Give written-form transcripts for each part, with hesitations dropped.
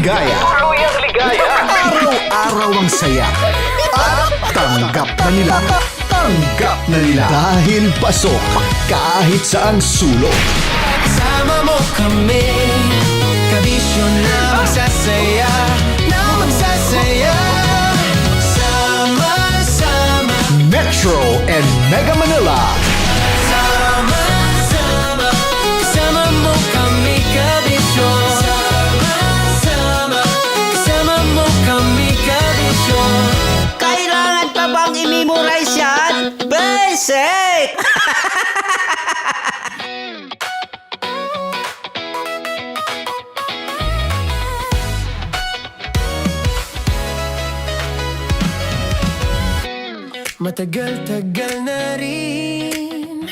ligaya. Tuluyang ligaya. Araw-araw ang saya. At tanggap na nila. Tanggap na nila. Dahil pasok kahit saang sulok. Sama mo kami, kabisyo na magsasaya, na magsasaya. Sama-sama, Metro and Mega Manila. sama-sama, kasama mo kami, kabisyo. Sama-sama, kasama mo kami, kabisyo. Kailangan pa bang i-memorize yan? Basic! Matagal-tagal na rin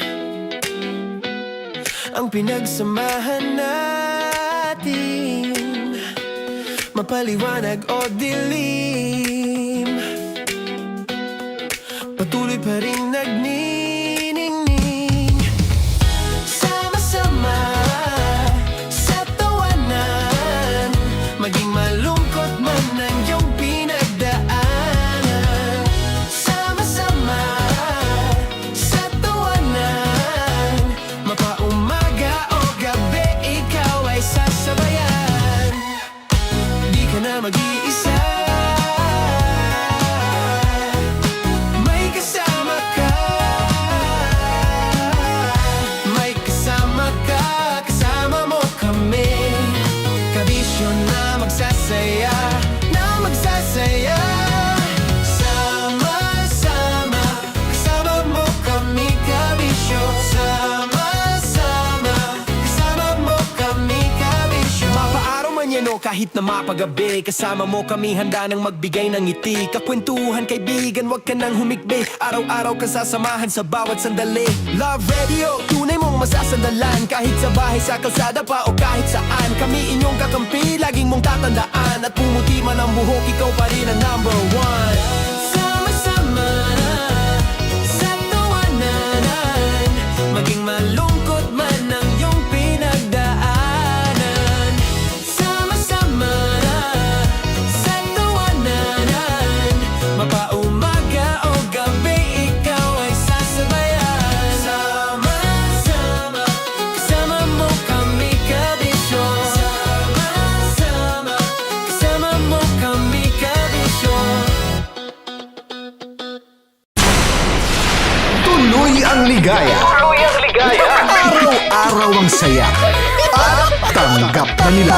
ang pinagsamahan natin, mapaliwanag o dilim, patuloy pa rin nagniningning. Sama-sama sa tawanan, maging malungkot man ang iyong pinagdaanan. Sama-sama sa tawanan, mapaumaga o gabi, ikaw ay sasabayan. Di ka na mag-iisa, may kasama ka. May kasama ka, kasama mo kami, kabisyo na magsasaya, na magsasaya. Sama-sama, kasama mo kami, kabisyo. Sama-sama, kasama mo kami, kabisyo. Mapaaraw man yan o kahit na mapagabi, kasama mo kami, handa nang magbigay ng ngiti. Kakwentuhan, kaibigan, wag ka nang humikbi. Araw-araw ka sasamahan sa bawat sandali. Love Radio, tunay mong masasandalan. Kahit sa bahay, sa kalsada pa o kahit saan, kami inyong kakampi, laging mong tatandaan. At pumuti man ang buhok, ikaw pa rin ang number one. Sama-sama sa tawanan, maging malungkot man ang iyong pinagdaanan. Sama-sama sa tawanan, mapaumaga o gabi, ikaw ay sasabayan. Sama-sama, kasama mo kami, kabisyo. Sama-sama, kasama mo kami, kabisyo. Tuloy ang ligaya. Tuluyang ligaya. Araw-araw ang saya. At tanggap na nila.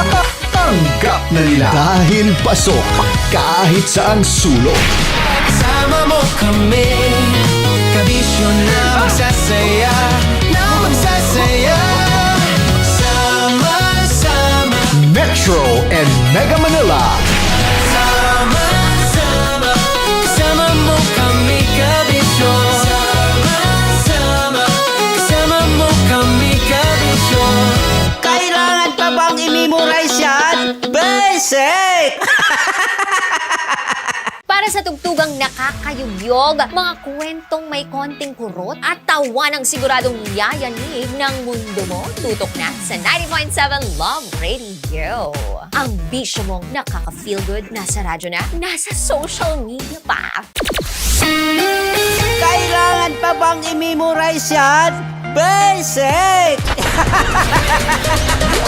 Tanggap na nila. Dahil pasok kahit saang sulok. Sama mo kami, kabisyo na magsasaya, na magsasaya. Sama-sama, Metro and Mega Manila. sama-sama, kasama mo kami, kabisyo. Sama-sama, kasama mo kami, kabisyo. Kailangan pa bang i-memorize yan? Basic! Para sa tugtugang nakakayugyog, mga kwentong may konting kurot at tawa ng siguradong yayanig ng mundo mo, tutok na sa 90.7 Love Radio. Ang bisyo mong nakaka-feel good, nasa radyo na, nasa social media pa. Kailangan pa bang i-memorize yan? Basic!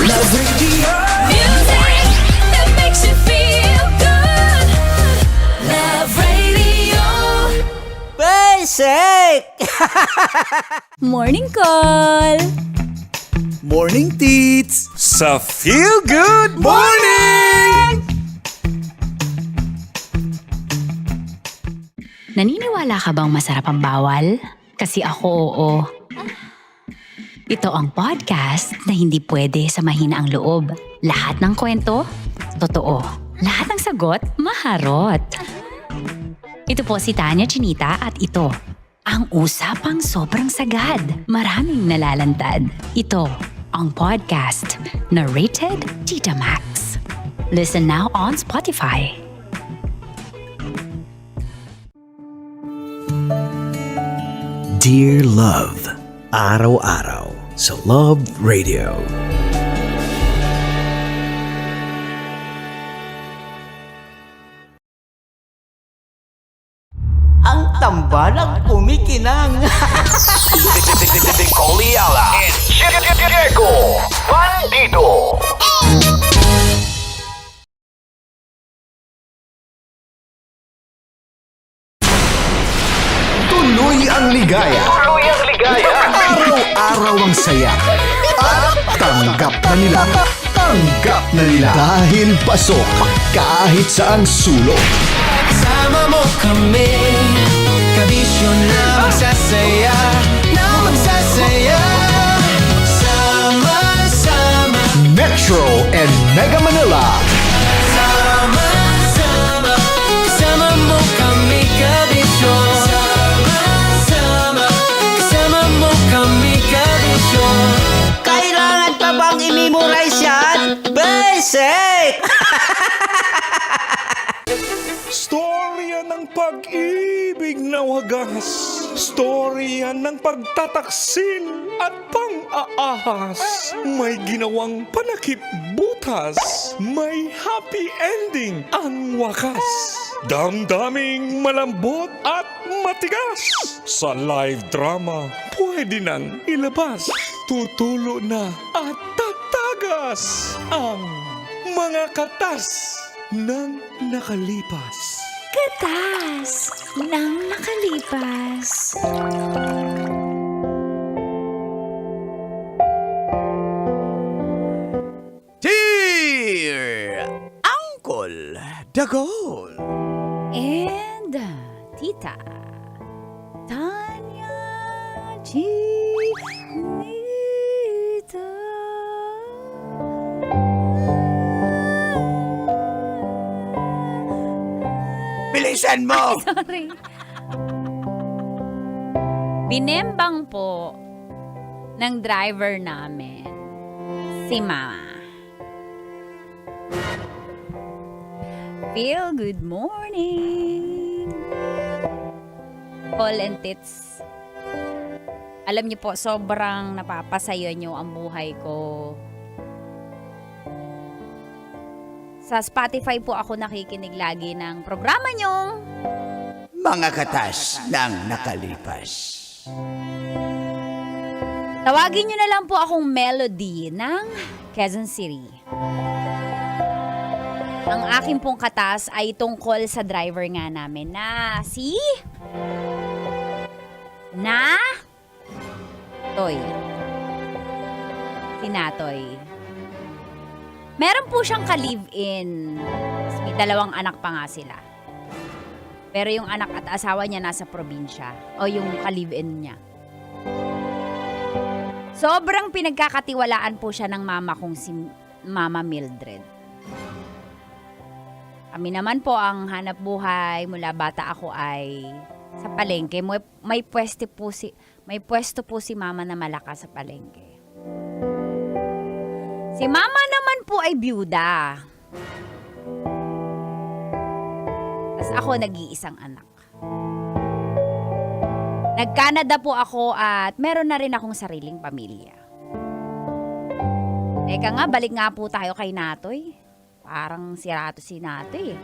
Love Radio. Music that makes you feel good. Love Radio. Basic! Morning call. Morning, Tits! Sa Feel Good Morning! Naniniwala ka bang masarap ang bawal? Kasi ako oo. Ito ang podcast na hindi pwede sa mahina ang loob. Lahat ng kwento, totoo. Lahat ng sagot, maharot. Ito po si Tanya Chinita at ito, ang usapang sobrang sagad. Maraming nalalantad. Ito, ang podcast na Rated Tita Max. Listen now on Spotify. Dear Love, araw-araw sa Love Radio. balang kumikinang. Coliala and Diego Bandido. Tuloy ang ligaya. Tuloy ang ligaya. Araw-araw ang saya. At tanggap na nila. Tanggap na nila. Dahil pasok kahit saang sulok. Sama mo kami, kabisyo na magsasaya, sama-sama. Metro and Mega Manila. Sama-sama, kasama mo kami, kabisyo. Sama-sama, kasama mo kami, kabisyo. Kailangan pa bang i-memorize yan? Basic! Storya ng pag-ibig na wagas. Storya ng pagtataksil at pang-aahas. May ginawang panakip butas. May happy ending ang wakas. Damdaming malambot at matigas. Sa live drama, pwede nang ilabas. Tutulo na at tatagas ang mga katas ng nakalipas. Katas ng nakalipas. Dear Uncle Dagol. And Tita Tanya Chinita. Bilisan mo! Sorry. Binembang po ng driver namin si Mama. Feel good morning. Paul and Tits. Alam niyo po, sobrang napapasaya niyo ang buhay ko. Sa Spotify po ako nakikinig lagi ng programa niyong Mga katas ng nakalipas. tawagin niyo na lang po akong Melody ng Quezon City. Ang aking pong katas ay tungkol sa driver nga namin na si Toy. Si Natoy. Meron po siyang ka-live-in. May 2 anak pa nga sila. Pero yung anak at asawa niya nasa probinsya. O yung ka-live-in niya. Sobrang pinagkakatiwalaan po siya ng mama kong si Mama Mildred. Kami naman po ang hanap buhay mula bata ako ay sa palengke. May pwesto po si mama na malakas sa palengke. Si mama naman po ay byuda. Tapos ako nag-iisang anak. Nag-Canada po ako at meron na rin akong sariling pamilya. Teka nga, balik nga po tayo kay Natoy. Parang sirato si Natoy eh.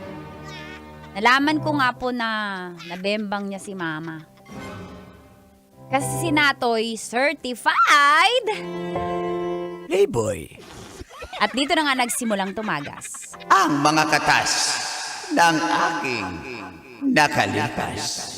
Nalaman ko nga po na nabembang niya si mama. Kasi si Natoy certified Playboy. at dito na nga nagsimulang tumagas. Ang mga katas ng aking nakalipas.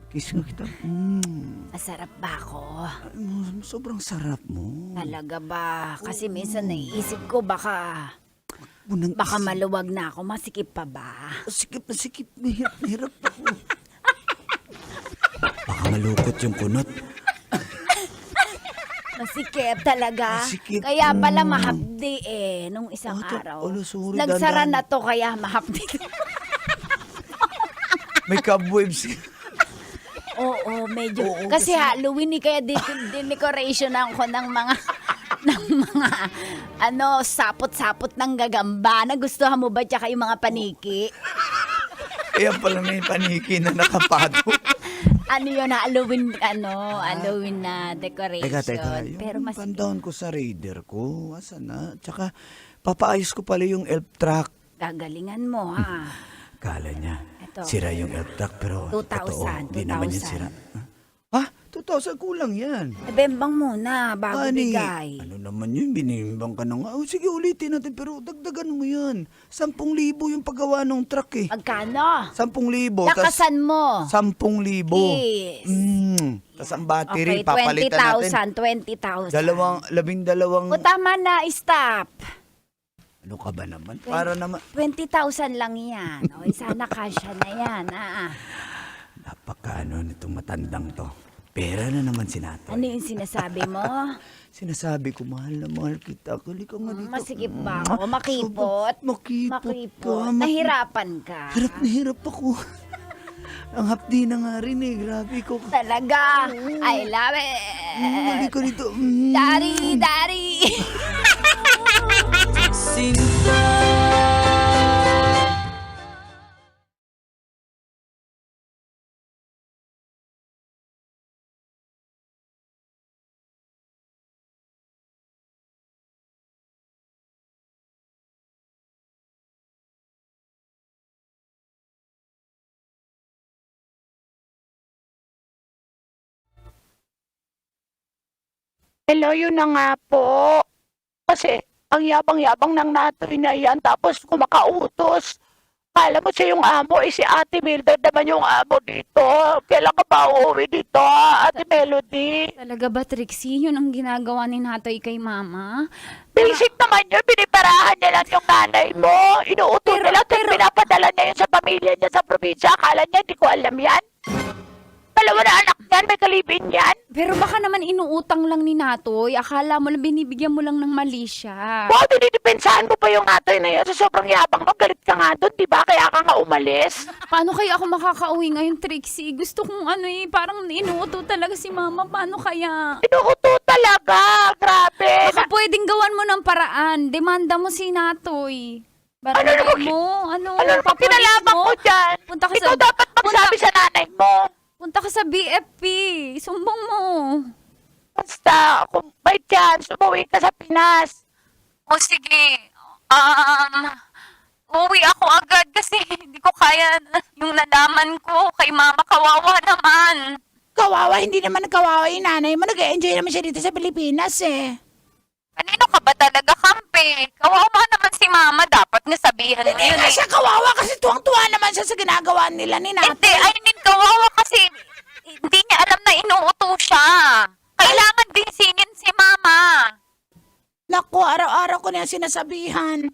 Kiss mo kita. Masarap ba ako? Sobrang sarap mo. Talaga ba? Kasi minsan naiisip ko baka Bunang maluwag na ako. Masikip pa ba? Sikip na sikip. Hirap ako. malukot yung kunot. Masikip talaga. Masikip. Kaya pala mahapdi nung isang araw. Sorry, Nagsara dandan. na to kaya mahapdi. May cobwebs. Oo, medyo. Oo, kasi kasi- Halloween kaya decoration ako ng mga sapot-sapot ng gagamba. Nagustuhan mo ba tsaka yung mga paniki? Kaya pala may paniki na nakapato. Ano yun, Halloween na decoration. Teka. Pero mas Pandown ko sa Raider ko. Asa na? Tsaka, papaayos ko pala yung elf truck. gagalingan mo, ha? Kala niya, Ito. sira yung elf truck, pero 2,000, totoo, di naman yan 2,000. sira. Ha? 2,000 kulang yan. Bembang muna, bago Ani, bigay. ano naman yun, binimbang ka na nga. Oh, sige, ulitin natin, pero dagdagan mo yan. 10,000 yung paggawa ng truck eh. Magkano? 10,000. Lakasan mo. 10,000. Yes. Tapos ang battery, Okay, papalitan natin. 20,000. Labindalawang... O tama na, stop. Ano ka ba naman? Para naman... 20,000 lang yan. O, sana kasya na yan. Napaka nitong matandang to. Pera na naman si Natoy. Ano yung sinasabi mo? Sinasabi ko, mahal na mahal kita. Halika nga dito. Masikip ba ako? Makipot? Makipot ka. Nahirapan ka. Hirap na hirap ako. Ang hapdi na nga rin eh. Grabe ko. Talaga. I love it. Halika dito. Daddy. Hello, yun na nga po. Kasi ang yabang-yabang ng Natoy na yan, tapos kumakautos. Kala mo siya yung amo, si Ate Mildred naman yung amo dito. Kailan ka ba uuwi dito, Ate Melody? Talaga ba, Trixie? Yun ang ginagawa ni Natoy kay Mama? Basic naman yun, binibarahan niya lang yung nanay mo. Inuuto niya lang, pero pinapadala niya yun sa pamilya niya sa probinsya. Akala niya, hindi ko alam yan. Dalawa na anak yan, may kalibin yan. Pero baka naman inuutang lang ni Natoy. Akala mo lang, binibigyan mo lang ng mali siya. Wow, dinidepensahan mo pa yung Natoy na yun. Sa sobrang yabang mo, galit ka nga doon, di ba? Kaya ka nga umalis. Paano kaya ako makakauwi ngayon, Trixie? Gusto kong parang inuuto talaga si Mama. Paano kaya? Inuuto talaga, grabe. Baka pwedeng gawan mo ng paraan. Demanda mo si Natoy. Barangay mo? Ano Ano pinalaman mo dyan? Punta ka Ikaw sa... dapat magsabi sa nanay mo. Punta ka sa BFP. Sumbong mo. Basta, kung by chance, umuwi ka sa Pinas. O sige, uwi ako agad kasi hindi ko kaya yung nalaman ko kay Mama. Kawawa naman. Kawawa, hindi naman kawawa yung nanay mo. Nag-enjoy naman siya dito sa Pilipinas eh. Kanino ka ba talaga, Kampi? Kawawa naman si Mama. Dapat nga sabihan mo Hindi yun nga eh. siya kawawa kasi tuwang-tuwa naman siya sa ginagawa nila ni Natoy. Hindi, I mean kawawa kasi hindi niya alam na inuuto siya. Kailangan din singin si Mama. Naku, araw-araw ko na yung sinasabihan.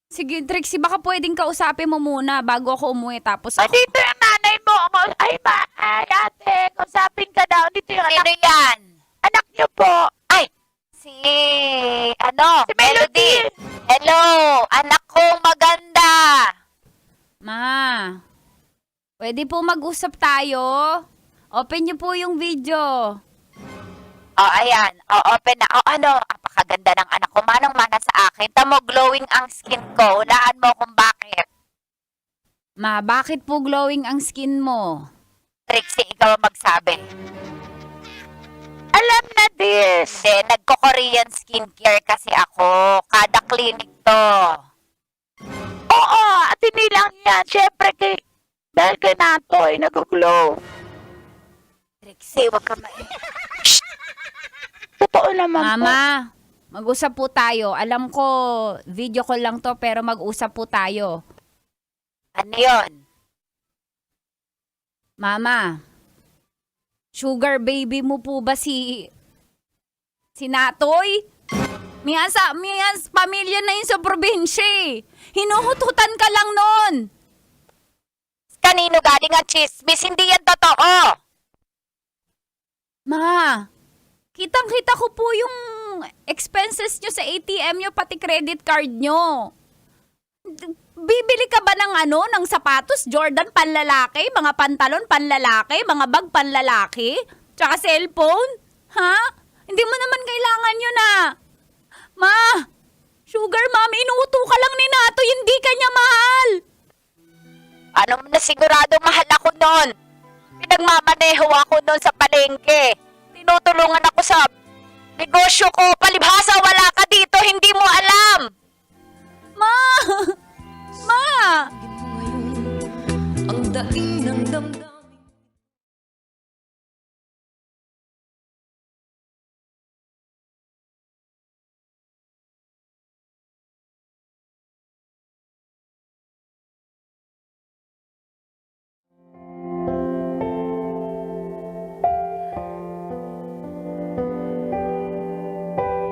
Sige, Trixie, baka pwedeng kausapin mo muna bago ako umuwi. Tapos Ay, ako... dito yung nanay mo. Ay, ate, kausapin ka daw. Dito yung Sino yan? anak niyo po. Ay, si Melody. Hello, anak kong maganda. Ma, pwede po mag-usap tayo? Open niyo po yung video. Oh, ayan. Oh, open na. Oh, apakaganda ng anak ko. Manang-mana sa akin. Tamo, glowing ang skin ko. Hulaan mo kung bakit. Ma, bakit po glowing ang skin mo? Trixie, ikaw ang magsabi. Alam na this. Kasi nagko-Korean skincare kasi ako. Kada clinic to. Oo, at hindi lang yan. Siyempre, dahil kay Natoy, nag-glow. Trixie, wag ka Totoo naman po. Mama, mag-usap po tayo. Alam ko, video call lang to, pero mag-usap po tayo. Ano yun? Mama, sugar baby mo po ba si Natoy? Miyas, pamilya na yun sa probinsya eh. Hinuhututan ka lang nun. Kanino galing ang chismis? Hindi yan totoo. Kitang-kita ko po yung expenses nyo sa ATM nyo, pati credit card nyo. Bibili ka ba ng sapatos, Jordan, panlalaki, mga pantalon, panlalaki, mga bag, panlalaki, tsaka cellphone? Ha? Hindi mo naman kailangan yun Ma, sugar mommy, inuuto ka lang ni Nato, hindi ka niya mahal. Ano mo na sigurado mahal ako nun? Pinagmamaneho ako nun sa palengke. Tinutulungan ako sa negosyo ko. Palibhasa, wala ka dito, hindi mo alam. Ma! Ang daing ng damdamin.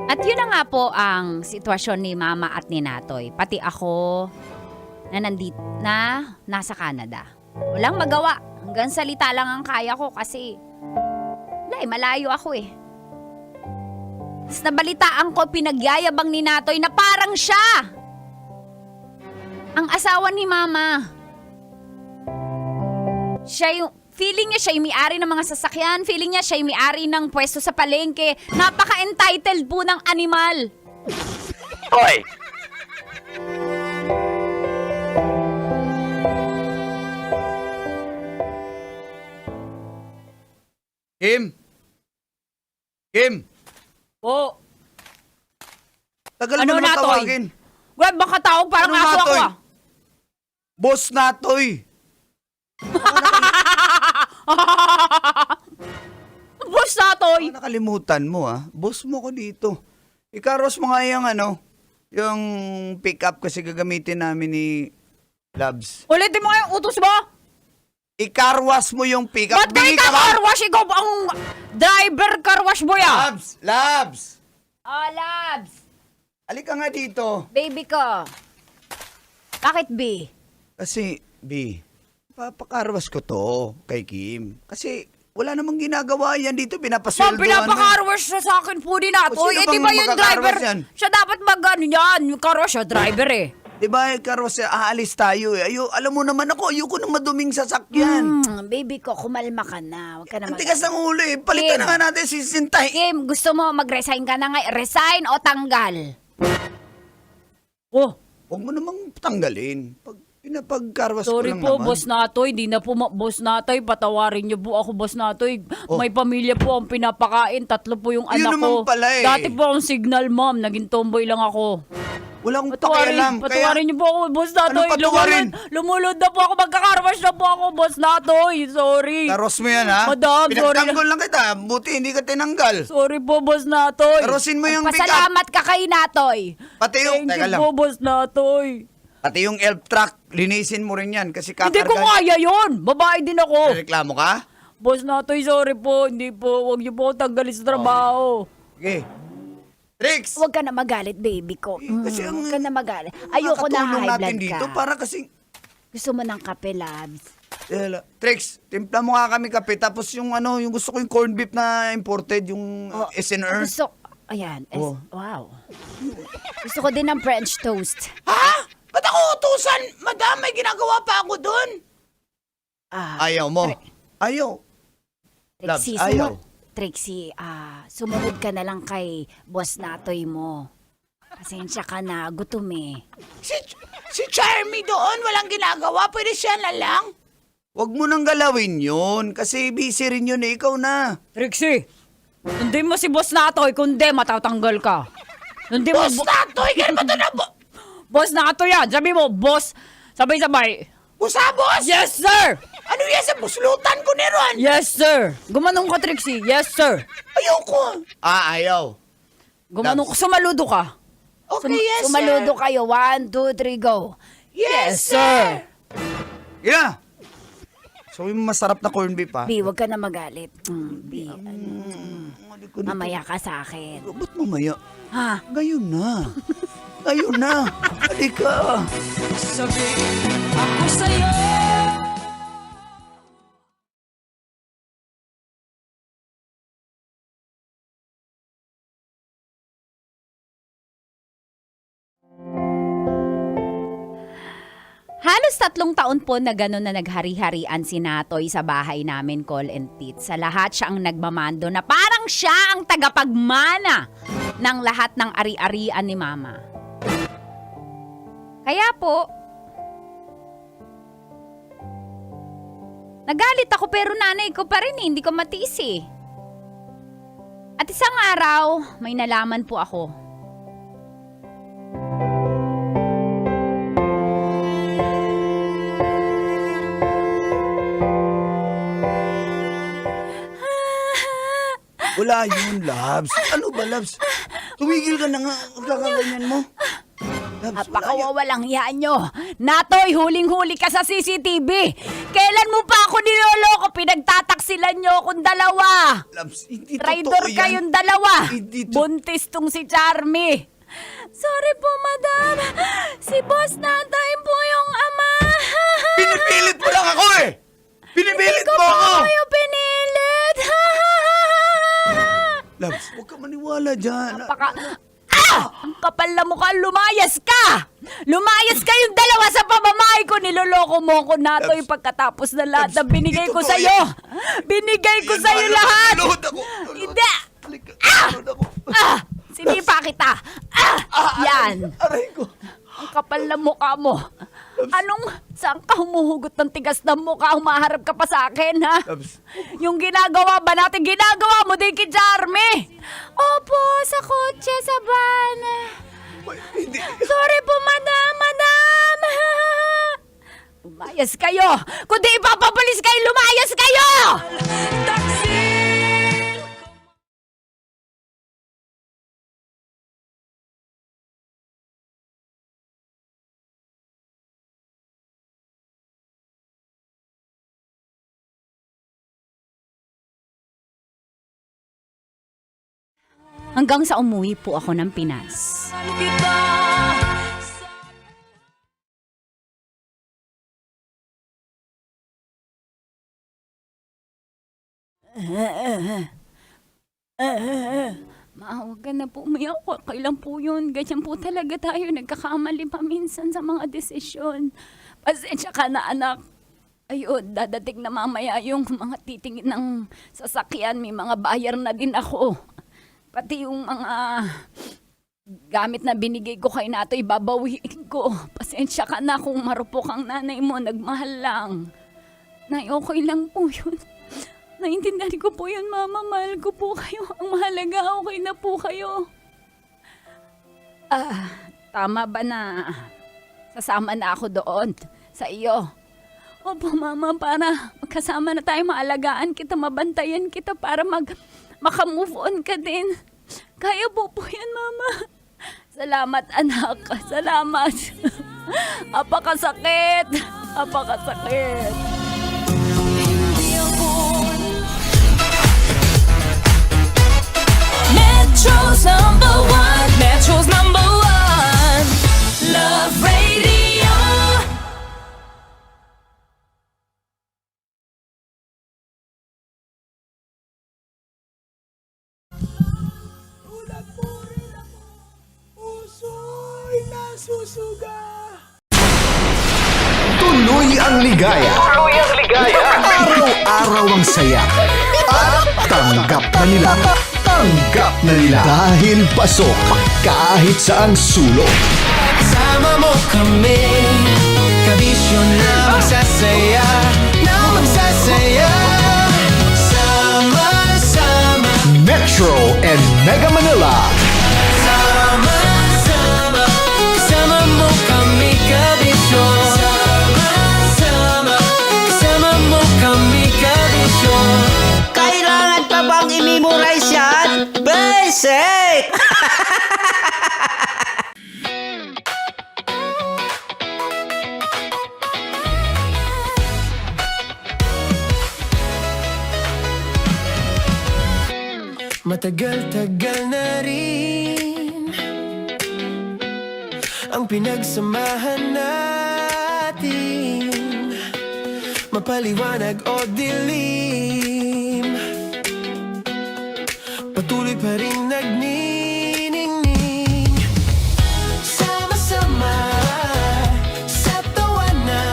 At yun na nga po ang sitwasyon ni Mama at ni Natoy. Pati ako na nasa Canada. Walang magawa. Hanggang salita lang ang kaya ko kasi malayo ako eh. Tapos nabalitaan ko, pinagyayabang ni Natoy na parang siya ang asawa ni Mama. Feeling niya siya yung may-ari ng mga sasakyan. Feeling niya siya yung may-ari ng pwesto sa palengke. Napaka-entitled po ng animal. Hoy! Kim! Po. Tagal Ano, mo naman Natoy? tawagin. Wag baka tawag parang Ano, aso ako Natoy? ah. Boss Natoy! Boss Natoy. Nakalimutan mo boss mo ko dito. Ikaros mo nga yung pick-up kasi gagamitin namin ni Labs. Ulitin mo nga yung utos mo. Ikarwas mo yung pick-up. Ba't kayo ka-carwash? Ikaw ba ang driver carwash boy Labs! Labs. Halika nga dito. Baby ko. Bakit B? Kasi, B, papakarwas ko to kay Kim. Kasi wala namang ginagawa yan dito. Pinapasweldoan Pinapaka-carwash siya sa akin po din Natoy. O, sino Di bang ba yung driver? magka-carwash yan? Siya dapat yan. Yung carwash siya, driver eh. Diba, karwas, aalis tayo eh. Alam mo naman ayoko ng maduming sasakyan. Baby ko, kumalma ka na. Huwag ka na Ang tigas ng ulo eh. Palitan Kim. na nga natin si Sintay. Kim, gusto mo mag-resign ka na nga? Resign o tanggal? Oh, Huwag mo namang tanggalin. Pag pinapagkarwas ko sorry lang po, naman. Boss Natoy. Di na po, Boss Natoy. Patawarin niyo po ako, Boss Natoy. Oh. May pamilya po ang pinapakain. 3 po yung Yun anak naman ko. pala eh. Dati po akong signal mom. Naging tomboy lang ako. Wala akong pakialam. Patawarin niyo po ako, Boss Natoy. Anong patawarin? Lumulod na po ako. Magkakarwash na po ako, Boss Natoy. Sorry. Karos mo yan ha? Madam, sorry Pinagtanggol lang kita. Buti hindi ka tinanggal. Sorry po, Boss Natoy. Karosin mo yung pick-up. Pasalamat ka kay Natoy. Pati yung, Thank teka you lang. po, Boss Natoy. Pati yung elf truck, linisin mo rin yan. Kasi Hindi ko kakarga. kaya yun. Babae din ako. Reklamo ka? Boss Natoy, sorry po. Hindi po. Huwag niyo po ako tanggalin sa trabaho. Okay. Tricks! Huwag ka na magalit, baby ko. Kasi ang Huwag ka na magalit. Ayoko na makakatulong high natin blood dito ka. para kasi... Gusto mo ng kape, Labs? Tricks, timpla mo nga kami kape. Tapos yung gusto ko yung corned beef na imported, yung SNR. Ayan. Oh. Wow. Gusto ko din ng French toast. Ha? Ba't ako utusan? Madam, may ginagawa pa ako dun. Ayaw mo. Ayaw. Trixie, Labs, ayaw. Trixie, sumunod ka na lang kay Boss Natoy mo. Pasensya ka na, gutom eh. Si Charmy doon, walang ginagawa. Pwede siya na lang. Huwag mo nang galawin yun. Kasi busy rin yun eh. Ikaw na. Trixie, hindi mo si Boss Natoy, kundi matatanggal ka. Hindi mo Natoy! Ganun ba ito na Boss Natoy yan. Sabi mo, boss. Sabay-sabay. Boss? Yes, sir! Ano yan sa buslutan ko ni Ron? Yes, sir! Gumanong ka, Trixie. Yes, sir! Ayoko. Ayaw. Gumanong ka. Sumaludo ka. Okay, yes, Sumaludo kayo. 1, 2, 3, go. Yes, sir! Yeah. So, yung masarap na corned beef, ha? B, huwag ka na magalit. B, mamaya ka sa akin. Ba't mamaya? Ha? Ngayon na. Ngayon na. Halika. Sabihin ako sa'yo. Halos 3 taon po na gano'n na naghari-harian si Natoy sa bahay namin, Call and Pete. Sa lahat siya ang nagmamando na parang siya ang tagapagmana ng lahat ng ari-arian ni Mama. Kaya po, nagalit ako pero nanay ko pa rin, hindi ko matiis eh. At isang araw, may nalaman po ako. Wala yun, Labs. Ano ba, Labs? Tumigil ka na nga. Kakaganyan mo. Labs, wala yun. Napakawawalang yan nyo. Natoy, huling-huli ka sa CCTV. Kailan mo pa ako niloloko? Pinagtataksilan nyo akong dalawa. Labs, hindi Traidor totoo yan. kayong dalawa. Hindi to- Buntis tong si Charmy. Sorry po, madam. Si Boss Natoy po yung ama. Pinipilit mo lang ako eh! Pinipilit Hindi ko mo po ako! kayo pinilit. Labs, huwag ka maniwala dyan. Ang kapal na mukha, lumayas ka! Lumayas kayong dalawa sa pamamahay ko! Niloloko mo ko, Natoy, Labs, pagkatapos na lahat na Labs, binigay hindi ko totoo sa'yo! yan. Binigay ko Yan, sa'yo mahal, lahat! luluhod ako. Hindi! Halika, luluhod ako. Sinipa kita! Yan! Aray ko. Ang kapal na mukha mo! Saan ka humuhugot ng tigas ng mukha? Humaharap ka pa sa akin, ha? Labs, Yung ginagawa ba natin, ginagawa mo din kay Charmy? Opo, sa kotse, sa van. hindi. Sorry po, madam! Lumayas kayo! Kundi ipapapalis kayo, lumayas kayo! Hanggang sa umuwi po ako ng Pinas. Ma, huwag ka na po umiyak. Kailan po yun? Ganyan po talaga tayo. Nagkakamali pa minsan sa mga desisyon. Pasensya ka na, anak. Ayun, dadating na mamaya yung mga titingin ng sasakyan. May mga bayar na din ako. Pati yung mga gamit na binigay ko kay Natoy, babawiin ko. Pasensya ka na kung marupok ang nanay mo. Nagmahal lang. Nay, okay lang po yun. Naintindihan ko po yun, Mama. Mahal ko po kayo. Ang mahalaga, okay na po kayo. Tama ba na sasama na ako doon sa iyo? Opo, Mama, para magkasama na tayo, maalagaan kita, mabantayan kita para makamove on ka din. Kaya po yan, Mama. Salamat, anak. Salamat. Apakasakit. Apakasakit. Metro's number one. Metro's number one. Love Radio. Puso'y nasusuga. Tuloy ang ligaya. Araw-araw ang saya. At tanggap na nila. Tanggap na nila. Dahil pasok kahit saang sulok. Sama mo kami, kabisyo na magsasaya, sama-sama. Metro and Mega Manila. Sama-sama, kasama mo kami, kabisyo. Sama-sama, kasama mo kami, kabisyo. Kailangan pa bang i-memorize yan? Basic! Matagal-tagal na rin ang pinagsamahan natin, mapaliwanag o dilim, patuloy pa rin nagniningning. Sama-sama sa tawanan,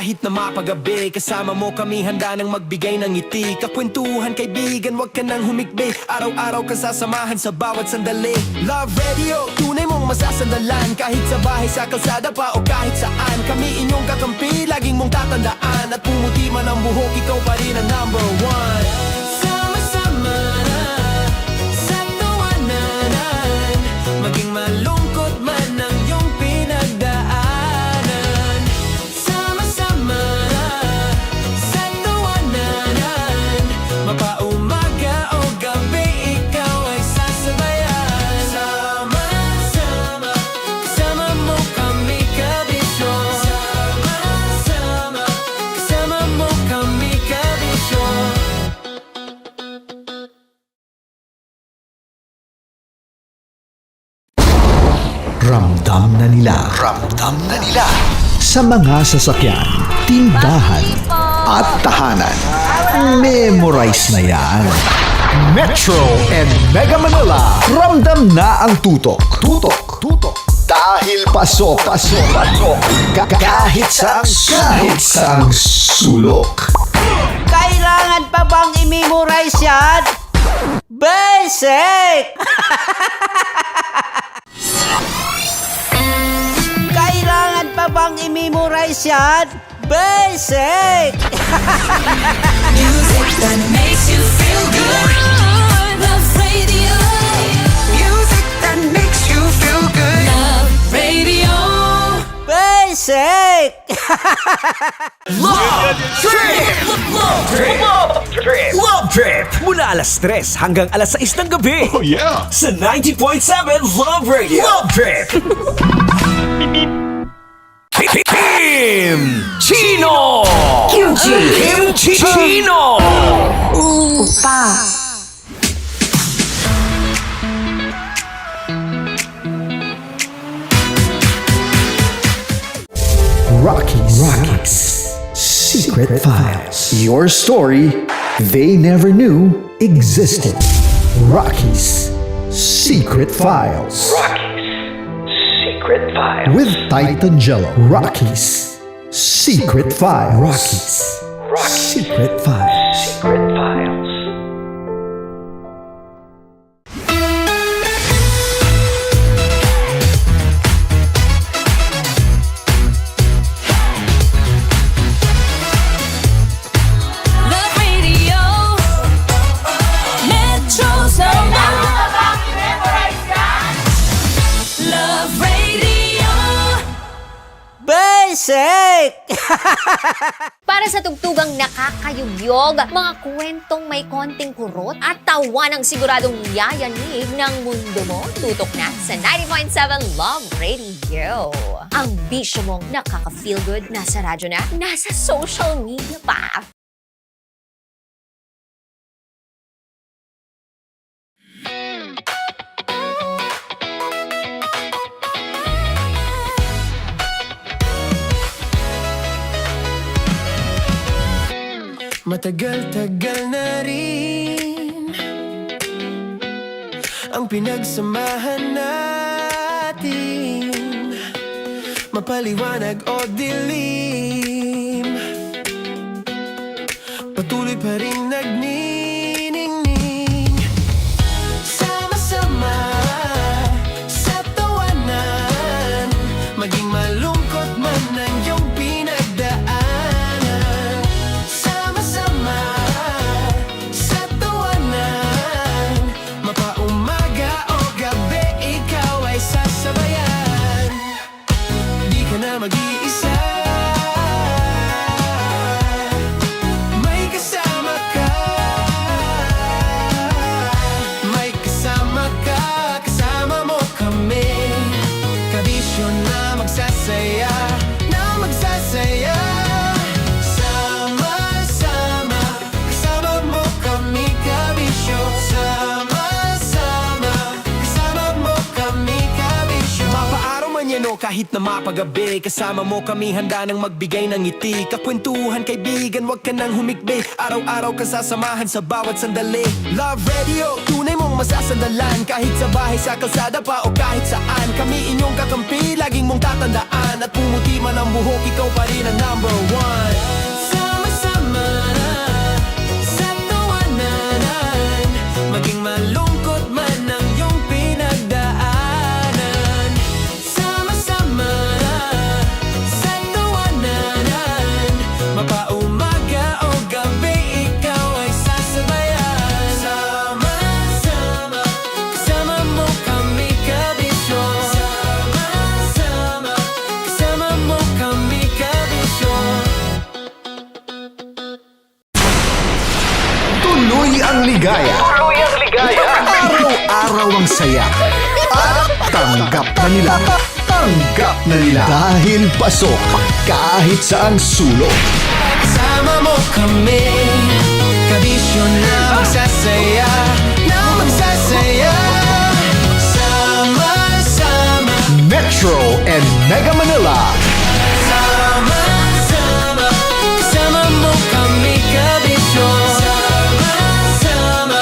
kahit na mapagabi. Kasama mo kami handa nang magbigay ng ngiti. Kakwentuhan kaibigan, wag ka nang humikbi. Araw-araw kasasamahan sa bawat sandali. Love Radio, tunay mong masasandalan. Kahit sa bahay, sa kalsada pa o kahit saan. Kami inyong kakampi, laging mong tatandaan. At pumuti man ang buhok, ikaw pa rin ang number one. Sama-sama na sa tawanan, maging malungkot man ang iyong pinagdaanan. Sama-sama na sa tawanan, mapaumaga o gabi, ikaw ay sasabayan. Sama-sama, kasama mo kami kabisyo. Sama-sama, kasama mo kami kabisyo. Ramdam na nila. Ramdam na nila. Sa mga sasakyan, tindahan, at tahanan. Memorize na yan. Metro and Mega Manila. Ramdam na ang tutok. Tutok. Tutok. Dahil pasok. Pasok. Pasok. Kahit saang sulok. Kailangan pa bang i-memorize yan? Basic! Kailangan pa bang i-memorize yan? Basic! Music that makes you feel good. Love Radio. Music that makes you feel good. Love Radio. Basic! Love Trip! Love Trip! Love Trip! Mula alas 3 hanggang alas 6 ng gabi. Oh yeah! Sa 90.7 Love Radio. Love Trip! Kim Chino! Kimchi Chino! Rockies. Secret Files. Your story they never knew existed. Rockies. Secret Files. Secret Files. With Titan Jello. Rockies. Secret Files. Rockies. Secret Files. Secret Files. Love Radio. Metro's number. Love Radio. Basic! Para sa tugtugang nakakayugyog, mga kwentong may konting kurot at tawa ng siguradong yayanig ng mundo mo, tutok na sa 90.7 Love Radio. Ang bisyo mong nakaka-feel good, nasa radyo na, nasa social media pa. Matagal-tagal na rin ang pinagsamahan natin, mapaliwanag o dilim, patuloy pa rin nagniningning. Sama-sama sa tawanan, maging malungkot man ang iyong pinagdaanan. Sama-sama sa tawanan, mapaumaga o gabi, ikaw ay sasabayan. Di ka na mag-iisa, may kasama ka. nyo kahit na mapagabi. Kasama mo kami handa nang magbigay ng ngiti. Kakwentuhan kaibigan, wag ka nang humikbi. Araw-araw kasasamahan sa bawat sandali. Love Radio, tunay mong masasandalan. Kahit sa bahay, sa kalsada pa o kahit saan. Kami inyong kakampi, laging mong tatandaan. At pumuti man ang buhok, ikaw pa rin ang number one. Sama-sama na sa tawanan, maging malungkot man ang iyong pinagdaanan. Sama-sama na sa tawanan, mapaumaga o gabi, ikaw ay sasabayan. Sama-sama, kasama mo kami kabisyo. Sama-sama, kasama mo kami kabisyo. Tuloy ang ligaya. Araw-araw ang saya. At tanggap na nila. Tanggap na nila. Dahil pasok kahit saang sulok. Kasama mo kami, kabisyo na magsasaya, na magsasaya. Sama-sama, Metro and Mega Manila. sama-sama, kasama mo kami kabisyo. Sama-sama,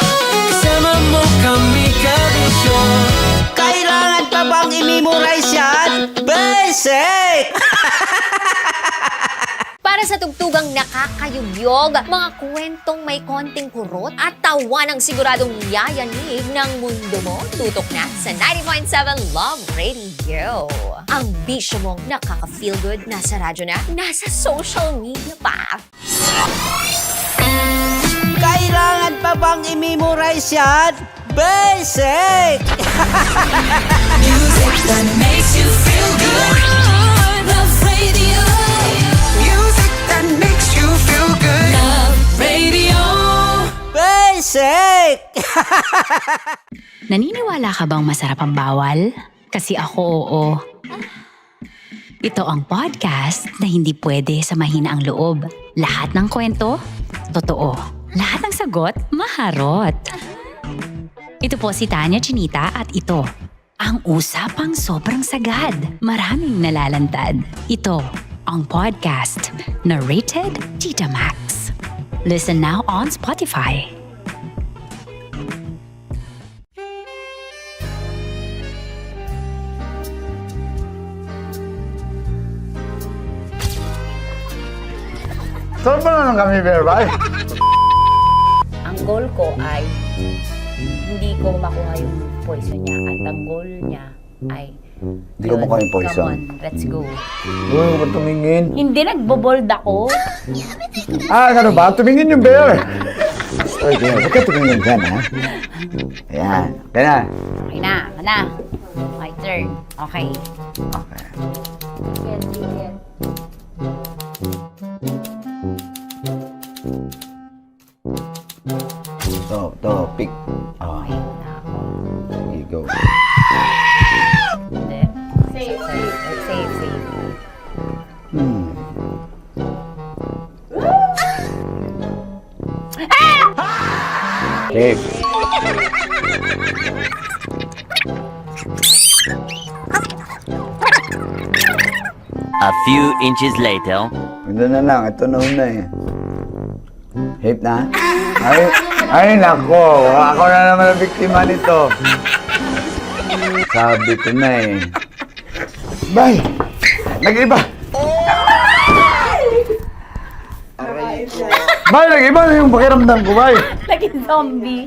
kasama mo kami kabisyo. Kailangan pa bang i-memorize yan? Basic! Para sa tugtugang nakakayugyog, mga kwentong may konting kurot at tawa ng siguradong yayanig ng mundo mo, tutok na sa 90.7 Love Radio. Ang bisyo mong nakaka-feel good, nasa radyo na, nasa social media pa. Kailangan pa bang i-memorize yan? Basic! Music that makes you feel good. Love Radio. Music that makes you feel good. Love Radio. Basic! Naniniwala ka bang masarap ang bawal? Kasi ako oo. Ito ang podcast na hindi pwede sa mahina ang loob. Lahat ng kwento, totoo. Lahat ng sagot, maharot. Ito po si Tanya Chinita at ito, ang usapang sobrang sagad. Maraming nalalantad. Ito, ang podcast na rated Tita Max. Listen now on Spotify. Saan ba na lang kami, Berbay? Ang goal ko ay hindi ko makuha yung poison niya at ang goal niya ay Hindi ko makuha yung poison. Come on, let's go. Huwag mo tumingin. Hindi, nagbobold ako. Ano ba? Tumingin yung bear. Story bear. Huwag ka tumingin dyan, ha? Ayan. Kaya na. Okay na, na. My turn. Okay. Okay. Sige, sige. To, pick. Oh, Okay na ako. there you go. Hindi. Safe, safe. Safe, safe. Safe. A few inches later. Ito na lang. Ito na una eh. Hip na? Ay, nako. Ako na naman ang biktima nito. Sabi ko na eh. Bay! Nag-iba! Bay, nag-iba na yung pakiramdam ko, bay! Naging zombie.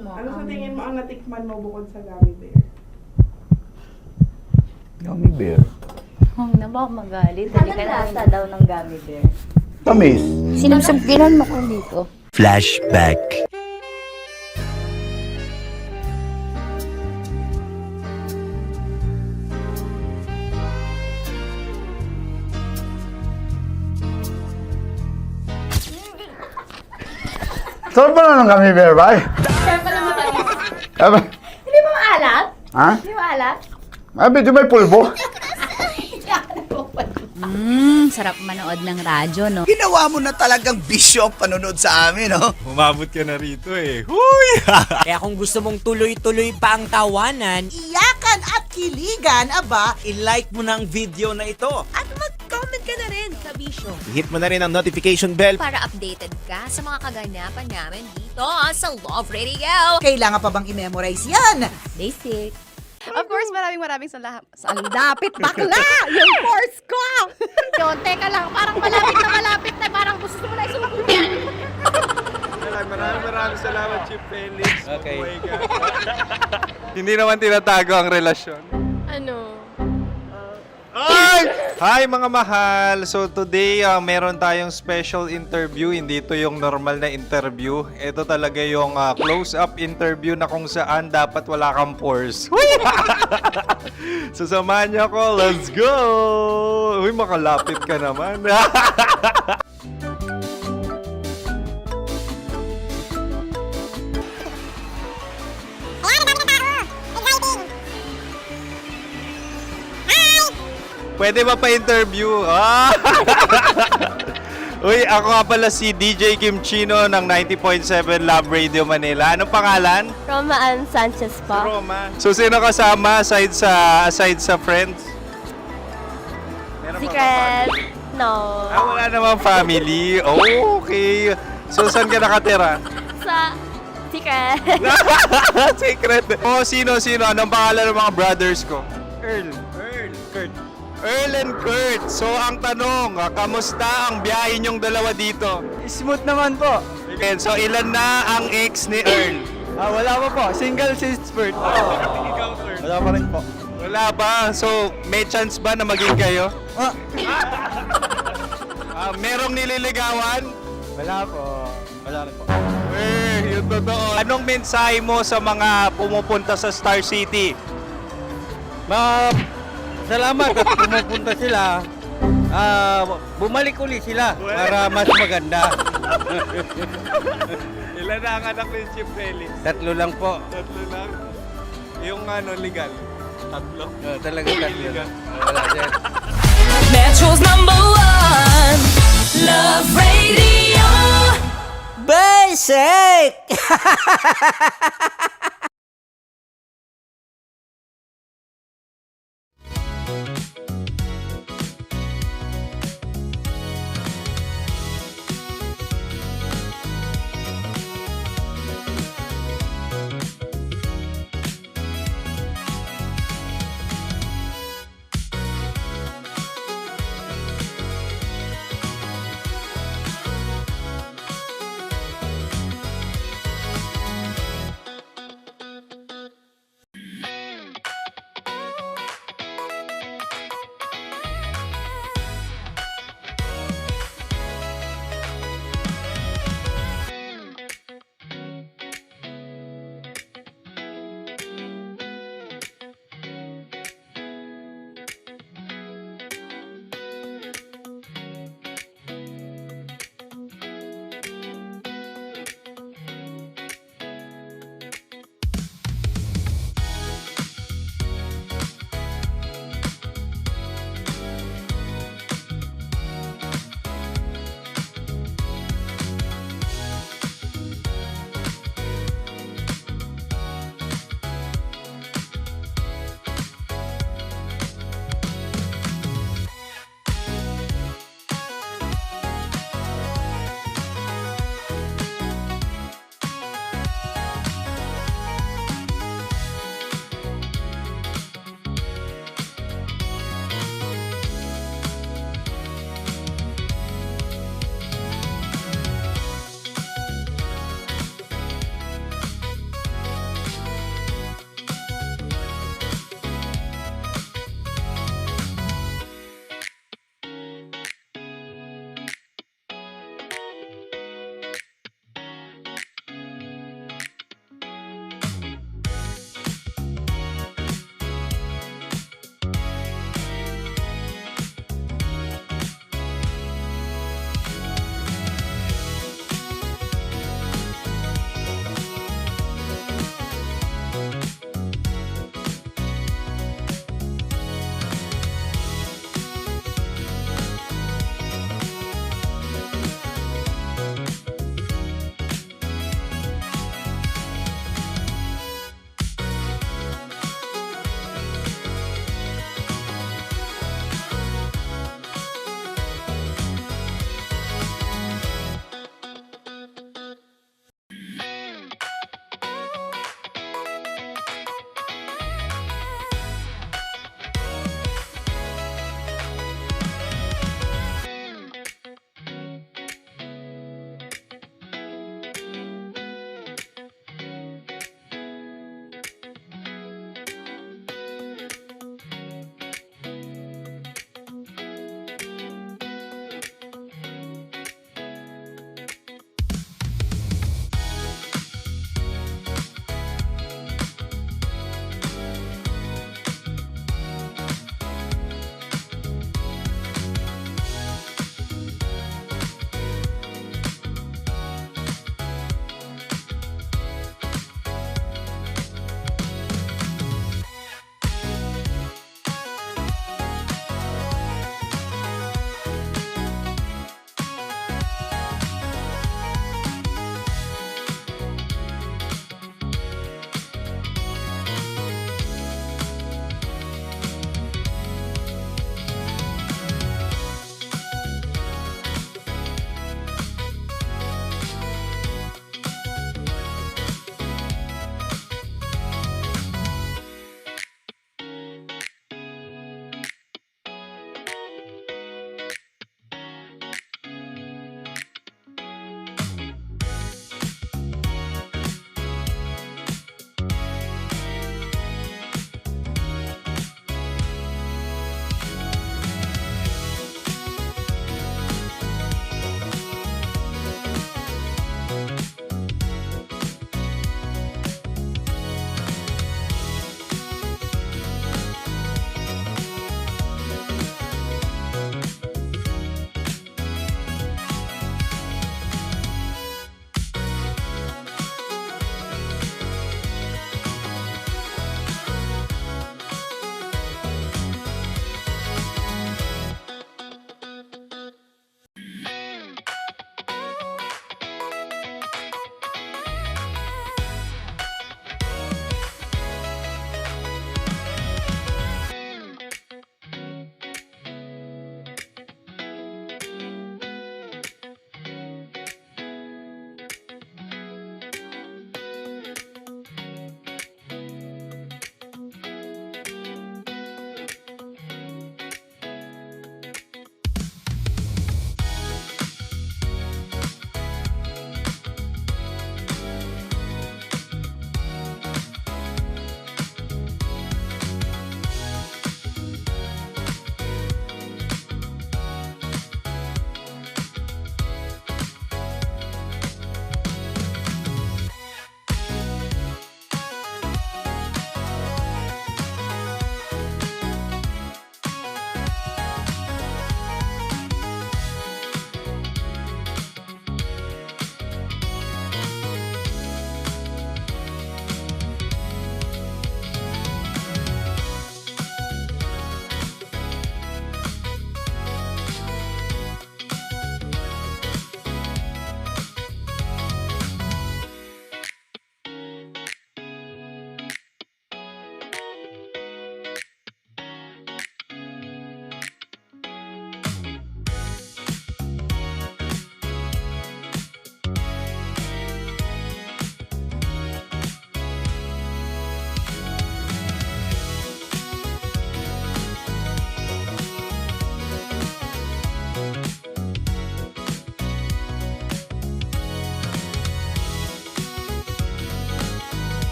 Ano sa tingin mo ang natikman mo bukod sa gummy bear? Gummy bear? Oh, na baka magalit. Hindi ka nasa daw ng gummy bear. Tamis. Sinusumpilan mo ko dito. Flashback. Saan ba na ng gummy bear, bay? Saan pa naman kami? Aba, Hindi mo maalat? ha? Hindi mo maalat? Medyo may pulbo. Hindi ako nagpapalbo. Sarap manood ng radyo, no? Ginawa mo na talagang bisyo panonood sa amin, no? Umabot ka na rito eh. Huy! Kaya kung gusto mong tuloy-tuloy pa ang tawanan, Iyakan at kiligan, aba, i-like mo na ang video na ito. at mag-comment ka na rin, kabisyo. Hit mo na rin ang notification bell. Para updated ka sa mga kaganapan namin dito sa Love Radio. Kailangan pa bang i-memorize yan? Basic. Of course, maraming salamat. Ang lapit bakla! Yung course ko! Yun, teka lang, parang malapit na, parang gusto mo na isulat. Maraming salamat, Chief Felix. Okay. Hindi naman tinatago ang relasyon. Ano? Hi mga mahal! So today, meron tayong special interview. Hindi ito yung normal na interview. Ito talaga yung close-up interview na kung saan dapat wala kang pores. So samahan niyo ako. Let's go! Uy, makalapit ka naman. Pwede ba pa-interview? Uy, ako nga pala si DJ Kim Chino ng 90.7 Love Radio Manila. Anong pangalan? Roma Ann Sanchez po. Roma. So, sino kasama aside sa friends? Meron pa ba Secret. family? No. Wala namang family. Oh, okay. So, saan ka nakatira? Sa secret. Secret. Oh, sino? Anong pangalan ng mga brothers ko? Earl, Kurt. Earl and Kurt. So, ang tanong, kamusta ang biyahe niyong dalawa dito? Smooth naman po. Okay, so ilan na ang ex ni Earl? Wala pa po. Single since birth. Wala pa rin po. Wala ba? So, may chance ba na maging kayo? Merong nililigawan? Wala po. Wala rin po. Yung totoo. Anong mensahe mo sa mga pumupunta sa Star City? Salamat at pumupunta sila. Bumalik uli sila para mas maganda. Ilan na ang anak ni Chief Felix? 3 lang po. 3 lang. Yung legal? 3? Talagang 3. Wala din. Metro's #1 Love Radio. Basic!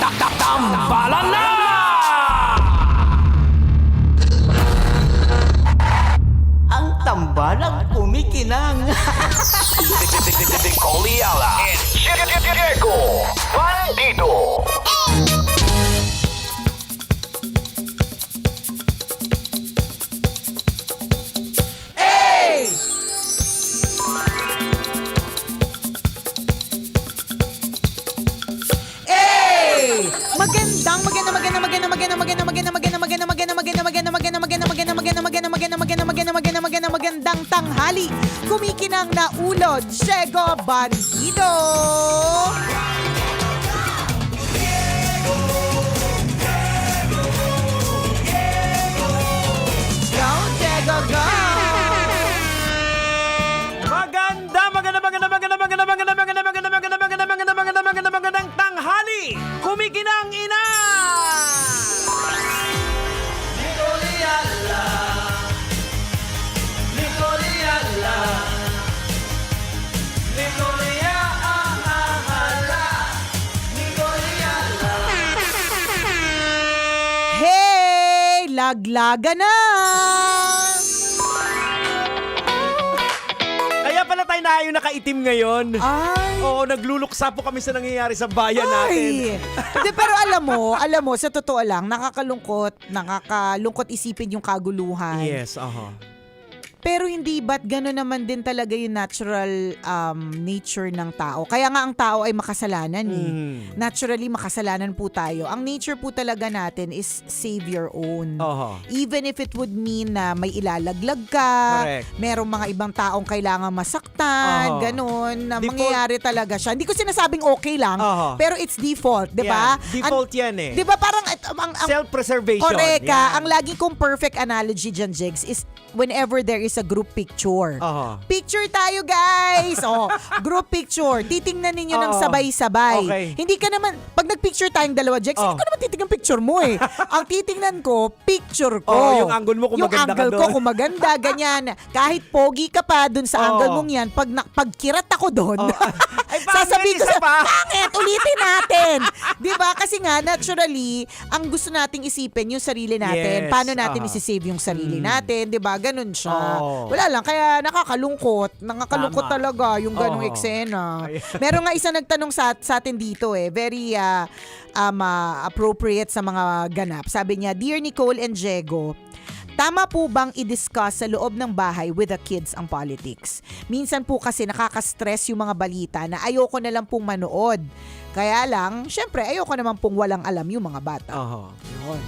Tambalan na! Ang tambalang kumikinang. Coliala and Diego Bandido. Magandang tanghali. Kumikinang na ulo, Diego Bandido. Go, Diego, go! Magandang tanghali. Kumikinang ina. Hey, laglaga na! Kaya pala tayo na yung nakaitim ngayon. Ay! Oo, nagluluksa po kami sa nangyayari sa bayan natin. Hindi, pero alam mo, sa totoo lang, nakakalungkot isipin yung kaguluhan. Yes, Pero hindi ba't gano'n naman din talaga yung natural nature ng tao? Kaya nga ang tao ay makasalanan Naturally, makasalanan po tayo. Ang nature po talaga natin is save your own. Even if it would mean na may ilalaglag ka, Correct. merong mga ibang taong kailangan masaktan, gano'n, na mangyayari talaga siya. Hindi ko sinasabing okay lang, pero it's default, di ba? Default yan eh. Di ba parang self-preservation. Correct Yan. ka. Ang lagi kong perfect analogy dyan, Jigs, is whenever there is a group picture. Picture tayo, guys! Group picture. Titingnan ninyo ng sabay-sabay. Okay. Hindi ka naman, pag nag-picture tayong dalawa, Jigs, hindi ko naman titingnan picture mo eh. Ang titingnan ko, picture ko. Yung angle mo kung maganda ka Yung angle ko kung maganda, ganyan. Kahit pogi ka pa dun sa angle mong yan, pag kirat ako dun, sasabihin ko pangit, ulitin natin. Di ba? Kasi nga, naturally, ang gusto nating isipin yung sarili natin. Yes. Paano natin isisave yung sarili natin, di ba? Ganun siya. Wala lang, kaya nakakalungkot. Nakakalungkot Tama. talaga yung ganong eksena. Meron nga isa nagtanong sa atin dito very appropriate sa mga ganap. Sabi niya, Dear Nicole and Diego, tama po bang i-discuss sa loob ng bahay with the kids ang politics? Minsan po kasi nakaka-stress yung mga balita na ayoko na lang pong manood. Kaya lang, syempre, ayoko naman pong walang alam yung mga bata. Yun.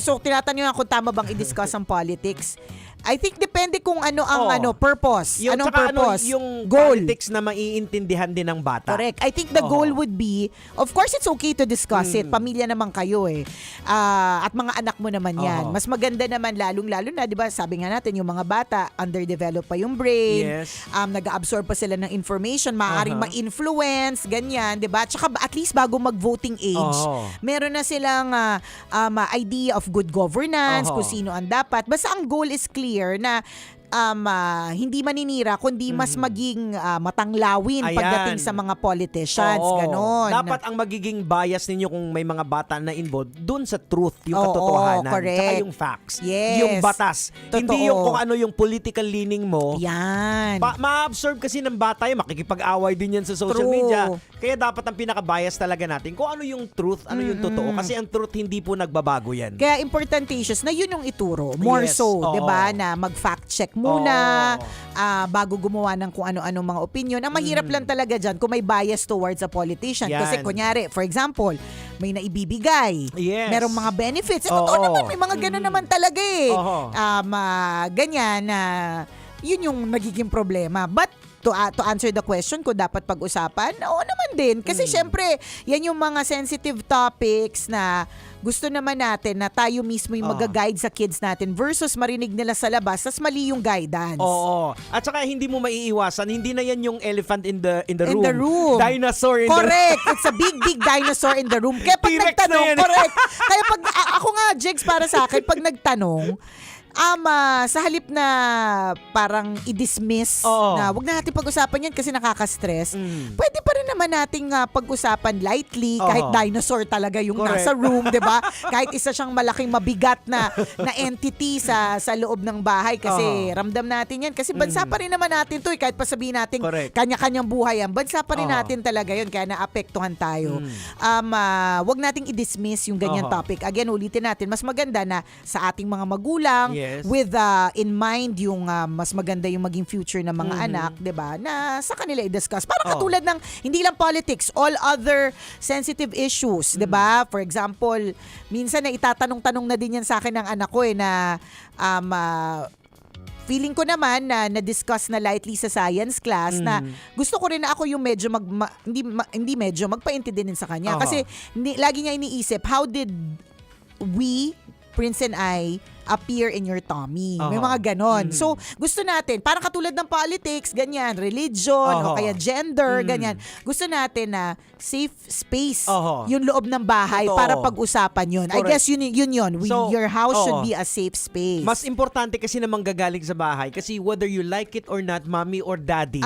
So, tinatanong kung tama bang i-discuss ang politics. I think depende kung ano ang purpose. Yung, anong tsaka purpose? Yung goal. politics na maiintindihan din ng bata. Correct. I think the goal would be, of course it's okay to discuss it. Pamilya naman kayo eh. At mga anak mo naman yan. Mas maganda naman lalong-lalo na, di ba, sabi nga natin, yung mga bata, underdeveloped pa yung brain. Yes. Nag-absorb pa sila ng information, maaaring ma-influence, ganyan, di ba? Tsaka at least bago mag-voting age, meron na silang idea of good governance, kung sino ang dapat. Basta ang goal is clear na hindi maninira kundi mas maging matanglawin pagdating sa mga politicians, ganon. Dapat ang magiging bias ninyo kung may mga bata na involved dun sa truth, yung katotohanan, correct. tsaka yung facts, Yes. yung batas. Totoo. Hindi yung kung ano yung political leaning mo. Yan. Ma-absorb kasi ng bata yun, makikipag-away din yan sa social True. media. Kaya dapat ang pinaka-bias talaga natin kung ano yung truth, ano yung totoo. Kasi ang truth hindi po nagbabago yan. Kaya importantatious na yun yung ituro. More Yes. so, Oo. 'di ba, na mag-fact check muna bago gumawa ng kung ano-anong mga opinion. Ang mahirap lang talaga diyan kung may bias towards a politician. Yan. Kasi kunyari, for example, may naibibigay. Yes. Merong mga benefits. Totoo naman, may mga ganun naman talaga eh. Ganyan na yun yung nagiging problema. But to answer the question kung dapat pag-usapan, oo naman din. Kasi syempre, yan yung mga sensitive topics na gusto naman natin na tayo mismo yung mag-guide sa kids natin versus marinig nila sa labas, tas mali yung guidance. Oo. At saka hindi mo maiiwasan, hindi na yan yung elephant in the room. In the room. Dinosaur in Correct. It's a big dinosaur in the room. Kaya pag T-Rex nagtanong, na yan. correct. Kaya pag, ako nga, Jigs, para sa akin, pag nagtanong, Sa halip na parang i-dismiss na wag na natin pag-usapan yan kasi nakaka-stress, pwede pa rin naman nating pag-usapan lightly kahit dinosaur talaga yung nasa room, 'di ba? Kahit isa siyang malaking mabigat na entity sa loob ng bahay kasi ramdam natin yan kasi bansa pa rin naman natin 'to kahit pa sabihin natin kanya-kanyang buhay yan, bansa pa rin natin talaga yun kaya naapektuhan tayo. Wag nating i-dismiss yung ganyan topic. Again, ulitin natin, mas maganda na sa ating mga magulang with in mind yung mas maganda yung maging future ng mga anak, 'di ba? Na sa kanila i-discuss. Parang katulad ng hindi lang politics, all other sensitive issues, 'di ba? For example, minsan na itatanong-tanong na din yan sa akin ng anak ko na feeling ko naman na na-discuss na lightly sa science class na gusto ko rin na ako yung medyo hindi medyo magpaintindi din sa kanya kasi lagi niya iniisip, how did we, Prince and I, appear in your tummy. May mga ganon. So, gusto natin, parang katulad ng politics, ganyan, religion, o kaya gender, ganyan. Gusto natin na safe space yung loob ng bahay para pag-usapan yun. I guess yun. Your house should be a safe space. Mas importante kasi na manggagaling sa bahay kasi whether you like it or not, mommy or daddy,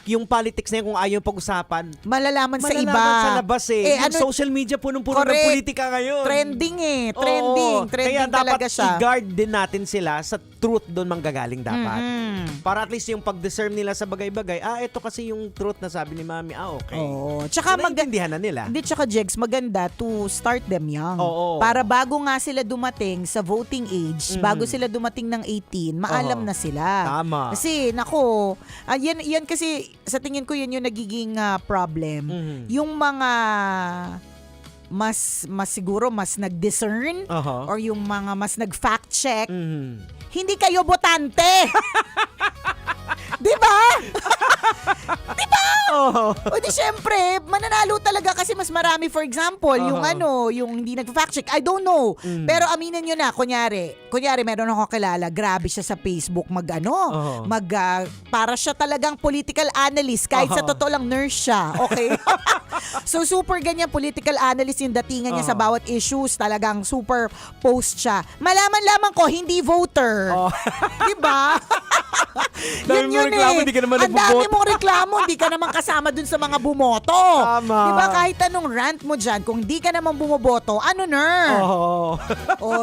yung politics na yun kung ayaw pag-usapan, malalaman sa iba. Sa labas yung social media punong-puno ng politika ngayon. Trending Trending kaya talaga siya. I-guard din natin sila sa truth doon manggagaling dapat. Para at least yung pag-discern nila sa bagay-bagay, ito kasi yung truth na sabi ni mami, okay. Tsaka maintindihan na nila. Hindi, tsaka Jegs, maganda to start them young. Para bago nga sila dumating sa voting age, bago sila dumating ng 18, maalam na sila. Tama. Kasi, nako, yan kasi, sa tingin ko yun yung nagiging problem. Yung mga mas siguro mas nag-discern or yung mga mas nag-fact check, hindi kayo botante. Di ba? Di ba? O di syempre, mananalo talaga kasi mas marami, for example, yung hindi nag-fact check. I don't know. Pero aminin nyo na, kunyari meron ako kilala, grabe siya sa Facebook para siya talagang political analyst, kahit sa totoo lang nurse siya. Okay? So super ganyan political analyst yung datingan niya sa bawat issues, talagang super post siya. Malaman-laman ko, hindi voter. Di ba? Yun reklamo, hindi ka naman ang dami mong reklamo, hindi ka naman kasama dun sa mga bumoto. Tama. Diba kahit anong rant mo dyan, kung hindi ka naman bumoboto,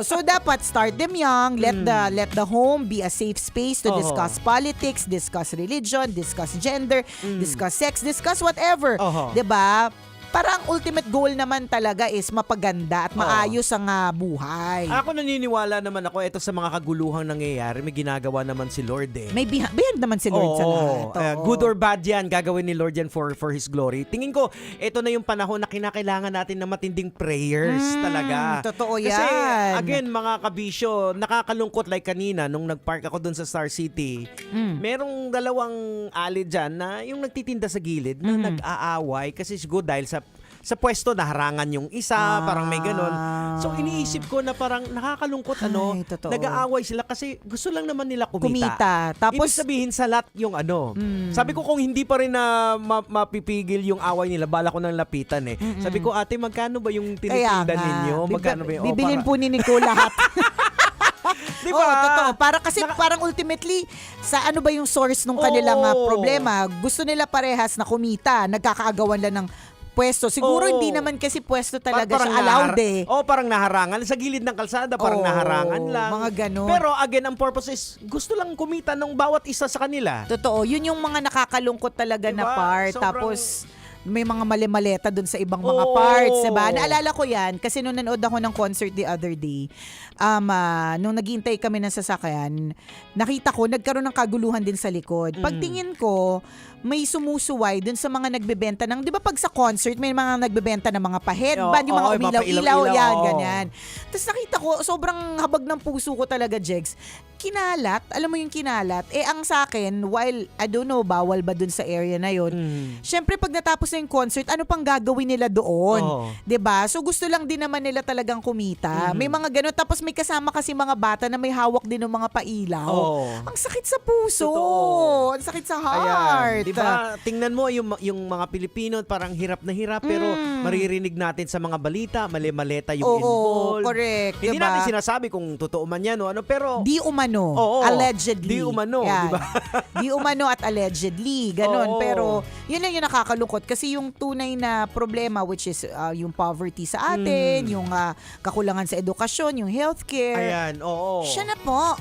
so dapat start them young, let the home be a safe space to discuss politics, discuss religion, discuss gender, discuss sex, discuss whatever. Diba? Parang ultimate goal naman talaga is mapaganda at maayos ang buhay. Ako naniniwala naman ako ito sa mga kaguluhang nangyayari, may ginagawa naman si Lord May behind naman si Lord sa lahat. Good or bad yan, gagawin ni Lord yan for His glory. Tingin ko, ito na yung panahon na kinakailangan natin ng matinding prayers talaga. Totoo yan. Kasi again, mga kabisyo, nakakalungkot like kanina nung nagpark ako dun sa Star City, merong dalawang ali dyan na yung nagtitinda sa gilid na nag-aaway kasi siguro dahil sa pwesto naharangan yung isa, parang may ganun. So iniisip ko na parang nakakalungkot nag-aaway sila kasi gusto lang naman nila kumita. Tapos ibig sabihin sa lot yung Sabi ko kung hindi pa rin na mapipigil yung away nila, bala ko nang lapitan Sabi ko, ate, magkano ba yung tinitinda ninyo? Magkano ba yung bibilin po ni Nico lahat. Diba? Totoo. Parang ultimately, sa ano ba yung source ng kanilang problema? Gusto nila parehas na kumita, nagkakaagawan lang ng pwesto. Siguro hindi naman kasi pwesto talaga siya allowed parang naharangan. Sa gilid ng kalsada, parang naharangan lang. Mga ganun. Pero again, ang purpose is, gusto lang kumita ng bawat isa sa kanila. Totoo. Yun yung mga nakakalungkot talaga na part. Tapos, may mga mali-maleta dun sa ibang mga parts, diba? Naalala ko yan kasi nung nanood ako ng concert the other day, nung naghihintay kami ng sasakyan, nakita ko, nagkaroon ng kaguluhan din sa likod. Pagtingin ko, may sumusuway dun sa mga nagbebenta ng, di ba pag sa concert, may mga nagbebenta ng mga pa-headband, yung mga umilaw-ilaw, yan, ganyan. Tapos nakita ko, sobrang habag ng puso ko talaga, Jegs. Kinalat, alam mo yung kinalat, ang sa akin, while, I don't know, bawal ba dun sa area na yun, syempre pag natapos na yung concert, ano pang gagawin nila doon? Diba? So gusto lang din naman nila talagang kumita. May mga ganun, tapos may kasama kasi mga bata na may hawak din ng mga pailaw. Ang sakit sa puso. Ang sakit sa heart. Ayan. Diba? Tingnan mo yung mga Pilipino parang hirap na hirap pero maririnig natin sa mga balita, mali-maleta yung involved. Correct. Hindi diba? natin sinasabi kung totoo man yan o ano, pero Di umano. Oo. Allegedly. Di umano, Yan. diba? Di umano at allegedly. Ganon. Oo. Pero yun lang yung nakakalungkot. Kasi yung tunay na problema, which is yung poverty sa atin, yung kakulangan sa edukasyon, yung healthcare. Ayan, oo. Siya na po.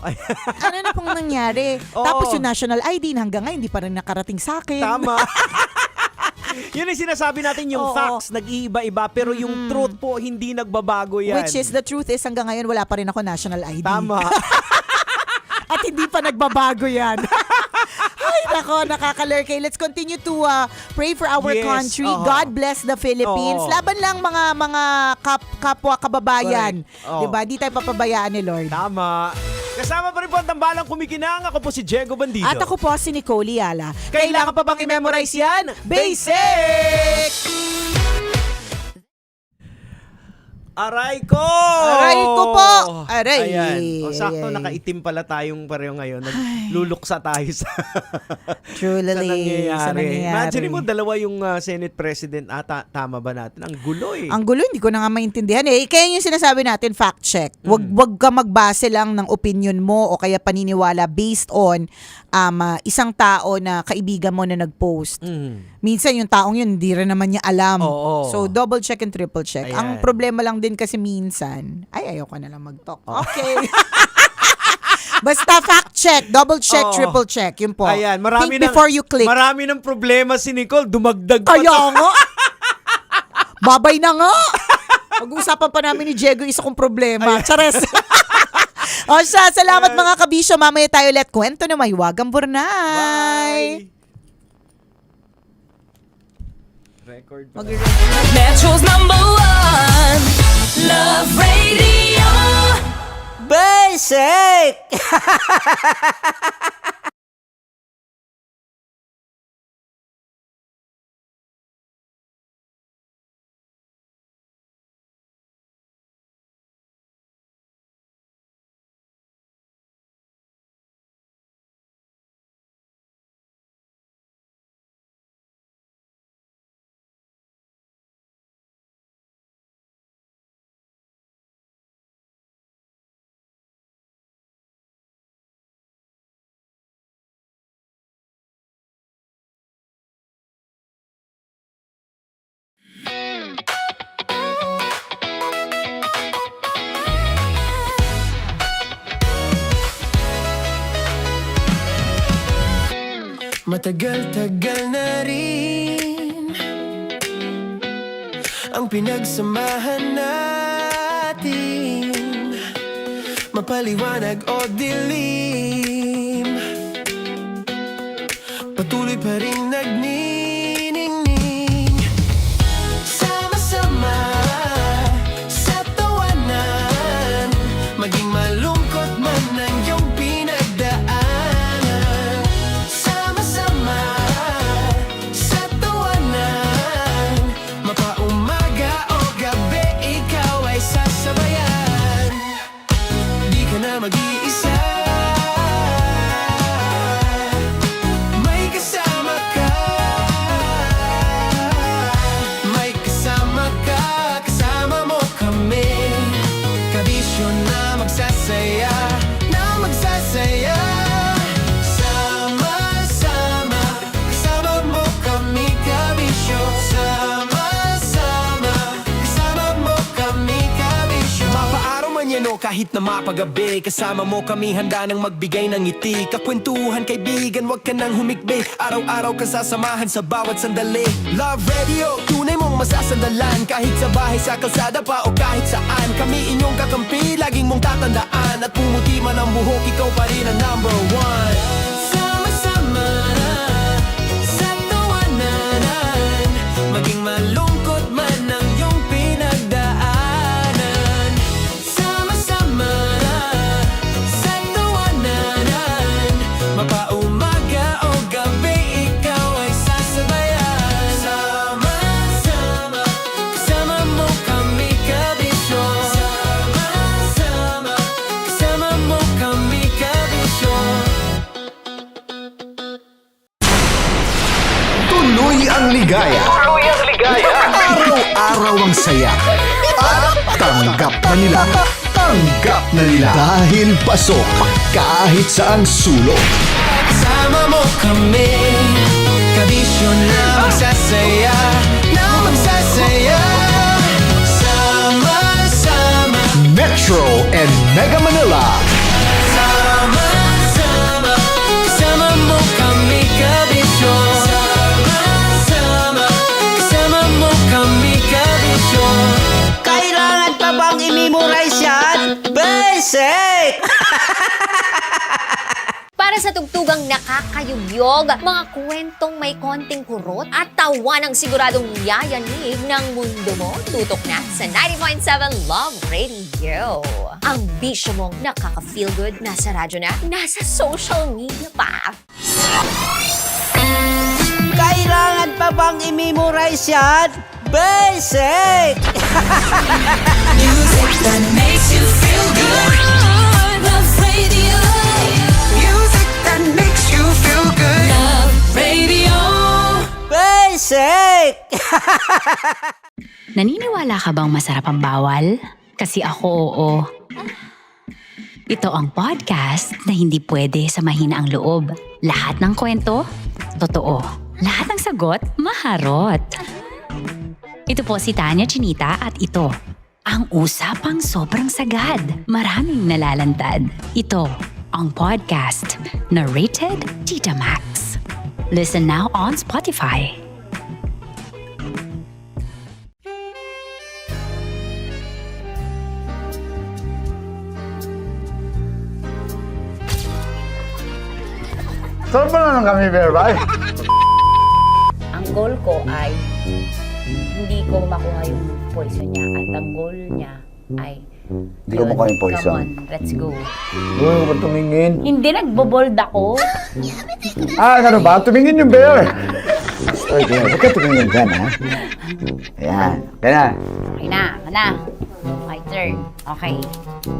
Ano na pong nangyari? Oo. Tapos yung national ID hanggang ngayon hindi pa rin nakarating sa akin. Tama. Yun yung sinasabi natin, yung Oo. facts, nag-iiba-iba, pero yung truth po, hindi nagbabago yan. Which is, the truth is, hanggang ngayon wala pa rin ako national ID. Tama. At hindi pa nagbabago yan. Ay, nako, nakakalurkay. Let's continue to pray for our Yes, country. oo. God bless the Philippines. Oo. Laban lang mga kapwa kababayan. Correct. Oo. Diba? Di tayo papabayaan ni Lord. Tama. Kasama pa rin po ang tambalang kumikinang. Ako po si Diego Bandido. At ako po si Nicole Yala. Kailangan pa bang i-memorize yan? Basic! Aray ko! Aray ko po! Aray! Ayan. O, sakto, Ayan. nakaitim pala tayong pareho ngayon. Nagluluksa tayo sa Truly, sa nangyayari. Imagine mo, dalawa yung Senate President. Tama ba natin? Ang gulo eh. Ang gulo, hindi ko na nga maintindihan eh. Kaya yung sinasabi natin, fact check. Wag ka magbase lang ng opinion mo o kaya paniniwala based on isang tao na kaibigan mo na nag-post. Minsan yung taong yun, hindi rin naman niya alam. Oo. So, double check and triple check. Ayan. Ang problema lang din kasi minsan, ayaw ko na lang mag-talk. Okay. Basta fact check, double check, Oo. triple check. Yun po. Ayan, marami Think before you click. Marami ng problema si Nicole. Dumagdag pa Kaya to. nga. Babay na nga. Pag-uusapan pa namin ni Diego isa kong problema. Chares. O siya, salamat mga kabisyo. Mamaya tayo ulit kwento na may wagang burnay. Record. Metro's #1 Love Radio. Basic! Matagal-tagal na rin ang pinagsamahan natin, mapaliwanag o dilim, patuloy pa rin nagniningning. Sama-sama sa tawanan, maging malungkot man ang iyong pinagdaanan. Sama-sama sa tawanan, mapaumaga o gabi, ikaw ay sasabayan. Di ka na mag-iisa, may kasama ka. May kasama ka, kasama mo kami. Kabisyo na magsasaya, na magsasaya. Sama-sama, kasama mo kami, kabisyo. Sama-sama, kasama mo kami, kabisyo. Mapaaraw man yan o kahit na mapagabi, kasama mo kami, handa nang magbigay ng ngiti. Kakwentuhan, kaibigan, wag ka nang humikbi. Araw-araw ka sasamahan sa bawat sandali. Love Radio, tunay mong masasandalan. Kahit sa bahay, sa kalsada pa o kahit saan, kami inyong kakampi, laging mong tatandaan. At pumuti man ang buhok, ikaw pa rin ang #1. Sama-sama sa tawanan, maging malungkot man ang iyong pinagdaanan. Sama-sama sa tawanan, mapaumaga o gabi, ikaw ay sasabayan. Sama-sama, kasama mo kami, kabisyo. Sama-sama, kasama mo kami, kabisyo. araw ang saya. At tanggap na nila. Tanggap na nila. Dahil pasok kahit saan sulok. Sama mo kami, kabisyo na magsasaya, na magsasaya. Sama-sama, Metro and Mega Manila. sama-sama, kasama mo kami, kabisyo. Sama-sama, kasama mo kami, kabisyo. Kailangan pa bang i-memorize yan? Basic! Para sa tugtugang nakakayugyog, mga kwentong may konting kurot at tawa ng siguradong yayanig ng mundo mo, tutok na sa 90.7 Love Radio. Ang bisyo mong nakaka-feel good, nasa radyo na, nasa social media pa. Kailangan pa bang i-memorize yan? Basic! Music that makes you feel good. Love Radio. Music that makes you feel good. Love Radio. Basic! Naniniwala ka bang masarap ang bawal? Kasi ako oo. Ito ang podcast na hindi pwede samahin ang loob. Lahat ng kwento, totoo. Lahat ng sagot, maharot. Ito po si Tanya Chinita at ito, ang usapang sobrang sagad. Maraming nalalantad. Ito, ang podcast na Rated Tita Max. Listen now on Spotify. Saan ba na lang kami, Berbay? Ang goal ko ay hindi ko makuha yung poison niya at ang goal niya ay Hindi ko makuha yung poison. Come on, let's go. Huwag ko ba tumingin? Hindi, nagbobold ako. Ano ba? Tumingin yung bear! Stoy, huwag ka tumingin dyan, ha? Ayan. Kaya na. Okay na, na. My turn. Okay.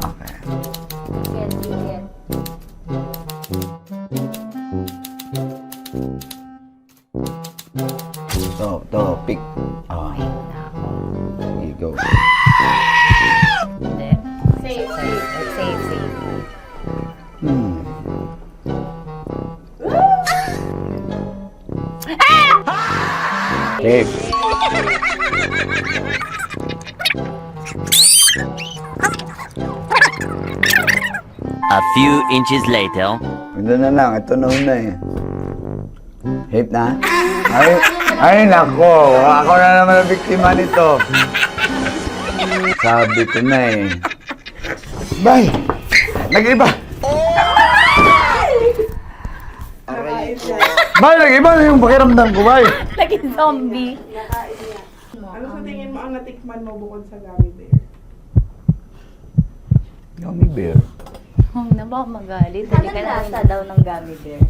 Okay. Yes, yes. To, pick. Oh, Okay na ako. there you go. Hindi. Safe, safe. Safe, safe. Safe. A few inches later. Ito na lang. Ito na una eh. Hip na? Ay, nako. Ako na naman ang biktima nito. Sabi ko na eh. Bay! Nag-iba! Bay, nag-iba na yung pakiramdam ko, bay! Naging zombie. Ano sa tingin mo ang natikman mo bukod sa gummy bear? Gummy bear? Oh, na baka magalit. Hindi ka nasa daw ng gummy bear.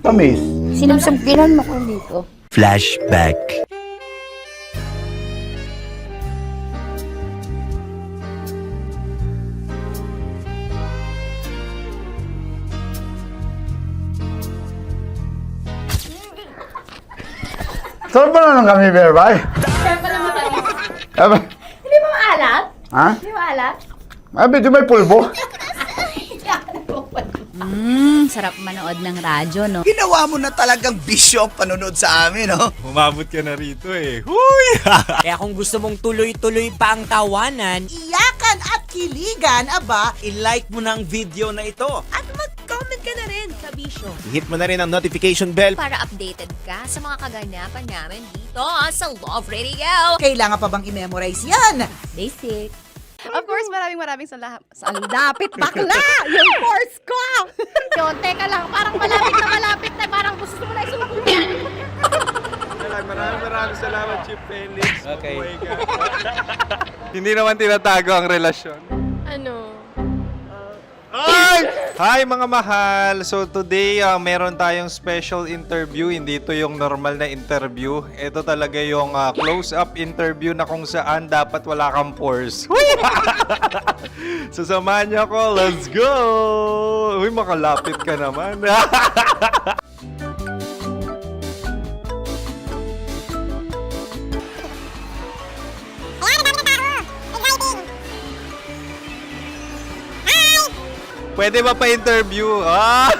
Tamis. Sinusumpilan mo ko dito. Flashback. Saan ba na lang kami, bear, bay? Saan pa naman tayo? Hindi mo maalat? Ha? Hindi mo maalat? Ay, medyo may pulbo. Sarap manood ng radyo, no? Ginawa mo na talagang bisyo ang panonood sa amin, no? Umabot ka na rito eh. Huy! Kaya kung gusto mong tuloy-tuloy pa ang tawanan, Iyakan at kiligan, aba, i-like mo na ang video na ito. at mag-comment ka na rin, kabisyo. Hit mo na rin ang notification bell. Para updated ka sa mga kaganapan namin dito sa Love Radio. Kailangan pa bang i-memorize yan? Basic. Of course, maraming salamat. Lapit bakla! Yung course ko! Yun, teka lang, parang malapit na, parang gusto mo na isumagot. Maraming salamat, Chief Felix. Okay. Hindi naman tinatago ang relasyon. Ano? Ay! Hi mga mahal! So today, meron tayong special interview. Hindi ito yung normal na interview. Ito talaga yung close-up interview na kung saan dapat wala kang pores. So samahan niyo ako. Let's go! Uy, makalapit ka naman. Pwede ba pa-interview? Ah!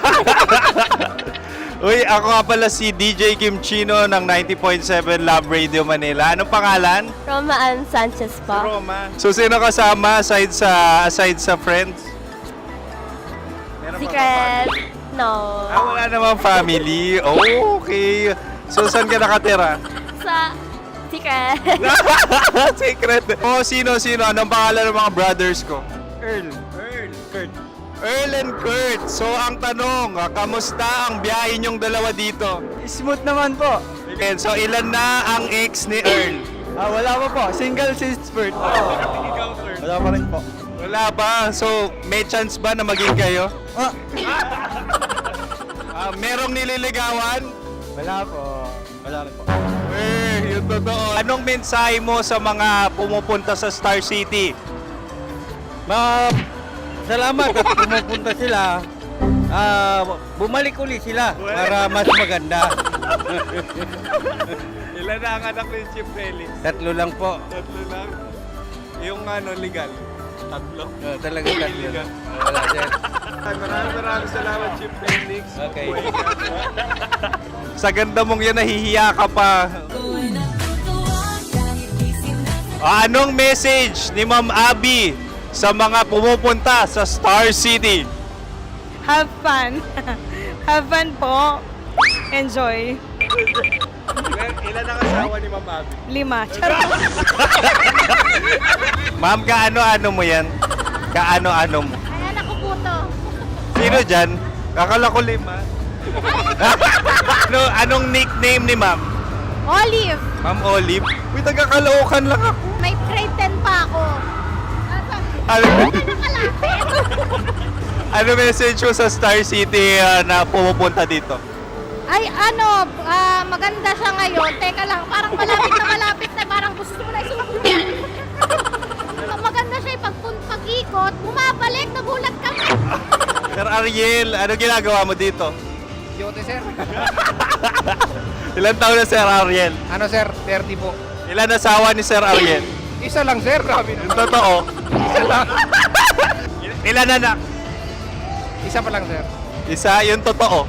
Uy, ako nga pala si DJ Kim Chino ng 90.7 Love Radio Manila. Anong pangalan? Roma Ann Sanchez po. Roma. So, sino kasama aside sa friends? Meron ba Secret. No. wala namang family. Oh, okay. So, saan ka nakatira? Sa Secret. Secret. Oh, sino? Anong pangalan ng mga brothers ko? Earl. Kurt. Earl and Kurt. So, ang tanong, kamusta ang biyahe niyong dalawa dito? Smooth naman po. Okay, so, ilan na ang ex ni Earl? Wala pa po. Single since birth. Wala pa rin po. Wala pa. So, may chance ba na maging kayo? Merong nililigawan? Wala po. Wala rin po. Yung totoo. Anong mensahe mo sa mga pumupunta sa Star City? Salamat at pumupunta sila. Bumalik uli sila para mas maganda. Ilan na ang anak ni Chief Felix? 3 lang po. 3 lang. Yung legal? 3? Talagang 3 lang. Wala dyan. Maraming salamat, Chief Felix. Okay. Sa ganda mong yan, nahihiya ka pa. Anong message ni Ma'am Abby sa mga pumupunta sa Star City? Have fun. Have fun po. Enjoy. Ilan ang asawa ni Ma'am Abby? 5. Charot. Ma'am, kaano-ano mo yan? Kaano-ano mo? Ayan ako po to. Sino dyan? Kakala ko 5. Anong nickname ni Ma'am? Olive. Ma'am Olive? Uy, taga-Caloocan lang ako. May grade 10 pa ako. Ano message mo sa Star City na pumupunta dito? Ay, maganda siya ngayon. Teka lang, parang malapit na. Parang gusto mo na maganda siya pag-ikot, bumabalik, nagulat ka. Sir Ariel, ano ginagawa mo dito? Yote, sir. Ilan taon na Sir Ariel? Ano, sir? 30 po. Ilan asawa ni Sir Ariel? Isa lang, sir. Yung totoo. Isa lang. Ilan anak? Isa pa lang, sir. Isa, yung totoo.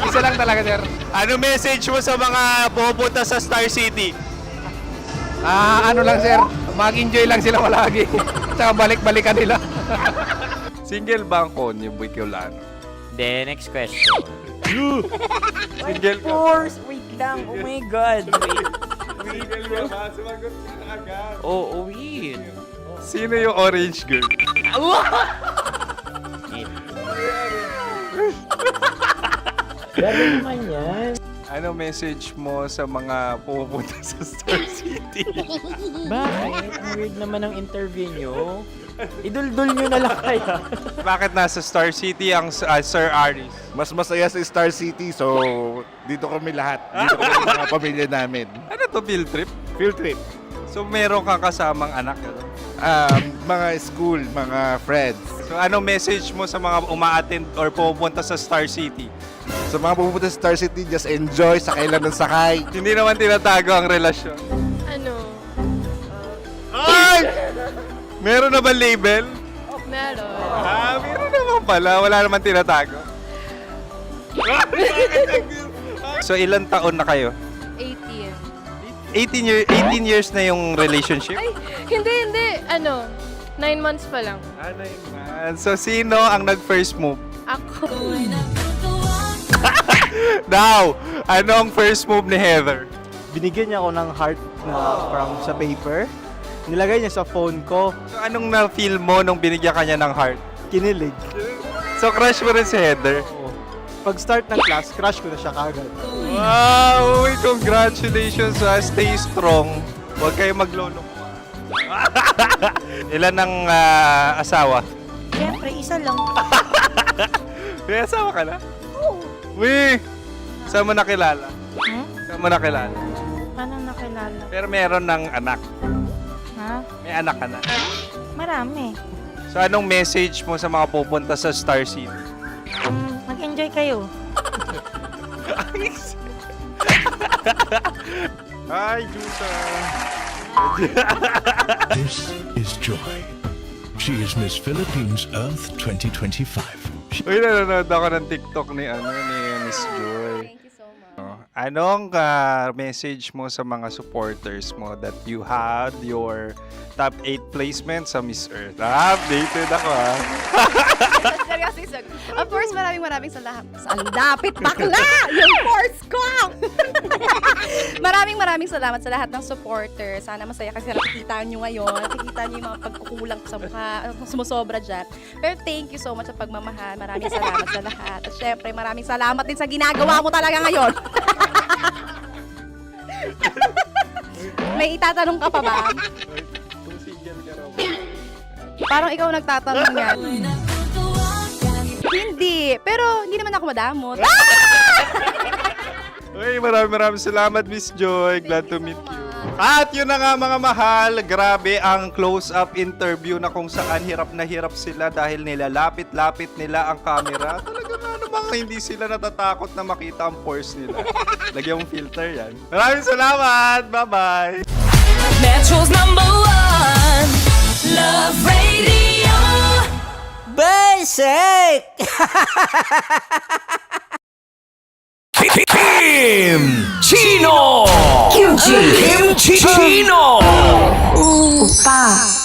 Isa lang talaga, sir. Ano message mo sa mga pumupunta sa Star City? Ano lang, sir. Mag-enjoy lang sila palagi. Tsaka balik-balikan nila. Single ba ang konyo, Boy Kiolano? The next question. Single ka? Wait lang. Oh my God. Single ka ba? Sumagot ka na agad. Oh, wait. Sino yung orange girl? Grabe naman yan. Ano message mo sa mga pumupunta sa Star City? Bakit? Ang weird naman ang interview nyo. Idul-dul nyo na lang kaya. Bakit nasa Star City ang Sir Aris? Mas masaya sa Star City, so dito kami lahat. Dito kami mga pamilya namin. Ano to, field trip? Field trip. So meron kang kasamang anak? Mga school, mga friends. So ano message mo sa mga uma-attend or pumupunta sa Star City? Sa mga pupunta sa Star City, just enjoy, sakay lang ng sakay. Hindi naman tinatago ang relasyon. Ano? Ay! Meron na ba label? Meron. Meron naman pala. Wala naman tinatago. So ilan taon na kayo? 18. 18 years na yung relationship? Ay, hindi. 9 months pa lang. So sino ang nag-first move? Ako. Now, anong first move ni Heather? Binigyan niya ako ng heart na from sa paper. Nilagay niya sa phone ko. So anong na-feel mo nung binigyan ka niya ng heart? Kinilig. So crush mo rin si Heather? Pag-start ng class, crush ko na siya kagad. Wow! Uy, congratulations! Stay strong. Huwag kayo maglolo. Ilan ang asawa? Siyempre, isa lang. May asawa ka na? Oo. Uy! Saan mo nakilala? Saan mo nakilala? Paano nakilala? Pero meron ng anak. Ha? May anak ka na. Marami. So anong message mo sa mga pupunta sa Star City? Mag-enjoy kayo. Hi, Juta! This is Joy. She is Miss Philippines Earth 2025. Uy, nanonood ako ng TikTok ni Miss Joy. Anong message mo sa mga supporters mo that you had your top 8 placement sa Miss Earth? Updated ako Seryoso. Of course, maraming salamat. Ang dapit bakla! Yung course ko! maraming salamat sa lahat ng supporters. Sana masaya kasi nakikita nyo ngayon. Nakikita nyo yung mga pagkukulang sa mukha, sumusobra dyan. Pero thank you so much sa pagmamahal. Maraming salamat sa lahat. At syempre, maraming salamat din sa ginagawa mo talaga ngayon. May itatanong ka pa ba? Parang ikaw nagtatanong yan. Hindi. Pero hindi naman ako madamot. Uy, maraming salamat, Miss Joy. Glad to meet you. At yun na nga mga mahal, grabe ang close-up interview na kung saan hirap na hirap sila dahil nilalapit-lapit nila ang camera. Talagang ano bang hindi sila natatakot na makita ang pores nila. Lagyan mong filter yan. Maraming salamat! Bye-bye! Metro's #1 Love Radio. Basic! Kim Chino! Kim Chino! Upa!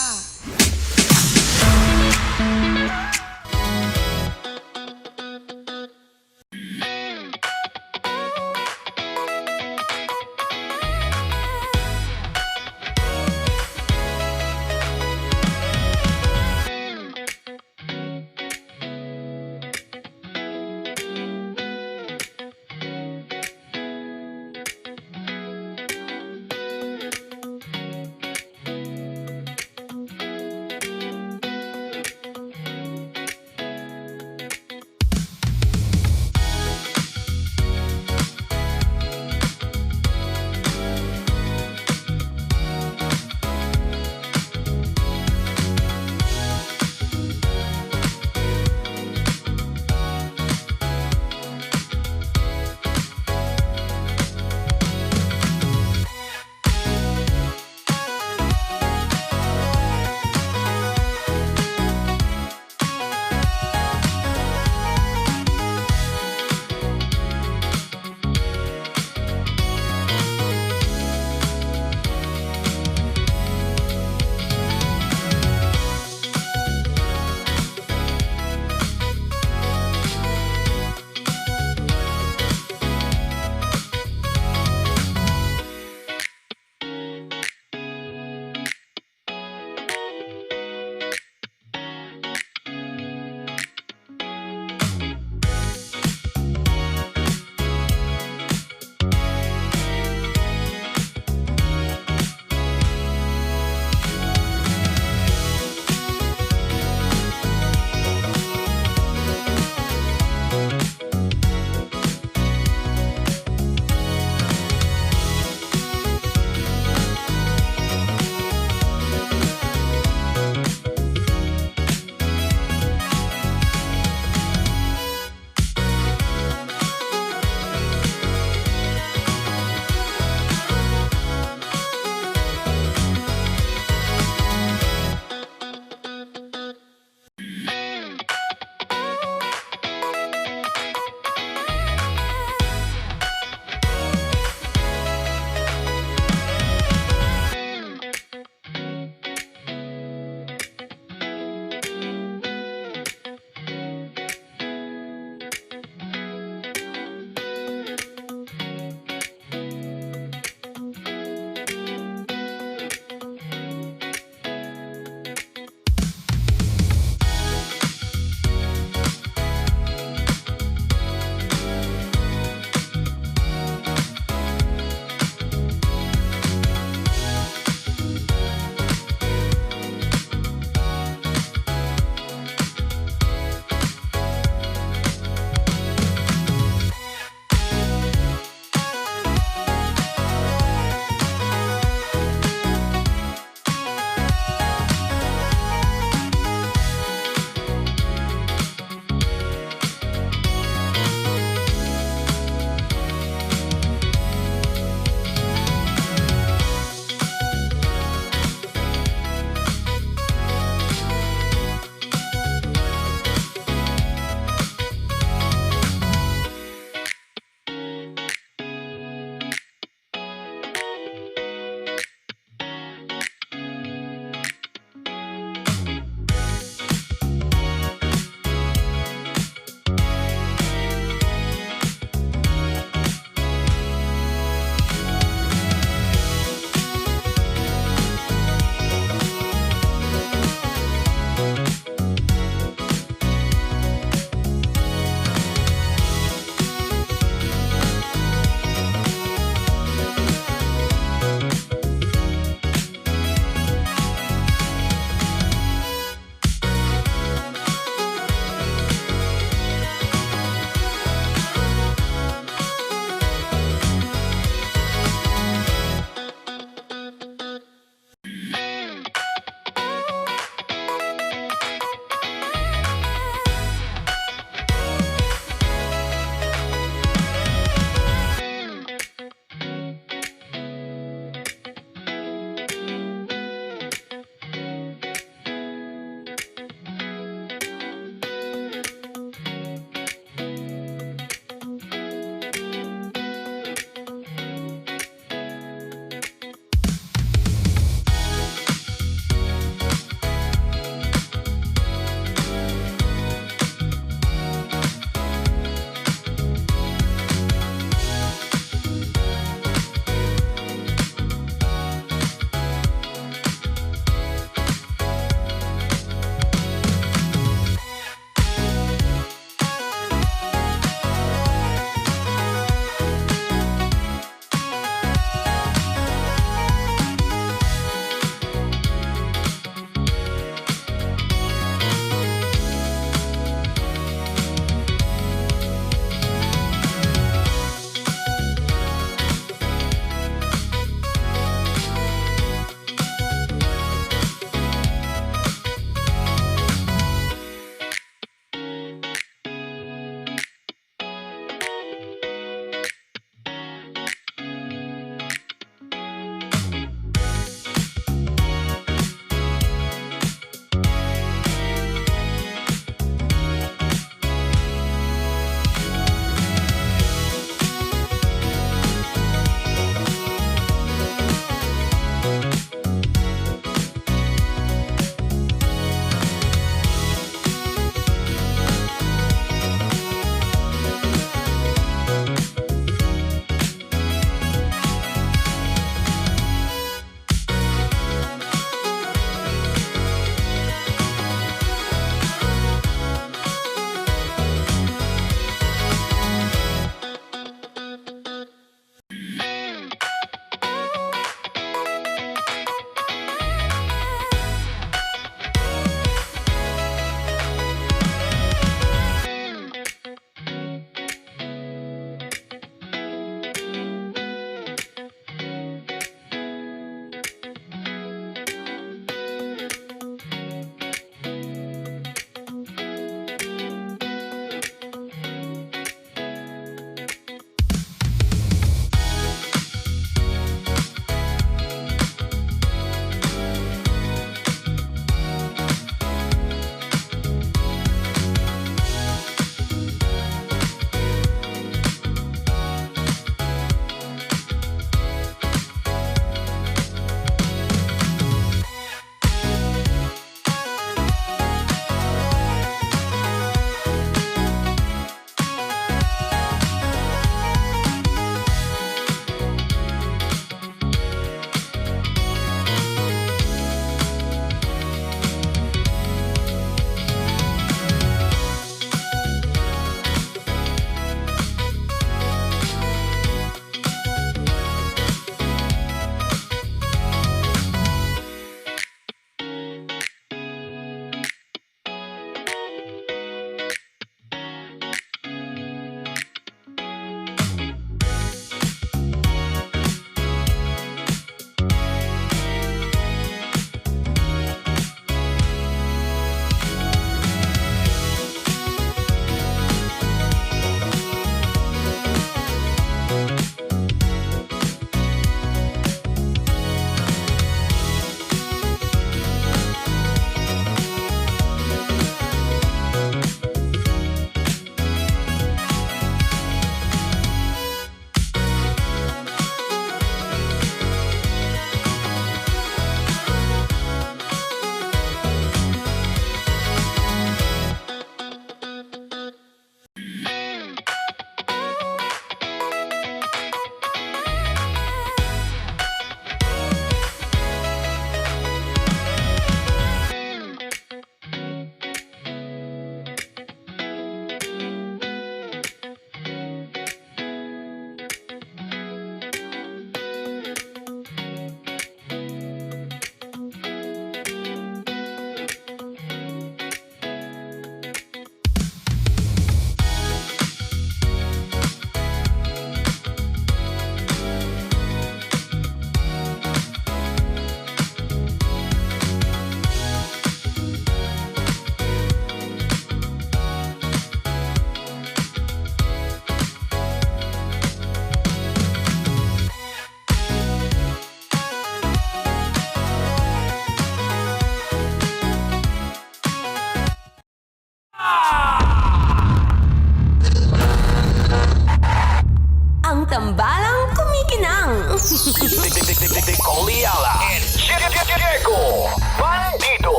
Bandido.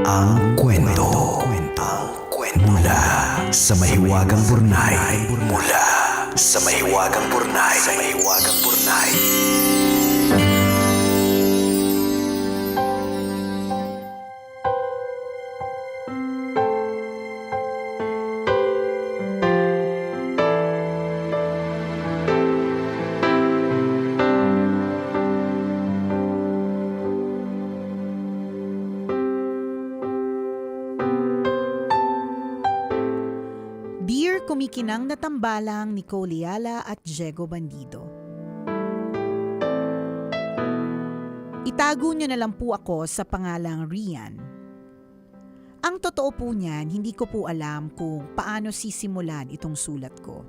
Ang kwento. Mula sa mahiwagang burnay. Mula sa mahiwagang burnay. Dear kumikinang na tambalang Nicole Yala at Diego Bandido. Itago niyo na lang po ako sa pangalang Rian. Ang totoo po niyan, hindi ko po alam kung paano sisimulan itong sulat ko.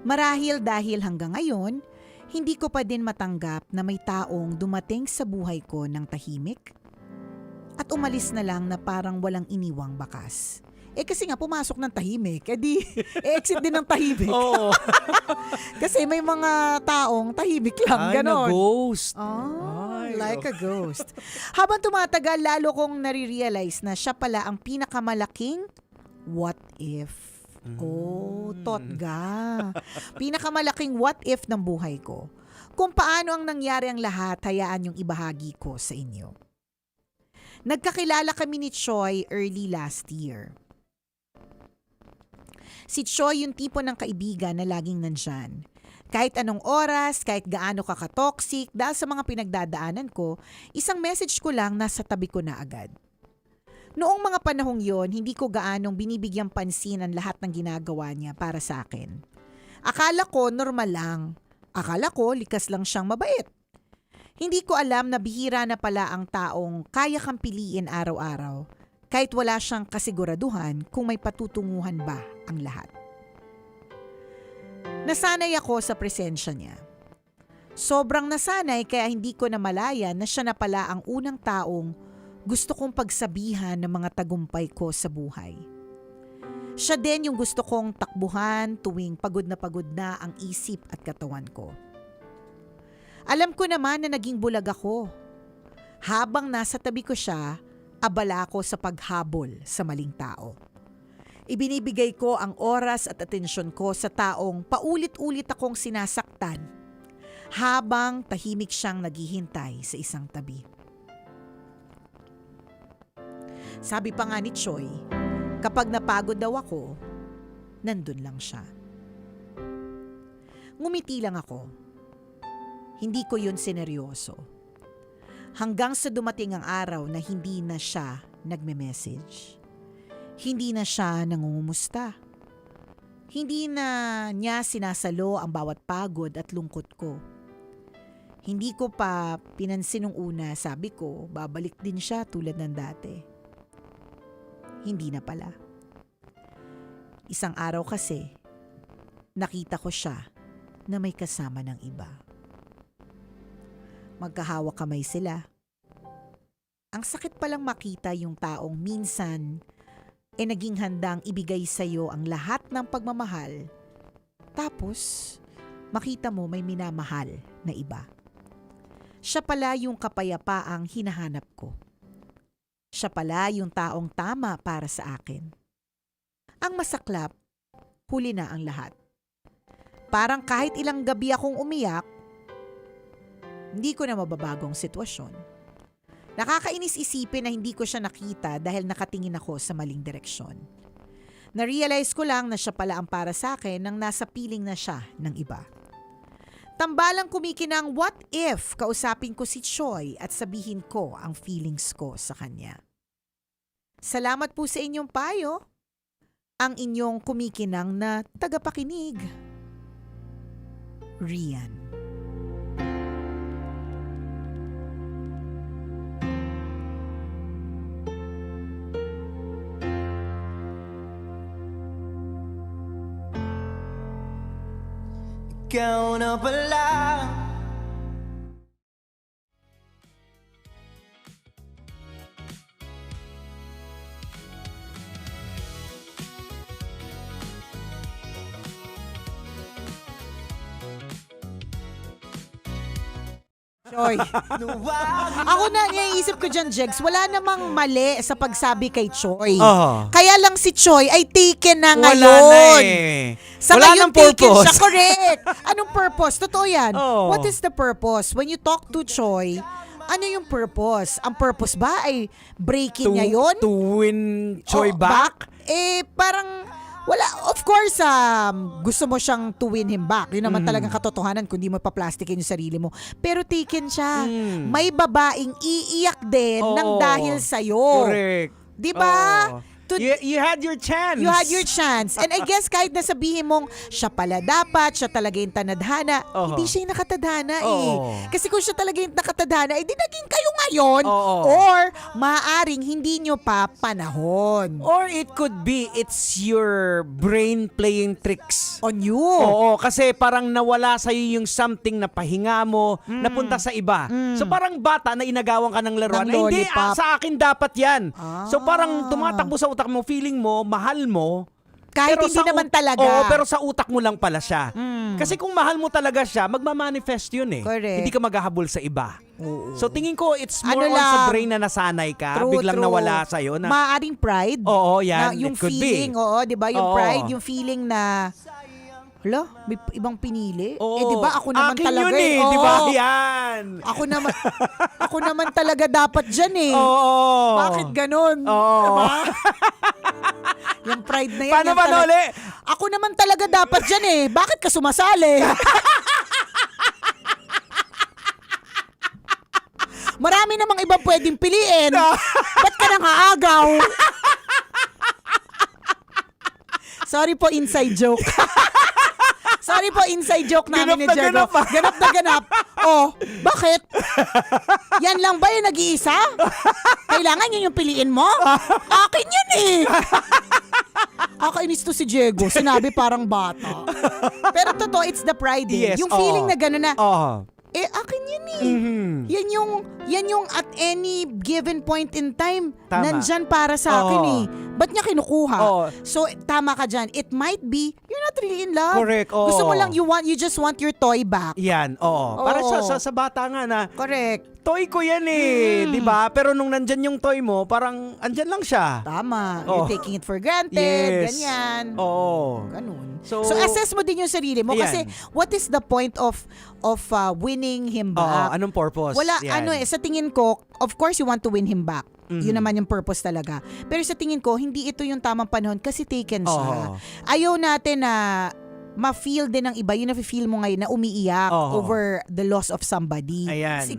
Marahil dahil hanggang ngayon, hindi ko pa din matanggap na may taong dumating sa buhay ko ng tahimik at umalis na lang na parang walang iniwang bakas. Kasi nga pumasok ng tahimik, exit din ng tahimik. Oo. Kasi may mga taong tahimik lang, ganon. ghost. Like a ghost. Habang tumatagal, lalo kong nare-realize na siya pala ang pinakamalaking what if. Totga. Pinakamalaking what if ng buhay ko. Kung paano ang nangyari ang lahat, hayaan yung ibahagi ko sa inyo. Nagkakilala kami ni Choi early last year. Si Choi yung tipo ng kaibigan na laging nandyan. Kahit anong oras, kahit gaano kakatoxic, dahil sa mga pinagdadaanan ko, isang message ko lang nasa tabi ko na agad. Noong mga panahong yon, hindi ko gaanong binibigyang pansin ang lahat ng ginagawa niya para sa akin. Akala ko normal lang. Akala ko likas lang siyang mabait. Hindi ko alam na bihira na pala ang taong kaya kang piliin araw-araw, kahit wala siyang kasiguraduhan kung may patutunguhan ba ang lahat. Nasanay ako sa presensya niya. Sobrang nasanay kaya hindi ko namalayan na siya na pala ang unang taong gusto kong pagsabihan ng mga tagumpay ko sa buhay. Siya din yung gusto kong takbuhan tuwing pagod na ang isip at katawan ko. Alam ko naman na naging bulag ako. Habang nasa tabi ko siya, abala ako sa paghabol sa maling tao. Ibinibigay ko ang oras at atensyon ko sa taong paulit-ulit akong sinasaktan habang tahimik siyang naghihintay sa isang tabi. Sabi pa nga ni Choi, kapag napagod daw ako, nandun lang siya. Ngumiti lang ako. Hindi ko yun sineryoso. Hanggang sa dumating ang araw na hindi na siya nagme-message. Hindi na siya nangungumusta. Hindi na niya sinasalo ang bawat pagod at lungkot ko. Hindi ko pa pinansin nung una, sabi ko, babalik din siya tulad ng dati. Hindi na pala. Isang araw kasi, nakita ko siya na may kasama ng iba. Magkahawak kamay sila. Ang sakit palang makita yung taong minsan naging handang ibigay sa'yo ang lahat ng pagmamahal, tapos makita mo may minamahal na iba. Siya pala yung kapayapaang hinahanap ko. Siya pala yung taong tama para sa akin. Ang masaklap, huli na ang lahat. Parang kahit ilang gabi akong umiyak, hindi ko na mababago ang sitwasyon. Nakakainis isipin na hindi ko siya nakita dahil nakatingin ako sa maling direksyon. Na-realize ko lang na siya pala ang para sa akin nang nasa piling na siya ng iba. Tambalang kumikinang what if kausapin ko si Choi at sabihin ko ang feelings ko sa kanya. Salamat po sa inyong payo. Ang inyong kumikinang na tagapakinig. Rian. Ikaw na pala. Choi. Ako na, naiisip ko dyan, Jegs, wala namang mali sa pagsabi kay Choi. Kaya lang si Choi ay taken na ngayon. Wala na eh. Sa Wala ngayon nang taken purpose. siya, correct. Anong purpose? Totoo yan. Oh. What is the purpose? When you talk to Choi, ano yung purpose? Ang purpose ba ay breaking niya yun? To win Choi back? Parang wala. Of course, gusto mo siyang to win him back. Yun naman talagang katotohanan kung di mo paplastikin yung sarili mo. Pero taken siya. May babaeng iiyak din ng dahil sa'yo. Correct. Di ba? You had your chance. You had your chance. And I guess kahit na sabihin mong siya pala dapat, siya talaga yung tanadhana, hindi siya yung nakatadhana Kasi kung siya talaga yung nakatadhana, di naging kayo ngayon. Or maaaring hindi nyo pa panahon. Or it could be it's your brain playing tricks on you. Oo, kasi parang nawala sa'yo yung something na pahinga mo, napunta sa iba. So parang bata na inagawan ka ng laruan. Ng Hindi, lollipop. sa akin dapat yan. So parang tumatakbo sa utak mo, feeling mo, mahal mo. Kahit pero hindi sa naman talaga. Oo, pero sa utak mo lang pala siya. Kasi kung mahal mo talaga siya, magmamanifest yun eh. Correct. Hindi ka maghahabol sa iba. So tingin ko, it's more Ano on sa lang. brain na nasanay ka, True, biglang true. nawala sa'yo. Na, Maaring pride. Oo, yan. Na yung It could feeling, be. di ba? Yung Oo. pride, yung feeling na, hala, may ibang pinili. Oo. Di ba ako naman Akin talaga yun eh, Oo. di ba? Yan. Ako naman talaga dapat dyan eh. Oo. Bakit ganun? Oo. Diba? Yung pride na yan. Paano yan ba, talaga- Noli? Ako naman talaga dapat dyan eh. Bakit ka sumasali? Marami namang ibang pwedeng piliin. Ba't ka nang aagaw? Sorry po, inside joke. Sorry po, inside joke namin ni Ganap na Diego. ganap, ah. Ganap na ganap. Oh, bakit? Yan lang ba yung nag-iisa? Kailangan yun yung piliin mo? Akin yun eh. Kakainis to si Diego. Sinabi parang bata. Pero totoo, it's the pride eh. Yes, Yung feeling na gano'n na, Oo. akin yun eh. Yan yung at any given point in time, Tama. nandyan para sa akin Oo. eh. Ba't niya kinukuha? Oo. So, tama ka dyan. It might be, you're not really in love. Correct, oo. Gusto mo lang, you just want your toy back. Yan, oo. Para Oo. sa bata nga na, Correct. toy ko yan eh, di ba? Pero nung nandyan yung toy mo, parang andyan lang siya. Tama. Oh. You're taking it for granted. Yes. Ganyan. Oo. Ganun. So, So, assess mo din yung sarili mo. Ayan. Kasi, what is the point of winning him Oo, back? anong purpose? Wala, Yan. sa tingin ko, of course you want to win him back. Yun naman yung purpose talaga. Pero sa tingin ko, hindi ito yung tamang panahon kasi taken siya. Oo. Ayaw natin na ma-feel din ng iba, yun na-feel mo ngayon na umiiyak Oo. over the loss of somebody. Ayan. So,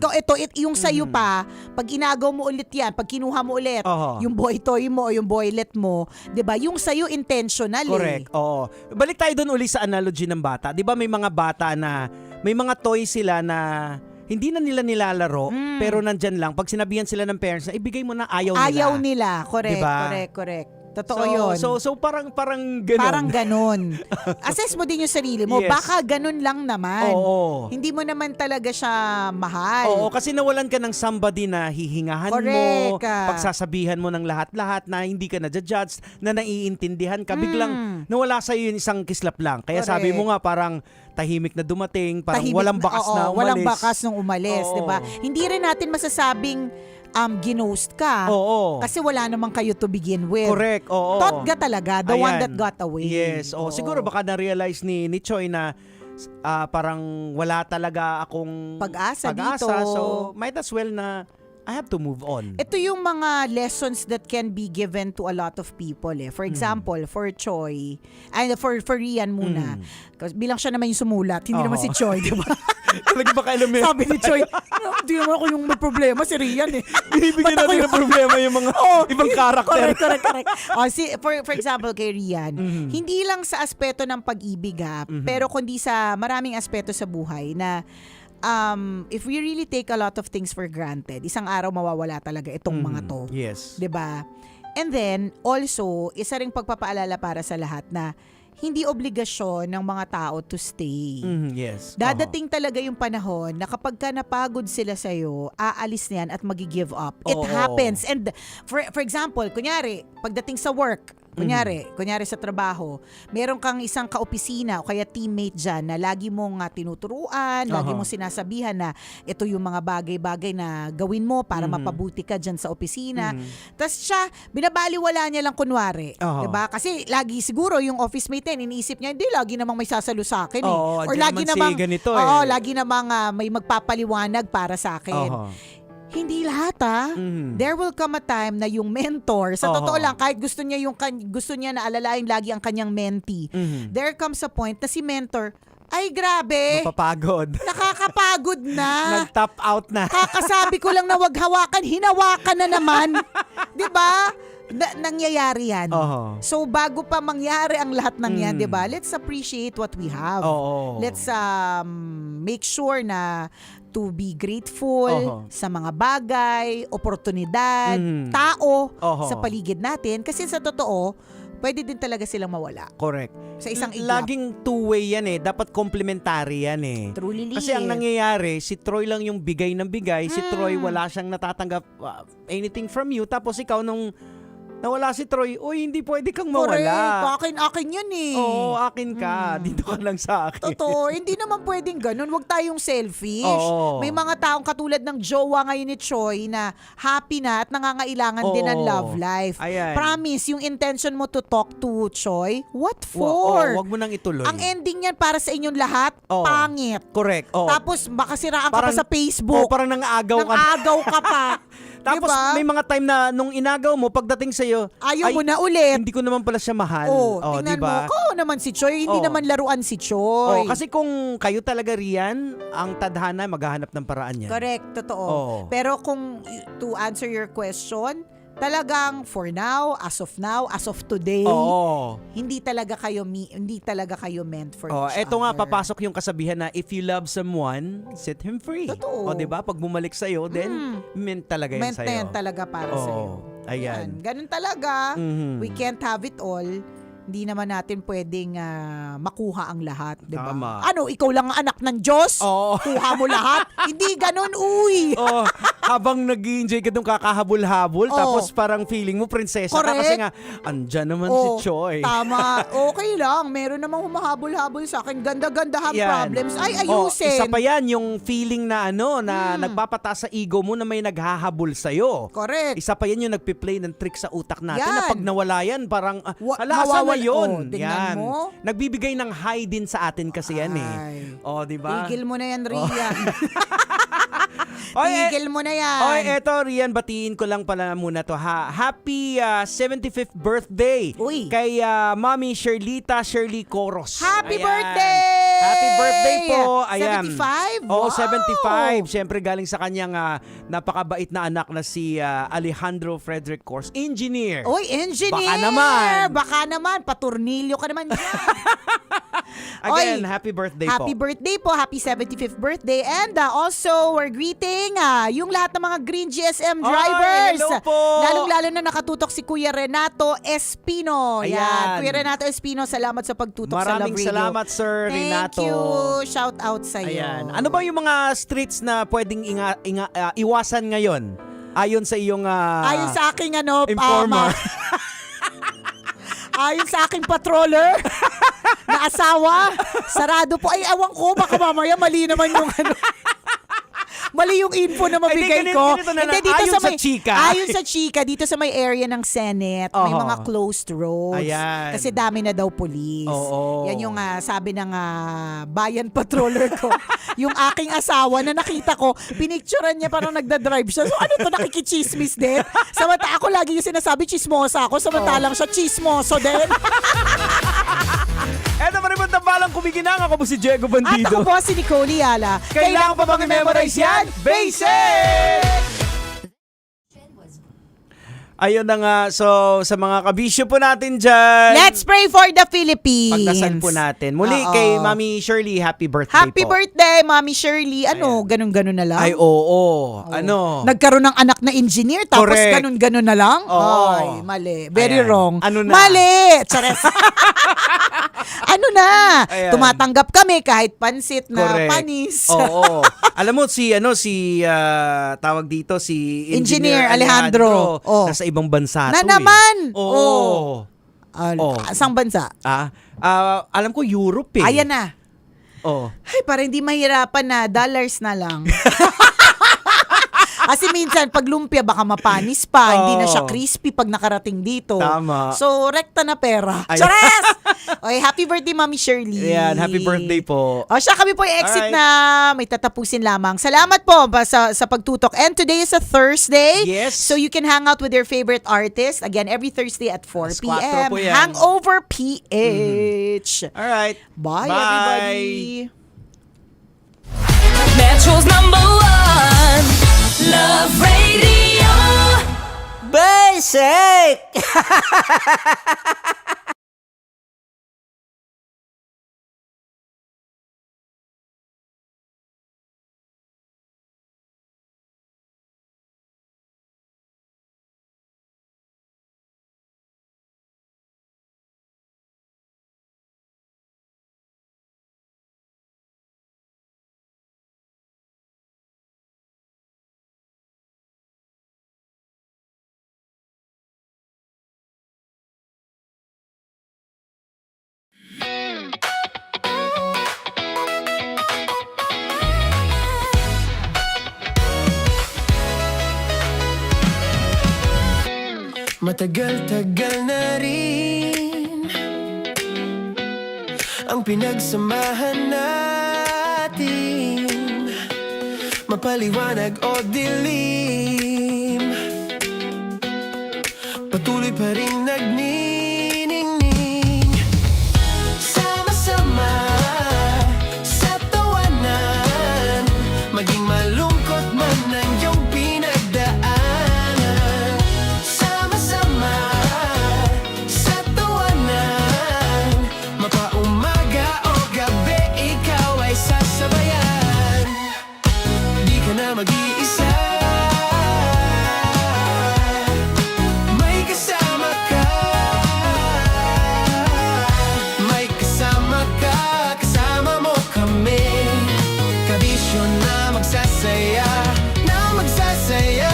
yung sa'yo pa, pag inagaw mo ulit yan, pag kinuha mo ulit, Oo. yung boy toy mo o yung boylet mo, 'di ba? Yung sa'yo intentional Correct. Oo. Balik tayo doon uli sa analogy ng bata. 'Di ba may mga bata na may mga toys sila na hindi na nila nilalaro pero nandyan lang. Pag sinabihan sila ng parents na ibigay mo na, ayaw nila. Ayaw nila. Correct, Diba? correct. Totoo yun. So parang ganun. Parang ganun. Assess mo din yung sarili mo. Yes. Baka ganun lang naman. Oo. Hindi mo naman talaga siya mahal. Oo, kasi nawalan ka ng somebody na hihingahan Correct. mo, pagsasabihan mo ng lahat-lahat na hindi ka na-judge, na naiintindihan ka. Biglang nawala sa'yo yung isang kislap lang. Kaya sabi mo nga parang tahimik na dumating, parang Tahimik walang bakas na umalis. Walang bakas nung umalis, Oo. 'di ba? Hindi rin natin masasabing ginost ka. Oo. Kasi wala namang kayo to begin with. Correct, oo. Thought ka talaga, the one Ayan. that got away. Yes, Oo. siguro baka na-realize ni Choi na parang wala talaga akong Pag-asa dito. So, might as well na I have to move on. Ito yung mga lessons that can be given to a lot of people eh. For example, for Choi, for Rian muna. Kasi bilang siya naman yung sumulat, hindi naman si Choi, di ba? Talaga baka alam mo. Sabi ni Choi, hindi naman ako yung may problema, si Rian eh. Binibigyan natin ng problema yung mga ibang karakter. Correct. For example, kay Rian, hindi lang sa aspeto ng pag-ibig pero kundi sa maraming aspeto sa buhay na if we really take a lot of things for granted, isang araw mawawala talaga itong mga to. Yes. 'Di ba? And then, also, isa ring pagpapaalala para sa lahat na hindi obligasyon ng mga tao to stay. Yes. Dadating talaga yung panahon na kapag ka napagod sila sa'yo, aalis na yan at magi-give up. It Oo. happens. And for example, kunyari, pagdating sa work, kunyari sa trabaho, meron kang isang kaopisina o kaya teammate dyan na lagi mong tinuturuan, lagi mong sinasabihan na ito yung mga bagay-bagay na gawin mo para mapabuti ka dyan sa opisina. Tapos siya, binabaliwala niya lang kunwari. Diba? Kasi lagi siguro yung office mate niya, iniisip niya, hindi, lagi namang may sasalo sa akin eh. Or lagi namang, ganito lagi namang may magpapaliwanag para sa akin. Hindi lahat There will come a time na yung mentor, sa totoo lang, kahit gusto niya na alalain lagi ang kanyang mentee, there comes a point na si mentor, ay grabe, Mapapagod. nakakapagod na. Nag-top out na. Kakasabi ko lang na wag hawakan, hinawakan na naman. 'Di ba? Nangyayari yan. So bago pa mangyari ang lahat ng yan, 'di ba? Let's appreciate what we have. Let's make sure na to be grateful sa mga bagay, oportunidad, tao sa paligid natin kasi sa totoo, pwede din talaga silang mawala. Correct. Sa isang iglap. Laging two-way yan eh. Dapat complementary yan eh. Truly. Kasi ang nangyayari, si Troy lang yung bigay ng bigay. Si Troy wala siyang natatanggap anything from you. Tapos ikaw nung nawala si Troy, hindi pwede kang mawala. Correct. Akin yun eh. Oo, akin ka. Dito ka lang sa akin. Totoo. Hindi naman pwedeng ganun. Huwag tayong selfish. May mga taong katulad ng jowa ngayon ni Choi na happy na at nangangailangan din ng love life. Ayan. Promise, yung intention mo to talk to Choi, what for? Wag mo nang ituloy. Ang ending yan para sa inyong lahat, pangit. Correct. Tapos baka siraan ka pa sa Facebook. Parang nang-agaw ka. Nang-agaw ka pa. Tapos diba? may mga time na nung inagaw mo, pagdating sa'yo, ayaw mo na ulit. Hindi ko naman pala siya mahal. Tingnan diba? mo, naman si Choi, hindi naman laruan si Choi. Kasi kung kayo talaga riyan, ang tadhana, maghahanap ng paraan yan. Correct, totoo. Pero kung to answer your question, talagang for now, as of today, hindi talaga kayo meant for each eto nga, other. papasok yung kasabihan na if you love someone, set him free. Totoo. Diba? Pag bumalik sa'yo, then meant talaga yan meant sa'yo. na yan talaga para sa'yo. Ayan. Ganun talaga. We can't have it all. Hindi naman natin pwedeng makuha ang lahat, di ba? Tama. Ano, ikaw lang ang anak ng Diyos? Kuha mo lahat? Hindi ganun, uy! Habang nag-i-enjoy ka doon kakahabol-habol, tapos parang feeling mo prinsesa ka kasi nga, andyan naman si Choi. Tama. Okay lang. Meron namang humahabol-habol sa akin. Ganda-gandahan problems. Ay, ayusin. Isa pa yan, yung feeling na na nagpapataas sa ego mo na may naghahabol sa'yo. Correct. Isa pa yan yung nagpi-play ng trick sa utak natin Yan. na pag nawala yan, parang, asan na yun? Tingnan mo. Nagbibigay ng high din sa atin kasi yan eh. Di ba? Tigil mo na yan, Rian. Tigil mo na yan. Eto, Rian, batiin ko lang pala muna to ha. Happy 75th birthday kay Mami Shirley Coros. Happy birthday! Happy birthday po. Ayan. 75? Oo, Wow! 75. Siyempre galing sa kanyang napakabait na anak na si Alejandro Frederick Coros. Engineer. Engineer! Baka naman. Paturnilyo ka naman dyan. Again, happy birthday po. Happy birthday po. Happy 75th birthday. And also, we're greeting yung lahat ng mga Green GSM drivers. Hello po. Lalong-lalo na nakatutok si Kuya Renato Espino. Ayan. Kuya Renato Espino, salamat sa pagtutok sa Love Radio. Maraming salamat, Sir Renato. Thank you. Shout out sa iyo. Ayan. Ano ba yung mga streets na pwedeng iwasan ngayon? Ayon sa iyong ayon sa aking informer. Ayon sa aking patroller na asawa, sarado po. Ay, awang ko, baka mamaya mali naman yung mali yung info na mabigay ko. Ayon sa chika. Ayon sa chika, dito sa may area ng Senate, may mga closed roads. Ayan. Kasi dami na daw police. Oo. Yan yung sabi ng bayan patroller ko. Yung aking asawa na nakita ko, pinicturean niya parang nagda-drive siya. So ano to, nakikichismis din? Samantala ako lagi yung sinasabi, chismosa ako. Samantalang siya, chismoso din. Eto pa rin balang kumikinang. Ako po si Diego Bandido. At ako po si Nicole Yala. Kailangan pa bang i-memorize yan? Basic! Ayun na nga. So, sa mga kabisyo po natin dyan, let's pray for the Philippines. pagdasal po natin. Muli kay Mami Shirley, happy birthday Happy po. birthday, Mami Shirley. Ano, ganun-ganun na lang? Ay, oo. Ano? Nagkaroon ng anak na engineer, tapos Correct. ganun-ganun na lang? Oo. Ay, mali. Very Ayan. wrong. Ano na? Mali! Chares. Ano na? Ayan. Tumatanggap kami kahit pansit na Correct. panis. Oo. Alam mo si tawag dito si Engineer Alejandro. Nasa ibang bansa Na to, naman! Oo. Asang bansa? Alam ko Europe eh. Ayan na. Oh. Ay, para hindi mahirapan na, dollars na lang. Kasi minsan, pag lumpia, baka mapanis pa. Hindi na siya crispy pag nakarating dito. Tama. So, rekta na pera. Ay. Chares! Okay, happy birthday, Mami Shirley. Ayan, happy birthday po. O siya, kami po i-exit Alright. na. May tatapusin lamang. Salamat po sa pagtutok. And today is a Thursday. Yes. So you can hang out with your favorite artist. Again, every Thursday at 4 Alas 4 p.m. po yan. Hangover PH. Alright. Bye, Bye. everybody. Metro's #1 Love Radio. Basic! Matagal-tagal na rin ang pinagsamahan natin, mapaliwanag o dilim, patuloy pa rin nagniningning. Sama-sama sa tawanan, maging malungkot man ang iyong pinagdaanan. Sama-sama sa tawanan, mapaumaga o gabi, ikaw ay sasabayan. Di ka na mag-iisa, may kasama ka. May kasama ka, kasama mo kami. Kabisyo na magsasaya, na magsasaya.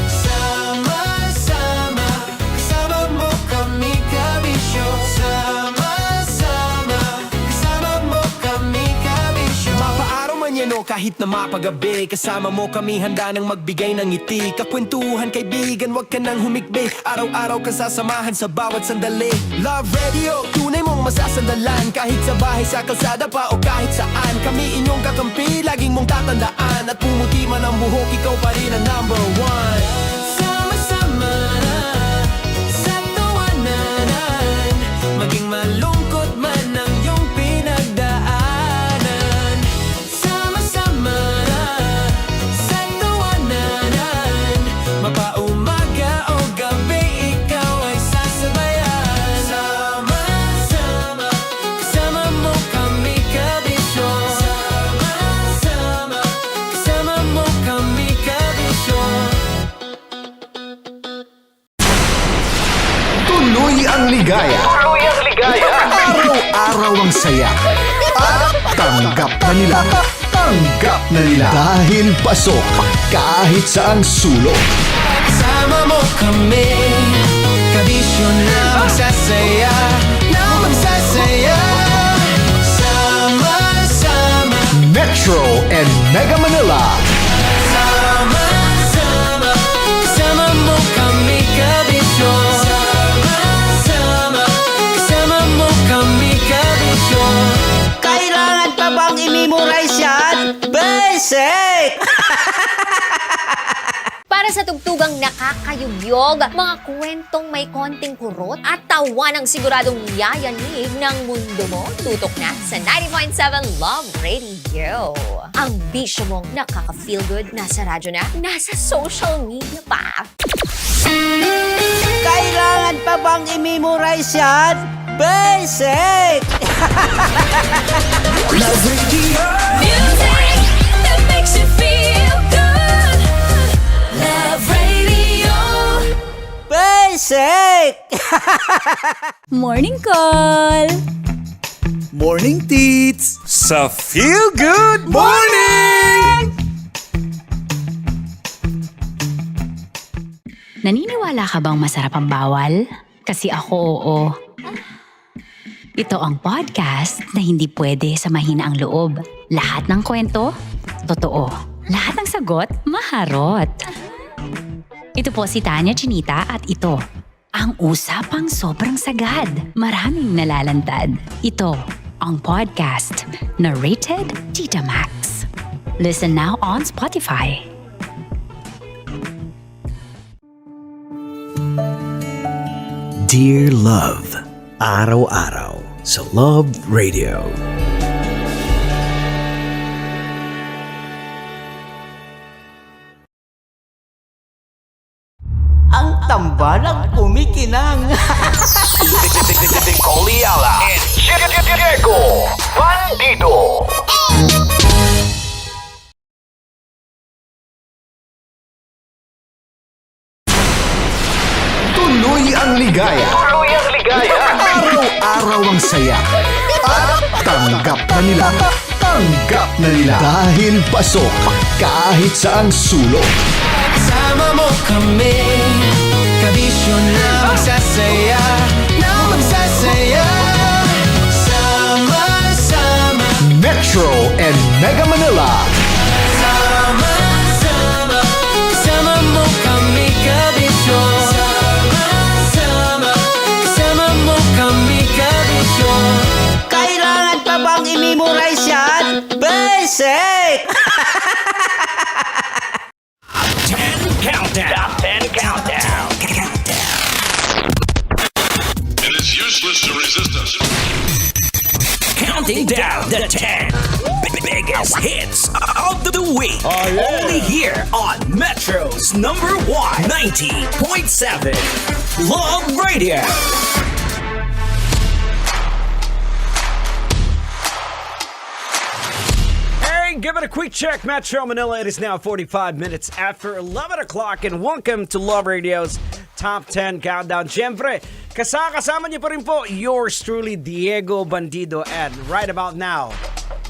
Sama-sama, kasama mo kami, kabisyo. Sama-sama, kasama mo kami, kabisyo. Mapaaraw man yan o kahit na mapagabi, kasama mo kami, handa nang magbigay ng ngiti. Kakwentuhan, kaibigan, wag ka nang humikbi. Araw-araw ka sasamahan sa bawat sandali. Love Radio, tunay mong masasandalan. Kahit sa bahay, sa kalsada pa o kahit saan, kami inyong kakampi, laging mong tatandaan. At pumuti man ang buhok, ikaw pa rin ang #1. Sama-sama sa tawanan, maging malungkot man ang iyong pinagdaanan. Sama-sama sa tawanan, mapaumaga o gabi, ikaw ay sasabayan. Sama-sama, kasama mo kami, kabisyo. Sama-sama, kasama mo kami, kabisyo. Tuloy ang ligaya. Araw-araw ang saya. At tanggap na nila. Tanggap na nila. Dahil pasok kahit saang sulok. Kasama mo kami, kabisyo na magsasaya, na magsasaya. Sama-sama, Metro and Mega Manila. sama-sama, kasama mo kami, kabisyo. Sama-sama, kasama mo kami, kabisyo. Kailangan pa bang i-memorize yan? Basic! Para sa tugtugang nakakayugyog, mga kwentong may konting kurot at tawa ng siguradong yayanig ng mundo mo, tutok na sa 90.7 Love Radio. Ang bisyo mong nakaka-feel good, nasa radyo na, nasa social media pa. Kailangan pa bang i-memorize yan? Basic! Love Radio. Music that makes you feel good. Love Radio. Basic! Morning call! Morning, Tits! Sa Feel Good Morning! Naniniwala ka bang masarap ang bawal? Kasi ako oo. Ito ang podcast na hindi pwede sa mahina ang loob. Lahat ng kwento, totoo. Lahat ng sagot, maharot. Ito po si Tanya Chinita at ito, ang usapang sobrang sagad. Maraming nalalantad. Ito, ang podcast na rated Tita Max. Listen now on Spotify. Dear Love, araw-araw sa Love Radio. Ang tambalang kumikinang. Coliala and Diego Bandido. Tuloy ang ligaya. Tuloy ang ligaya. Araw-araw ang saya. At tanggap na nila. Tanggap na nila. Dahil pasok kahit saang sulok. Sama mo kami, kabisyo na magsasaya, sama-sama. Metro and Mega Manila. Sama-sama, kasama mo kami, kabisyo. Sama-sama, kasama mo kami, kabisyo. Kailangan pa bang i-memorize yan? Basic! Countdown. Top 10 countdown. It is useless to resist us. Counting down the 10 biggest hits of the week. Only here on Metro's number 1 90.7 Love Radio. Give it a quick check, Metro Manila. It is now 45 minutes after 11 o'clock and welcome to Love Radio's Top 10 Countdown. Siyempre, kasama niyo pa rin po yours truly, Diego Bandido. And right about now,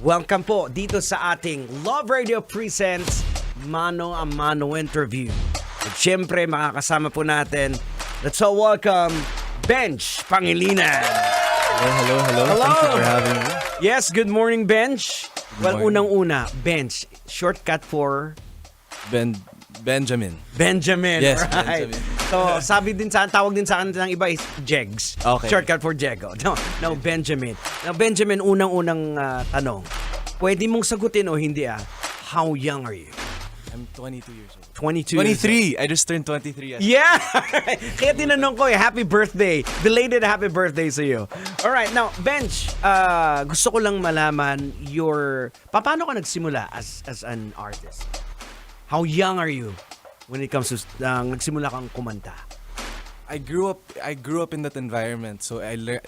welcome po dito sa ating Love Radio Presents Mano a Mano interview. At siyempre, makakasama po natin, let's all welcome Benj Pangilinan. Hello. Thank you for having me. Yes, good morning, Benj. Well, morning. unang-una, Benj, shortcut for Benjamin. Benjamin. Yes, right. Benjamin. So, tawag din sa akin ng iba is Jegs. Okay. Shortcut for Jego. No, Benjamin. Now, Benjamin, unang-unang tanong. Pwede mong sagutin o hindi How young are you? I'm 22 years old. 23. I just turned 23. Yeah! Kaya tinanong ko happy birthday. Belated happy birthday sa iyo. Alright, now, Benj, gusto ko lang malaman paano ka nagsimula as an artist? How young are you when it comes to nagsimula kang kumanta? I grew up in that environment, so I learned,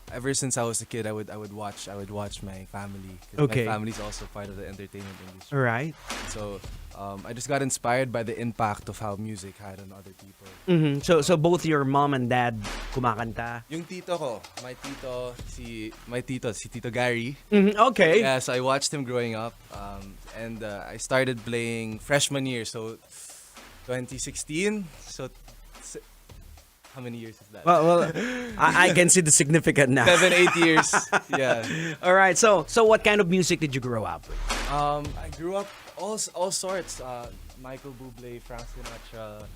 ever since I was a kid, I would watch my family. 'Cause Okay. My family's also part of the entertainment industry. Right. So I just got inspired by the impact of how music had on other people. Mm-hmm. So both your mom and dad kumakanta? Yung tito ko, si Tito Gary. Mm-hmm. Okay. Yeah, so I watched him growing up, and I started playing freshman year, so 2016. So how many years is that? Well, I can see the significant now. 7-8 years. Yeah. All right. So what kind of music did you grow up with? I grew up all sorts. Michael Bublé, Frank Sinatra,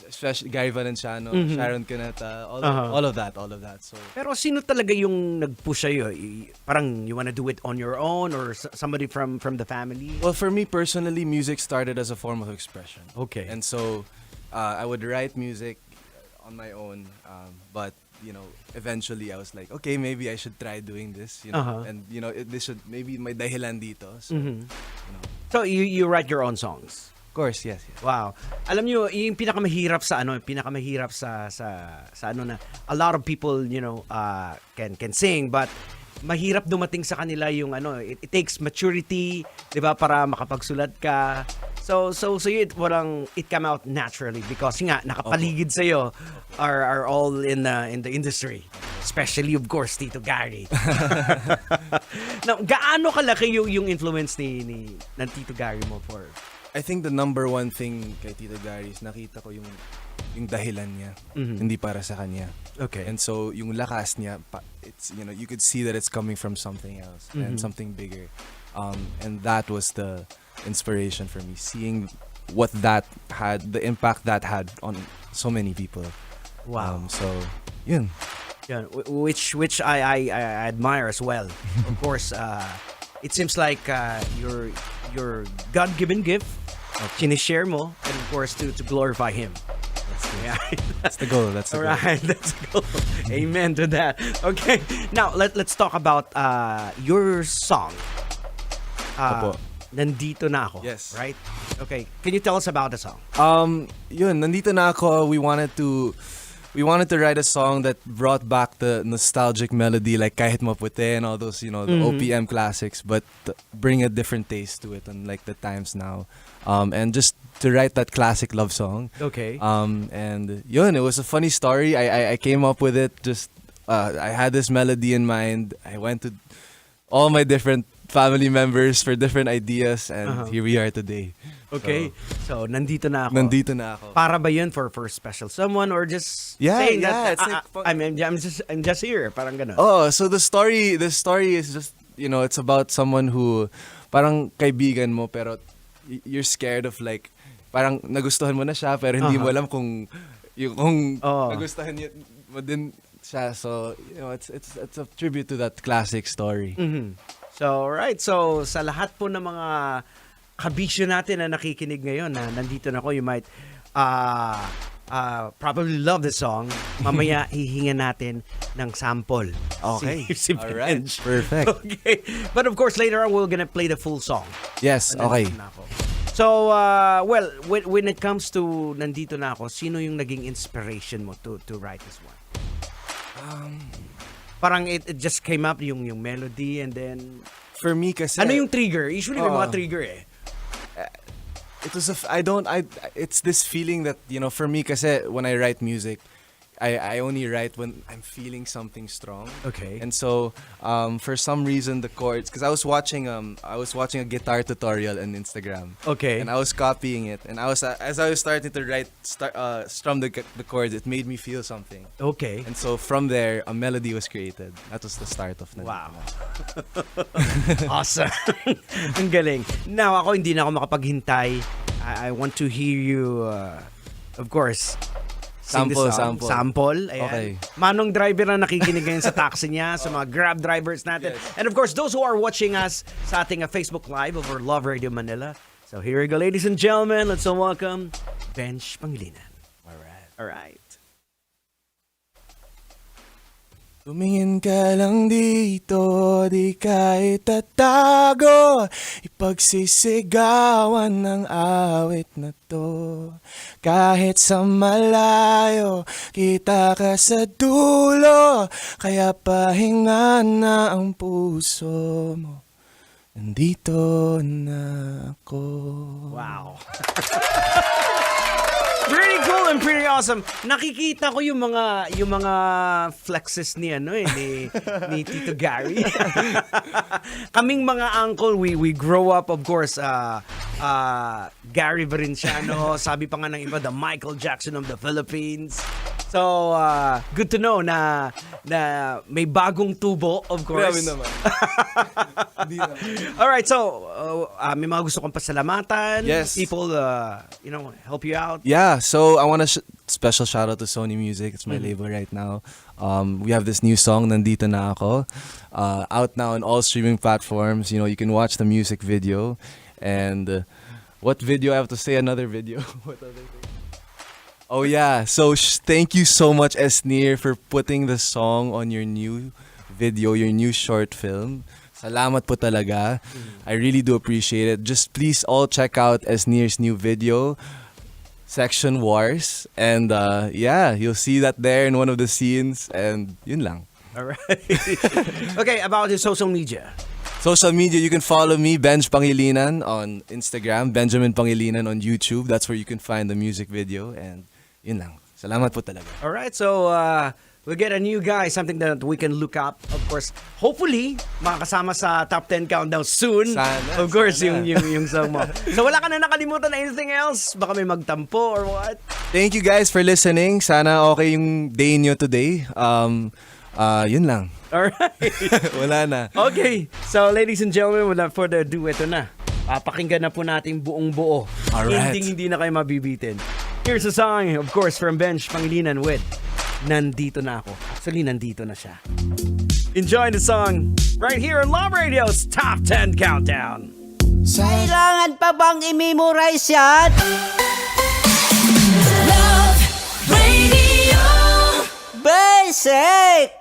especially Gary Valenciano, Mhm. Sharon Cuneta, Uh-huh. all of that. So Pero sino talaga yung nag-push sa'yo? Parang you wanna do it on your own or somebody from the family? well, for me personally, music started as a form of expression. Okay. And so I would write music on my own, but eventually I was like, okay, maybe I should try doing this, Uh-huh. and this should maybe may dahilan dito. So, Mhm. So you write your own songs? Of course, yes. Wow. Alam niyo, yung pinakamahirap sa ano na a lot of people, can sing, but mahirap dumating sa kanila yung it takes maturity, 'di ba, para makapagsulat ka. So it came out naturally because nga nakapaligid sa iyo are all in the industry. Especially of course Tito Gary. Now, gaano kalaki yung influence ng Tito Gary mo for I think the number one thing kay Tito Gary is nakita ko yung yung dahilan niya, Mhm. hindi para sa kanya. Okay. And so yung lakas niya, it's you could see that it's coming from something else and Mhm. something bigger. And that was the inspiration for me, seeing what that had, the impact that had on so many people. Wow. So yun. Yeah, which I admire as well. Of course, it seems like your God-given gift, sinishare mo, and of course to glorify Him. That's the goal. That's the All right, let's go. Amen to that. Okay, now let's talk about your song. Opo. Nandito na ako. Yes. Right. Okay. Can you tell us about the song? Yun, nandito na ako. We wanted to write a song that brought back the nostalgic melody, like Kahit Maputi and all those, the Mhm. OPM classics, but bring a different taste to it, unlike the times now. And just to write that classic love song. Okay. And yun, it was a funny story. I came up with it. Just I had this melody in mind. I went to all my different family members for different ideas, and here we are today. Okay. So, nandito na ako. Nandito na ako. Para ba yun for special someone or just Yeah, saying yeah, that it's like I'm just here, parang ganun. Oh, so the story is just, it's about someone who parang kaibigan mo pero you're scared of, like, parang nagustuhan mo na siya pero hindi mo alam kung nagustuhan mo din siya. So, it's a tribute to that classic story. Mhm. So, right. So, sa lahat po ng mga kabisyo natin na nakikinig ngayon na nandito na ako, you might probably love the song. Mamaya hihingan natin ng sample. Okay. Si All right. Benj. Perfect. Okay. But of course, later on, we're gonna play the full song. Yes, okay. Nandito na ako. So, well, when it comes to Nandito na ako, sino yung naging inspiration mo to write this one? Parang it just came up yung melody and then for me kasi ano yung trigger? Usually may mga trigger eh. It was it's this feeling that, for me kasi when I write music, I only write when I'm feeling something strong. Okay. And so for some reason the chords, because I was watching a guitar tutorial on Instagram. Okay. And I was copying it, and as I was starting to strum the chords, it made me feel something. Okay. And so from there a melody was created. That was the start of Nandito Wow. Na. Awesome. Ang galing. Now ako hindi na ako makapaghintay. I want to hear you of course sing the song. Sample. Ayan. Okay. Manong driver na nakikinig ngayon sa taxi niya, sa mga Grab drivers natin. And of course, those who are watching us sa ating Facebook Live over Love Radio Manila. So here we go, ladies and gentlemen. Let's all welcome Benj Pangilinan. All right. Tumingin ka lang dito, di ka itatago, ipagsisigawan ng awit na to. Kahit sa malayo, kita ka sa dulo, kaya pahinga na ang puso mo. Nandito na ako. Wow. Pretty cool and pretty awesome. Nakikita ko yung mga flexes ni ni Tito Gary. Kaming mga uncle, we grow up of course Gary Valenciano, sabi pa nga ng iba the Michael Jackson of the Philippines. So good to know na may bagong tubo of course. Grabe naman. All right, so may mga gusto kong pasalamatan. Yes. People help you out. Yeah, so I want to special shout out to Sony Music. It's my label right now. We have this new song, Nandito Na Ako, out now on all streaming platforms. You can watch the music video. And what video? I have to say another video. What other thing? Oh yeah, so thank you so much, Esnir, for putting the song on your new video, your new short film. Salamat po talaga. I really do appreciate it. Just please all check out Esnir's new video, Section Wars. And you'll see that there in one of the scenes. And yun lang. All right. Okay, about your social media. Social media, you can follow me, Benj Pangilinan, on Instagram, Benjamin Pangilinan on YouTube. That's where you can find the music video. And yun lang. Salamat po talaga. All right, so we'll get a new guy, something that we can look up. Of course, hopefully, makakasama sa top 10 countdown soon. Sana, of course, sana. yung song mo. So wala ka na nakalimutan na anything else? Baka may magtampo or what? Thank you guys for listening. Sana okay yung day nyo today. Yun lang. Alright. Wala na. Okay. So, ladies and gentlemen, without further ado, ito na. Pakinggan na po natin buong buo. Alright. Hindi na kayo mabibitin. Here's a song, of course, from Bench Pangilinan with Nandito Na Ako. Actually, nandito na siya. Enjoy the song right here on Love Radio's Top 10 Countdown. Kailangan pa bang i-memorize yan? Love Radio. Basic!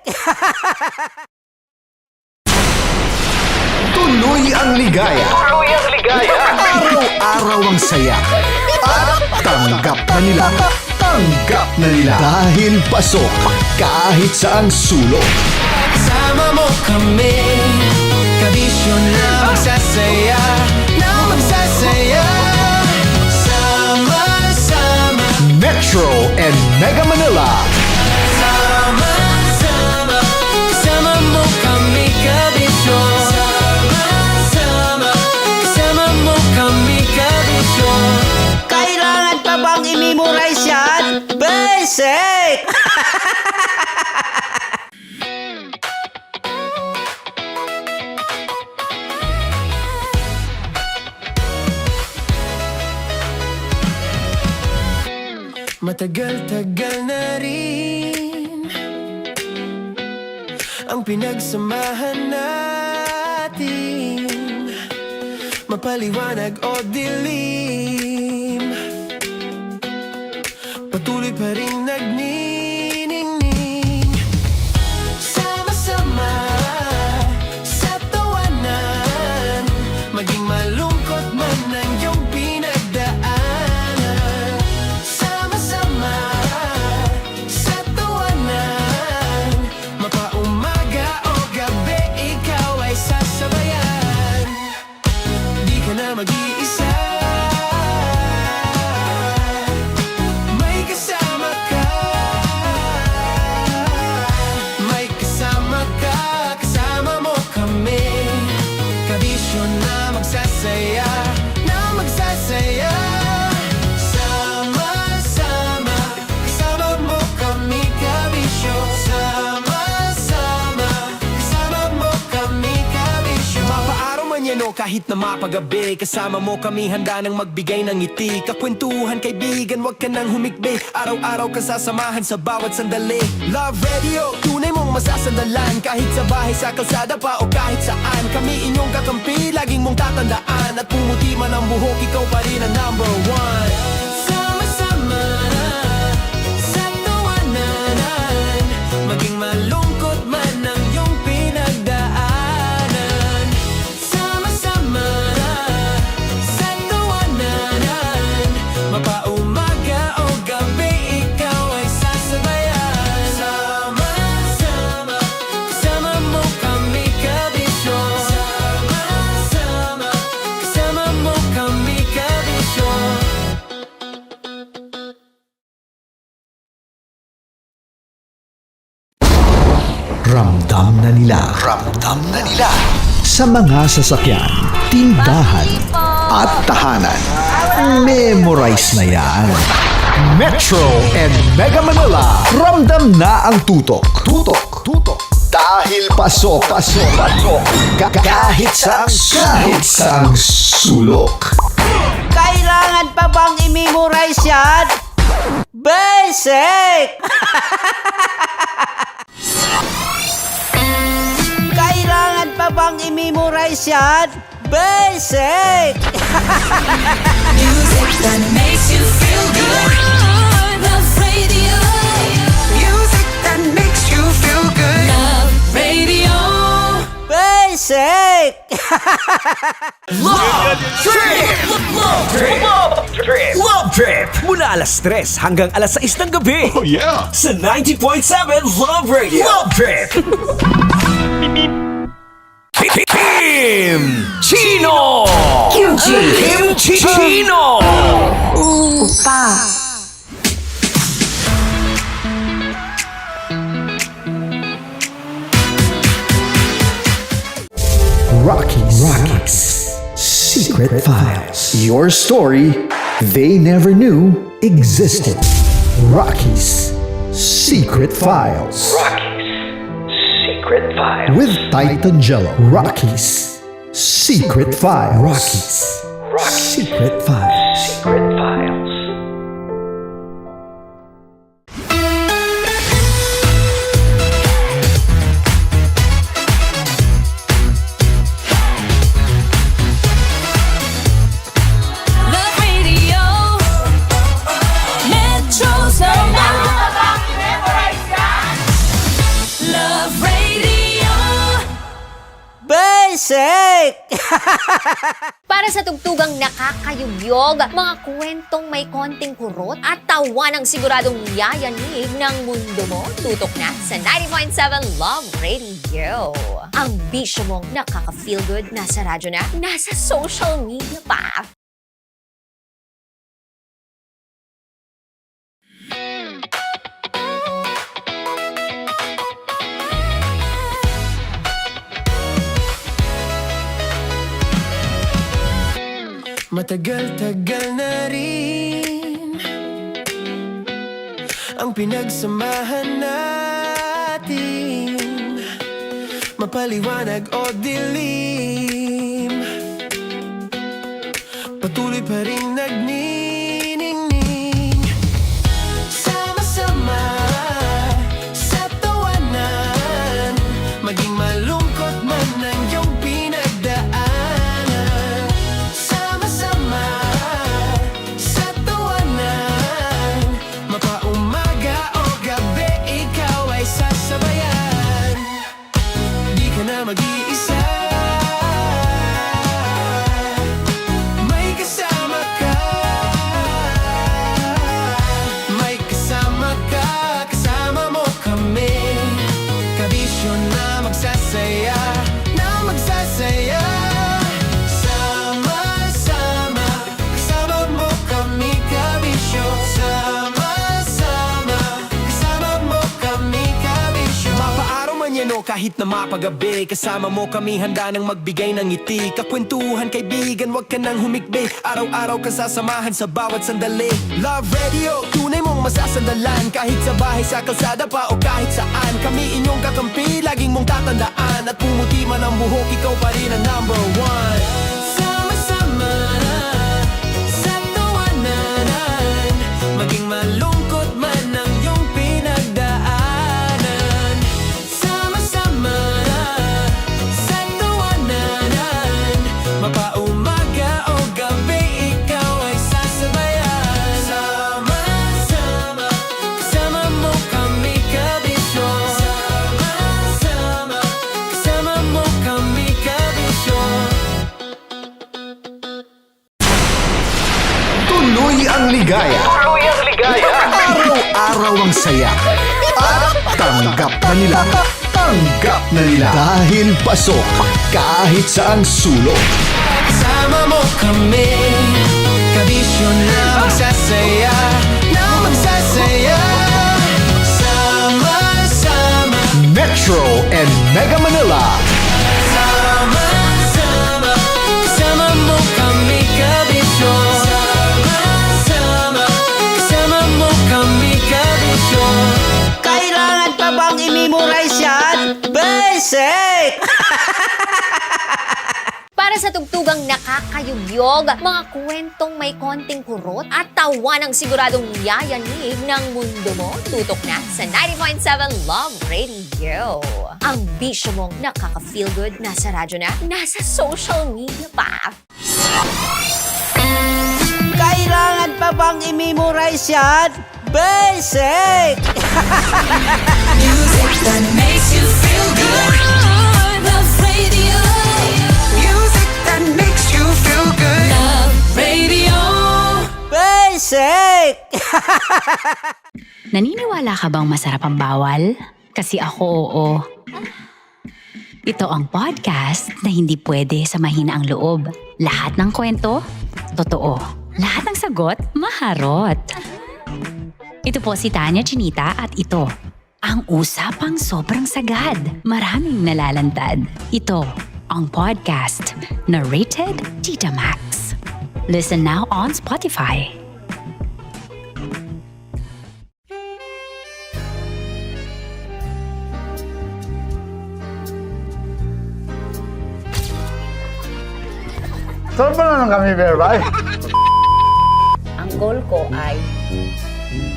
Tuloy ang ligaya. Araw-araw ang saya. At tanggap na nila. Dahil pasok kahit saang sulok. Kasama mo kami, kabisyo na magsasaya, sama-sama. Metro and Mega Manila. Sama-sama, kasama mo kami, kabisyo. Sama-sama, kasama mo kami, kabisyo. Kailangan pa bang i-memorize yan? Basic! Matagal-tagal na rin ang pinagsamahan natin, mapaliwanag o dilim, patuloy pa rin nagniningning. Sama-sama sa tawanan, maging malungkot man ang iyong pinagdaanan. Sama-sama sa tawanan, mapaumaga o gabi, ikaw ay sasabayan. Di ka na mag-iisa, may kasama ka. May kasama ka, kasama mo kami, kabisyo na magsasaya, sama-sama, kasama mo kami, kabisyo. Sama-sama, kasama mo kami, kabisyo. Mapaaraw man yan o kahit na mapagabi, kasama mo kami, handa nang magbigay ng ngiti. Kakwentuhan, kaibigan, wag ka nang humikbi. Araw-araw ka sasamahan sa bawat sandali. Love Radio, tunay mong masasandalan. Kahit sa bahay, sa kalsada pa o kahit saan, kami inyong kakampi, laging mong tatandaan. At pumuti man ang buhok, ikaw pa rin ang number one. Sama-sama sa tawanan, maging malungkot man ang iyong pinagdaanan. Sama-sama sa tawanan, mapaumaga o gabi, ikaw ay sasabayan. Sama-sama, kasama mo kami, kabisyo. Sama-sama, kasama mo kami, kabisyo. Ramdam na nila. Sa mga sasakyan, tindahan, at tahanan. Memorize na yan. Metro and Mega Manila. Ramdam na ang tutok. Dahil pasok. Kahit saang sulok. Kailangan pa bang i-memorize yan? Basic! Kailangan pa bang i-memorize yan? Basic! Music that makes you feel good. Love Radio. Music that makes you feel good. Love Radio. Basic! Love Trip! Love Trip! Mula alas 3 hanggang alas 6 ng gabi. Oh yeah! Sa 90.7 Love Radio. Love Trip! Kim Chino! Kimchi Chino! Secret Files. Your story they never knew existed. Rocky's Secret Files. Rocky's Secret Files. With Titan Jello. Rocky's Secret Files. Rocky's Secret Files. Secret Files. Love Radio, Metro's number. Love Radio. Basic! Para sa tugtugang nakakayugyog, mga kwentong may konting kurot at tawa ng siguradong yayanig ng mundo mo, tutok na sa 90.7 Love Radio. Ang bisyo mong nakaka-feel good, nasa radyo na, nasa social media pa. Matagal-tagal na rin ang pinagsamahan natin, mapaliwanag o dilim, patuloy pa rin nagniningning. Sama-sama sa tawanan, maging malungkot man ang iyong pinagdaanan. Sama-sama sa tawanan, mapaumaga o gabi, ikaw ay sasabayan. Di ka na mag-iisa, may kasama ka. May kasama ka, kasama mo kami. Kabisyo na magsasaya, na magsasaya. Sama-sama, kasama mo kami, kabisyo. Sama-sama, kasama mo kami, kabisyo. Mapaaraw man yan o kahit na mapagabi, kasama mo kami, handa nang magbigay ng ngiti. Kakwentuhan, kaibigan, wag ka nang humikbi. Araw-araw ka sasamahan sa bawat sandali. Love Radio, tunay mong masasandalan. Kahit sa bahay, sa kalsada pa o kahit saan, kami inyong kakampi, laging mong tatandaan. At pumuti man ang buhok, ikaw pa rin ang number one. Sama-sama sa tawanan, maging malungkot man ang iyong pinagdaanan. Sama-sama sa tawanan, mapaumaga o gabi, ikaw ay sasabayan. Sama-sama, kasama mo kami, kabisyo. Sama-sama, kasama mo kami, kabisyo. Tuloy ang ligaya. Tuloy ang ligaya. Araw-araw ang saya. At tanggap na nila. Tanggap na nila. Dahil pasok kahit saang sulok. Kasama mo kami, kabisyo na magsasaya, na magsasaya. Sama-sama, Metro and Mega Manila. sama-sama, kasama mo kami, kabisyo. Sama-sama, kasama mo kami, kabisyo. Kailangan pa bang i-memorize yan? Basic! Para sa tugtugang nakakayugyog, mga kwentong may konting kurot at tawa ng siguradong yayanig ng mundo mo, tutok na sa 90.7 Love Radio. Ang bisyo mong nakaka-feel good, nasa radyo na, nasa social media pa. Kailangan pa bang i-memorize yan? Basic! Music that makes you feel good. Love Radio. Music that makes you feel good. Love Radio. Basic! Naniniwala ka bang masarap ang bawal? Kasi ako oo. Ito ang podcast na hindi pwede samahin ang loob. Lahat ng kwento, totoo. Lahat ng sagot, maharot. Ito po si Tanya Chinita at ito, ang usapang sobrang sagad. Maraming nalalantad. Ito, ang podcast na Rated Tita Max. Listen now on Spotify. Saan ba naman kami, Berbay? Ang goal ko ay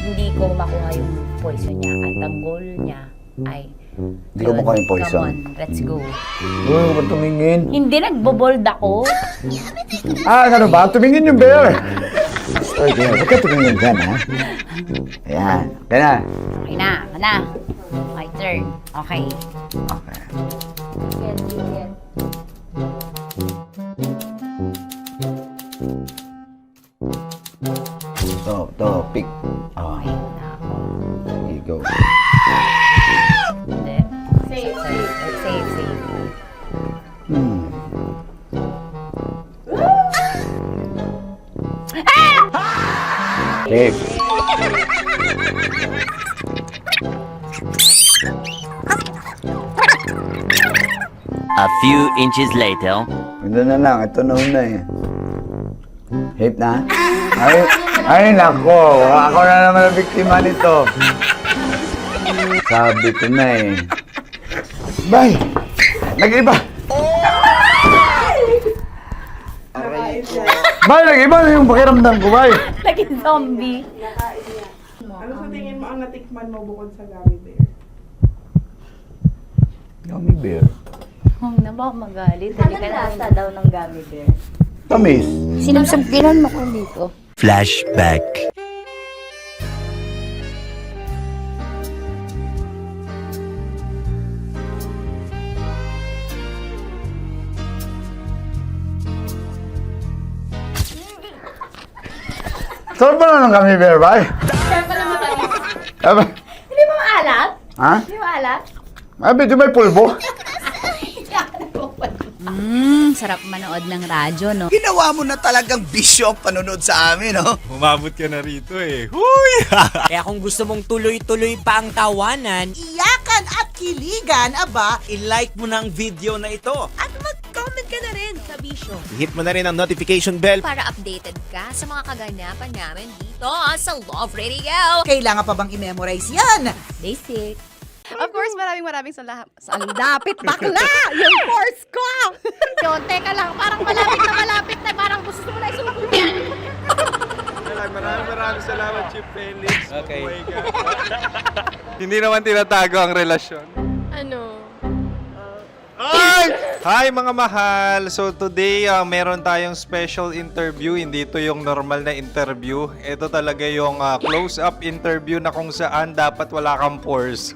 hindi ko makuha yung poison niya at ang goal niya ay Hindi ko makuha yung poison. Come on, let's go. Huwag ka tumingin. Hindi, nagbobold ako. Ano ba? Tumingin yung bear. Oy, huwag ka tumingin dyan, ha? Ayan. Kaya na. Okay na, my turn. Okay. Okay. Yes, yes. To, pick. Oh. There you go. Hindi. Safe. Safe. A few inches later. Ito na lang. Ito na una eh. Safe na? Ay, nako. Ako na naman ang biktima nito. Sabi ko na eh. Bay! Nag-iba! Bay, nag-iba na yung pakiramdam ko, bay! Naging zombie. Ano sa tingin mo ang natikman mo bukod sa gummy bear? Gummy bear? Huwag na ba magalit? Hindi ka nasa daw ng gummy bear. Tamis. Sinusumpiran mo ko dito. Flashback. Saan ba naman kami, bear, bay? Saan pa naman kayo? Aba, Hindi mo maalat? ha? Hindi mo maalat? Medyo may pulbo. Sarap manood ng radyo, no? Ginawa mo na talagang bisyo ang panonood sa amin, no? Umabot ka na rito eh. Huy! Kaya kung gusto mong tuloy-tuloy pa ang tawanan, Iyakan at kiligan, aba, i-like mo na ang video na ito. At mag-comment ka na rin, Kabisyo. I-hit mo na rin ang notification bell. Para updated ka sa mga kaganapan namin dito sa Love Radio. kailangan pa bang i-memorize yan? Basic. Of course, maraming salamat. Lapit bakla! Yung course ko! Yun, teka lang, parang malapit na, parang gusto mo na isubukan. Maraming salamat, Chief Felix. Okay. Oh my God. Hindi naman tinatago ang relasyon. Ano? Ay! Hi mga mahal! So today, meron tayong special interview. Hindi ito yung normal na interview. Ito talaga yung close-up interview na kung saan dapat wala kang pores.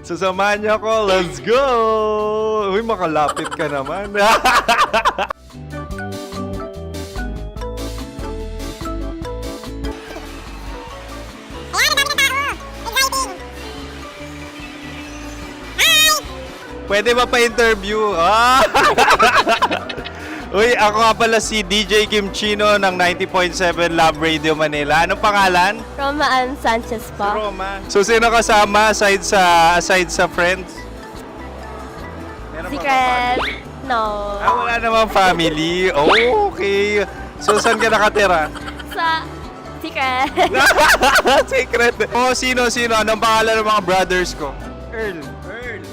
So samahan niyo ako. Let's go! Uy, makalapit ka naman. Pwede ba pa-interview? Uy, ako nga pala si DJ Kim Chino ng 90.7 Love Radio Manila. Anong pangalan? Roma Ann Sanchez po. Roma. So, sino kasama aside sa friends? Meron ba Secret. No. wala namang family. Oh, okay. So, saan ka nakatira? Sa secret. Secret. Oh, sino? Anong pangalan ng mga brothers ko? Earl,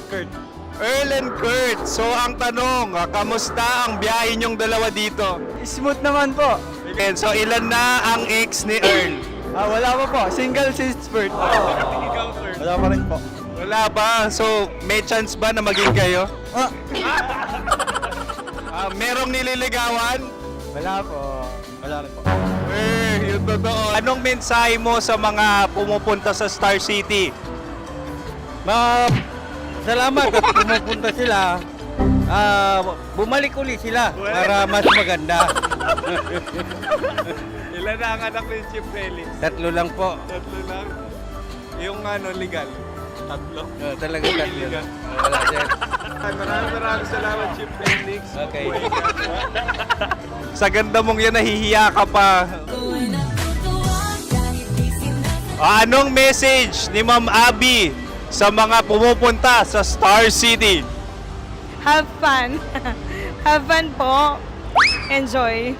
Kurt. Earl and Kurt. So, ang tanong, kamusta ang biyahe niyong dalawa dito? Smooth naman po. Okay, so, ilan na ang ex ni Earl? Wala pa po. Single since birth. Ikaw, Kurt. Wala pa rin po. Wala pa. So, may chance ba na maging kayo? Merong nililigawan? Wala po. Wala rin po. Yun totoo. Anong mensahe mo sa mga pumupunta sa Star City? Salamat at pumupunta sila. Bumalik uli sila para mas maganda. Ilan na ang anak ni Chief Felix? 3 lang po. 3 lang? Yung legal? 3? Talagang 3. Legal. Wala dyan. Maraming salamat, Chief Felix. Okay. Sa ganda mong yan, nahihiya ka pa. Anong message ni Ma'am Abby sa mga pumupunta sa Star City? Have fun. Have fun po. Enjoy.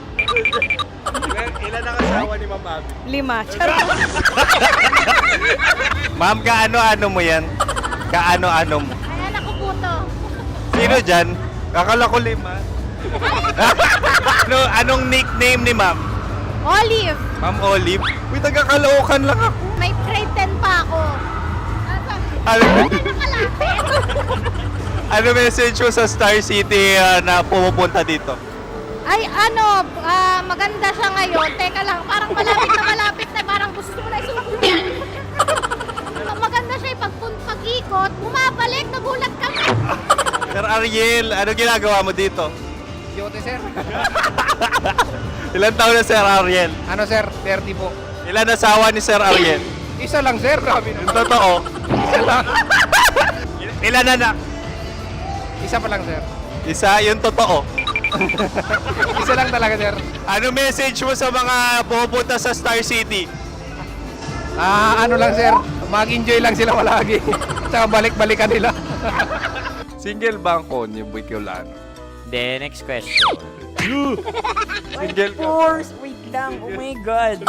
Ilan ang asawa ni Ma'am Abby? 5. Charot. Ma'am, kaano-ano mo yan? Kaano-ano mo? Ayan ako po to. Sino dyan? Akala ko 5. Anong nickname ni Ma'am? Olive. Ma'am Olive? Uy, taga-Caloocan lang ako. May grade 10 pa ako. Ano message mo sa Star City na pumupunta dito? Ay, maganda siya ngayon. Teka lang, parang malapit na, parang gusto mo na isusunod. Maganda siya, pag-ikot, bumabalik, nagulat kami. Sir Ariel, ano ginagawa mo dito? Yote, sir. Ilan taon na Sir Ariel? Ano, sir? 30 po. Ilan asawa ni Sir Ariel? Isa lang, sir. Grabe Yung totoo? Isa lang. Ilan anak? Isa pa lang, sir. Isa, yung totoo. Isa lang talaga, sir. Ano message mo sa mga pupunta sa Star City? Ano lang, sir. Mag-enjoy lang sila palagi. Tsaka balik-balikan nila. Single ba ang Konyo Bicolano? Then, next question. Single ka? course! Wait lang. Oh my God.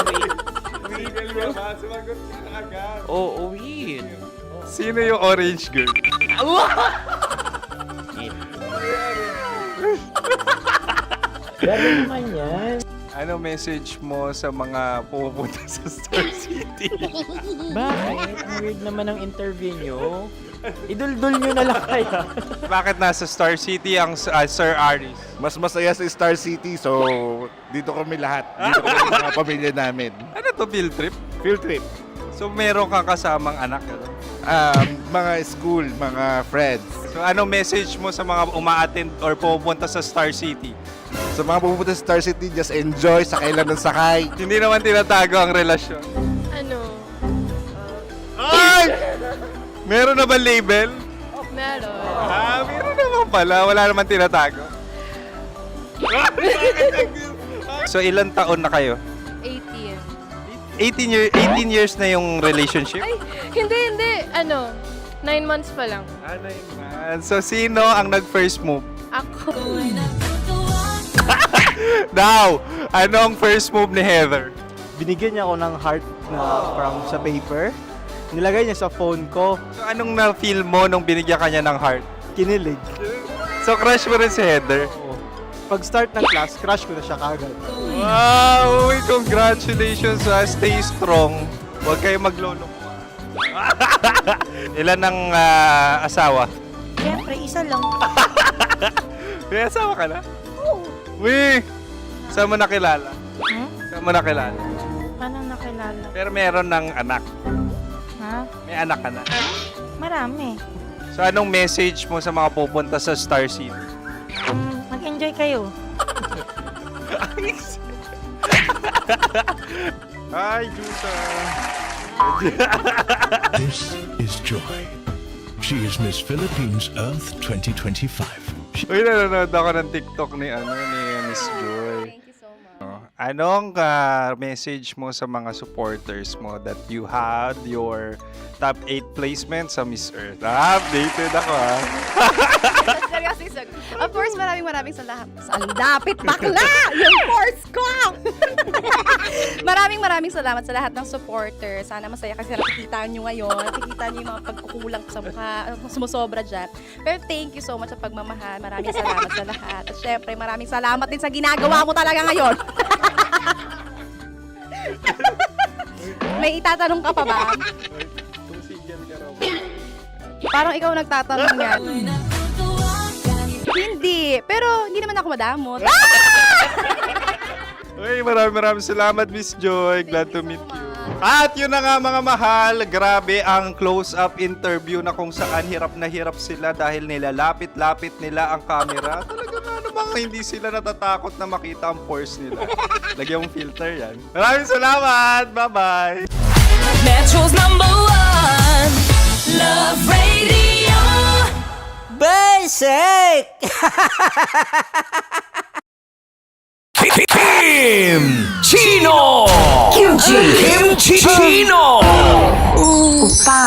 Single ka ba? Sumagot ka na agad. Oo, wait. Sino yung orange girl? Grabe naman yan. Ano message mo sa mga pupunta sa Star City? Bakit? Ang weird naman ang interview nyo. Iduldul nyo na lang kaya. Bakit nasa Star City ang Sir Aris? Mas masaya sa Star City, so dito kami lahat. Dito kami sa mga pamilya namin. Ano to, field trip? Field trip. So meron kang kasamang anak? Ano? Mga school, mga friends. So ano message mo sa mga uma-attend or pupunta sa Star City? Sa mga pupunta sa Star City, just enjoy, sakay lang ng sakay. Hindi naman tinatago ang relasyon. Ano? Ay! Meron na ba label? Meron. Meron naman pala. Wala naman tinatago. So ilan taon na kayo? 18. 18 years na yung relationship? Ay, hindi. 9 months pa lang. 9 months. So sino ang nag-first move? Ako. Now, anong first move ni Heather? Binigyan niya ako ng heart na from sa paper. Nilagay niya sa phone ko. So anong na-feel mo nung binigyan ka niya ng heart? Kinilig. So crush mo rin si Heather? Pag start ng class, crush ko na siya kagad. Wow! Uy, congratulations! Stay strong. Huwag kayo maglolo. Ilan ang asawa? Siyempre, isa lang. May asawa ka na? Oo. Uy! Saan mo nakilala? Saan mo nakilala? Paano nakilala? Pero meron ng anak. Ha? May anak ka na. Marami. So anong message mo sa mga pupunta sa Star City? Mag-enjoy kayo. Hi, Juta! This is Joy. She is Miss Philippines Earth 2025. Uy, nanonood ako ng TikTok ni Miss Joy. Thank you so much. Anong message mo sa mga supporters mo that you had your top 8 placement sa Miss Earth? Updated ako Seryoso, of course, maraming salamat. Dapit bakla! Yung course ko! maraming salamat sa lahat ng supporter. Sana masaya kasi nakikita nyo ngayon. Nakikita nyo yung mga pagkukulang sa mukha, sumusobra dyan. Pero thank you so much sa pagmamahal. Maraming salamat sa lahat. At syempre, maraming salamat din sa ginagawa mo talaga ngayon. May itatanong ka pa ba? Parang ikaw nagtatanong yan. Hindi. Pero hindi naman ako madamot. Uy, maraming salamat, Miss Joy. Glad to meet you. At yun na nga mga mahal, grabe ang close-up interview na kung saan hirap na hirap sila dahil nilalapit-lapit nila ang camera. Talaga nga namang hindi sila natatakot na makita ang pores nila. Lagyan mong filter yan. Maraming salamat! Bye-bye! Metro's #1 Love Radio. Basic! Kim Chino! Kimchi Chino! Upa!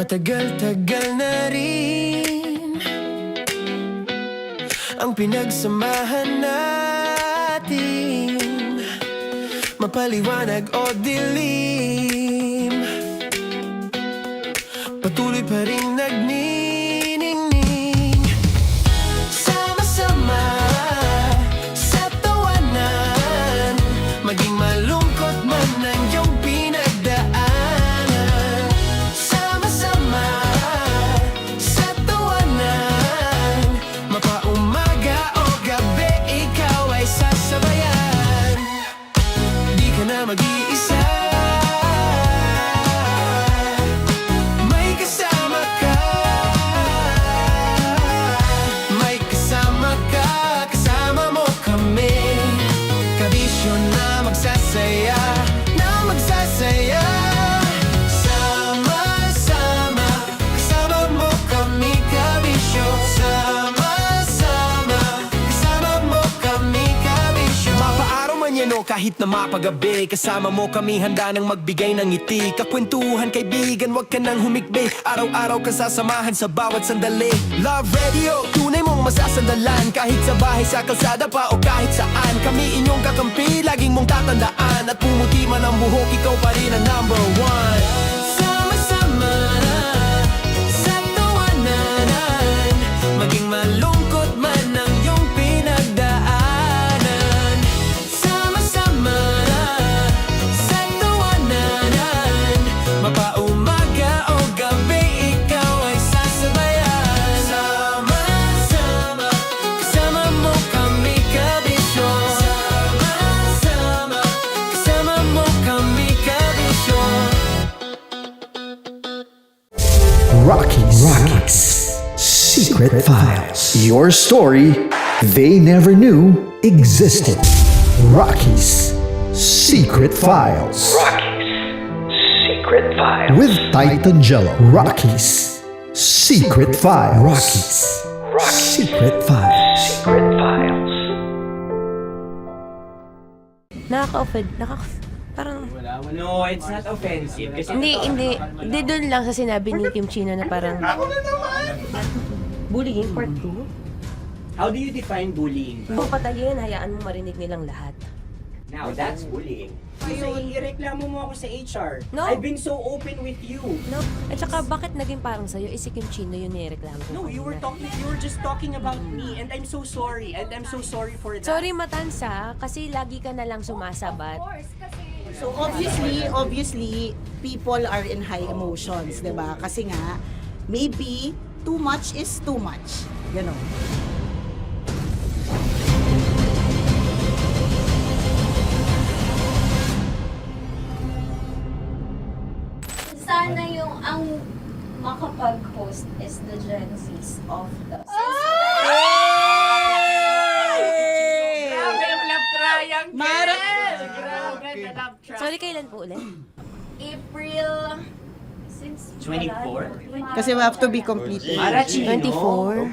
Matagal-tagal na rin ang pinagsamahan natin, mapaliwanag o dilim, patuloy pa rin nagniningning. Sama-sama sa tawanan, maging malungkot man ang iyong pinagdaanan. Sama-sama sa tawanan, mapaumaga o gabi, ikaw ay sasabayan. Di ka na mag-iisa, may kasama ka. May kasama ka, kasama mo kami. Kabisyo na magsasaya, na magsasaya. Sama-sama, kasama mo kami, kabisyo. Sama-sama, kasama mo kami, kabisyo. Mapaaraw man yan o kahit na mapagabi, kasama mo kami, handa nang magbigay ng ngiti. Kakwentuhan, kaibigan, wag ka nang humikbi. Araw-araw ka sasamahan sa bawat sandali. Love Radio, tunay mong masasandalan. Kahit sa bahay, sa kalsada pa o kahit saan, kami inyong kakampi, laging mong tatandaan. At pumuti man ang buhok, ikaw pa rin ang number one. Sama-sama sa tawanan, maging malungkot man ang iyong pinagdaanan. Sama-sama sa tawanan, mapaumaga o gabi, ikaw ay sasabayan. Sama-sama, kasama mo kami, kabisyo. Sama-sama, kasama mo kami, kabisyo. Rockies. Secret Files. Your story they never knew existed. Rockies. Secret Files. Secret Files. With Titan Jello. Rockies. Secret Files. Secret Files. Secret Files. Nakaka-offend. Parang... No, it's not offensive. Kasi Hindi doon lang sa sinabi ni Kim Chino na parang... Bullying, part 2? How do you define bullying? Kung patayin, hayaan mo marinig nilang lahat. Now, that's bullying. So, ireklamo mo ako sa HR. No. I've been so open with you. No? At saka, bakit naging parang sa'yo? Si Kim Chino yun nireklamo ko. No, you were just talking about me, and I'm so sorry. And I'm so sorry for that. Sorry, Matansa, kasi lagi ka na lang sumasabat. So obviously, people are in high emotions, 'di ba? Kasi nga maybe too much is too much. Ganon. Sana yung ang makapag-host is the Gen Zs of the Grabe yung love triangle! Mara! Grabe na love triangle! Sorry, kailan po ulit? April 24? Kasi we have to be completely. Marachino. 24.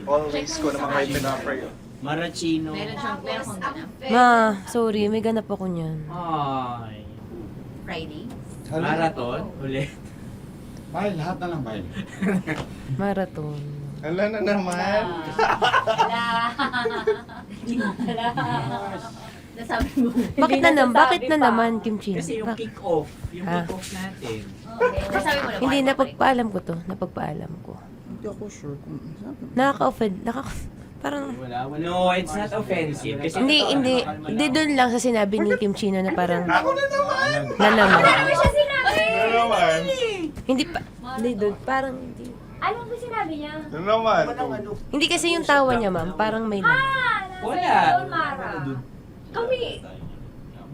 Always ko naman kayo pinapray. Marachino. Ma, sorry, may ganap ako niyan. Ay. Friday. Marathon? Ulit. Bye, lahat na lang bye. Marathon. Ala na naman. Nasabi mo. Bakit na naman, Kim Chino? Kasi yung kick-off. Yung kick-off natin. Nasabi mo na. Hindi, napagpaalam ko to. Napagpaalam ko. Hindi ako sure kung Nakaka-offend. Parang... Wala. No, it's not offensive. Kasi Hindi doon lang sa sinabi ni Kim Chino na parang... Ako na naman! Na naman. Ano siya sinabi? Ano naman? Hindi pa... Hindi doon. Parang... Hindi. Ano ba sinabi niya? Ano naman? Hindi kasi yung tawa niya, ma'am. Parang may lang. Wala. Mara. Kami.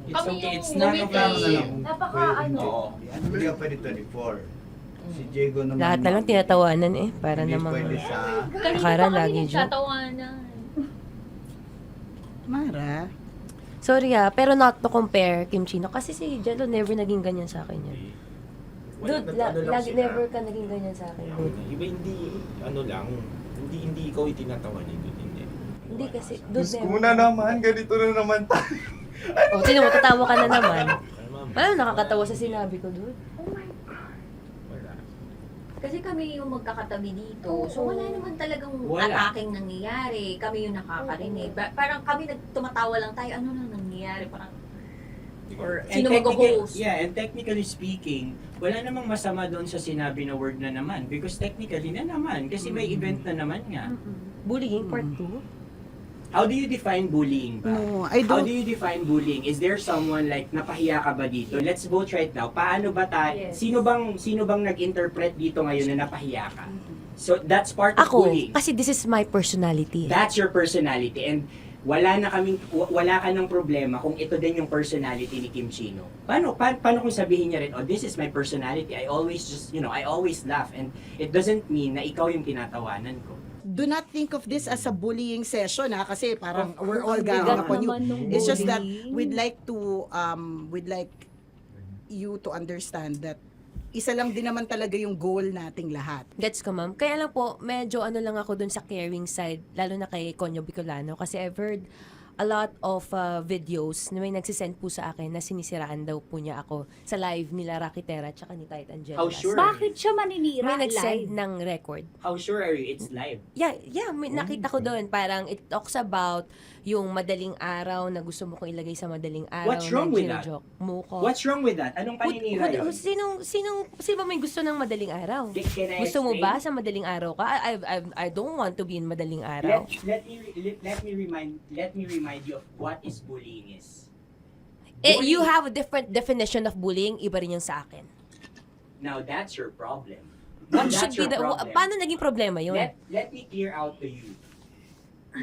It's okay. It's not offensive. Napaka ano. Hindi ka pwede 24. Si Diego naman. Lahat na lang tinatawanan eh. Para Hindi namang... pwede sa... Akara lagi joke. Mara. Sorry pero not to compare, Kim Chino. Kasi si Jello never naging ganyan sa akin yan. Dude, never ka naging ganyan sa akin, dude. Iba hindi, hindi ikaw itinatawa niya, dude, hindi. Hindi kasi, dude, Diyos ko na naman, ganito na naman tayo. O, sino mo, tatawa ka na naman. Parang nakakatawa sa sinabi ko, dude. Kasi kami yung magkakatabi dito. So wala naman talagang ataking nangyayari. Kami yung nakakarinig. Parang kami tumatawa lang tayo. Ano nang nangyayari? Parang sino mag-host? Yeah, and technically speaking, wala namang masama doon sa sinabi na word na naman. Because technically na naman. Kasi may event na naman nga. Bullying part 2? How do you define bullying ba? No, I How don't. do you define bullying? Is there someone like napahiya ka ba dito? Let's vote right now. Paano ba Yes. sino bang nag-interpret dito ngayon na napahiya ka? So that's part of Ako, bullying. kasi this is my personality. That's your personality, and wala ka ng problema kung ito din yung personality ni Kim Chino. Paano kung sabihin niya rin, oh, this is my personality. I always I always laugh, and it doesn't mean na ikaw yung tinatawanan ko. Do not think of this as a bullying session kasi parang we're all ganging upon you. It's just that we'd like you to understand that isa lang din naman talaga yung goal nating lahat. Gets ko, ma'am. Kaya lang po, medyo lang ako dun sa caring side, lalo na kay Conyo Bicolano, kasi I've heard a lot of videos na may nagsisend po sa akin na sinisiraan daw po niya ako sa live nila Rocky Terra at saka ni Tight Angela. How sure? Bakit siya maninira May live? nagsend ng record. How sure are you it's live? Yeah, may nakita ko doon. Parang it talks about yung madaling araw na gusto mo kong ilagay sa madaling araw. What's wrong with that? Mo ko. What's wrong with that? Anong paninira yun? Sino ba may gusto ng madaling araw? Can I Gusto mo explain? ba sa madaling araw ka? I don't want to be in madaling araw. Let me remind you of what is bullying is. You have a different definition of bullying, iba rin yung sa akin. Now that's your problem. What That's should be your the problem. paano naging problema yun? Let me clear out to you.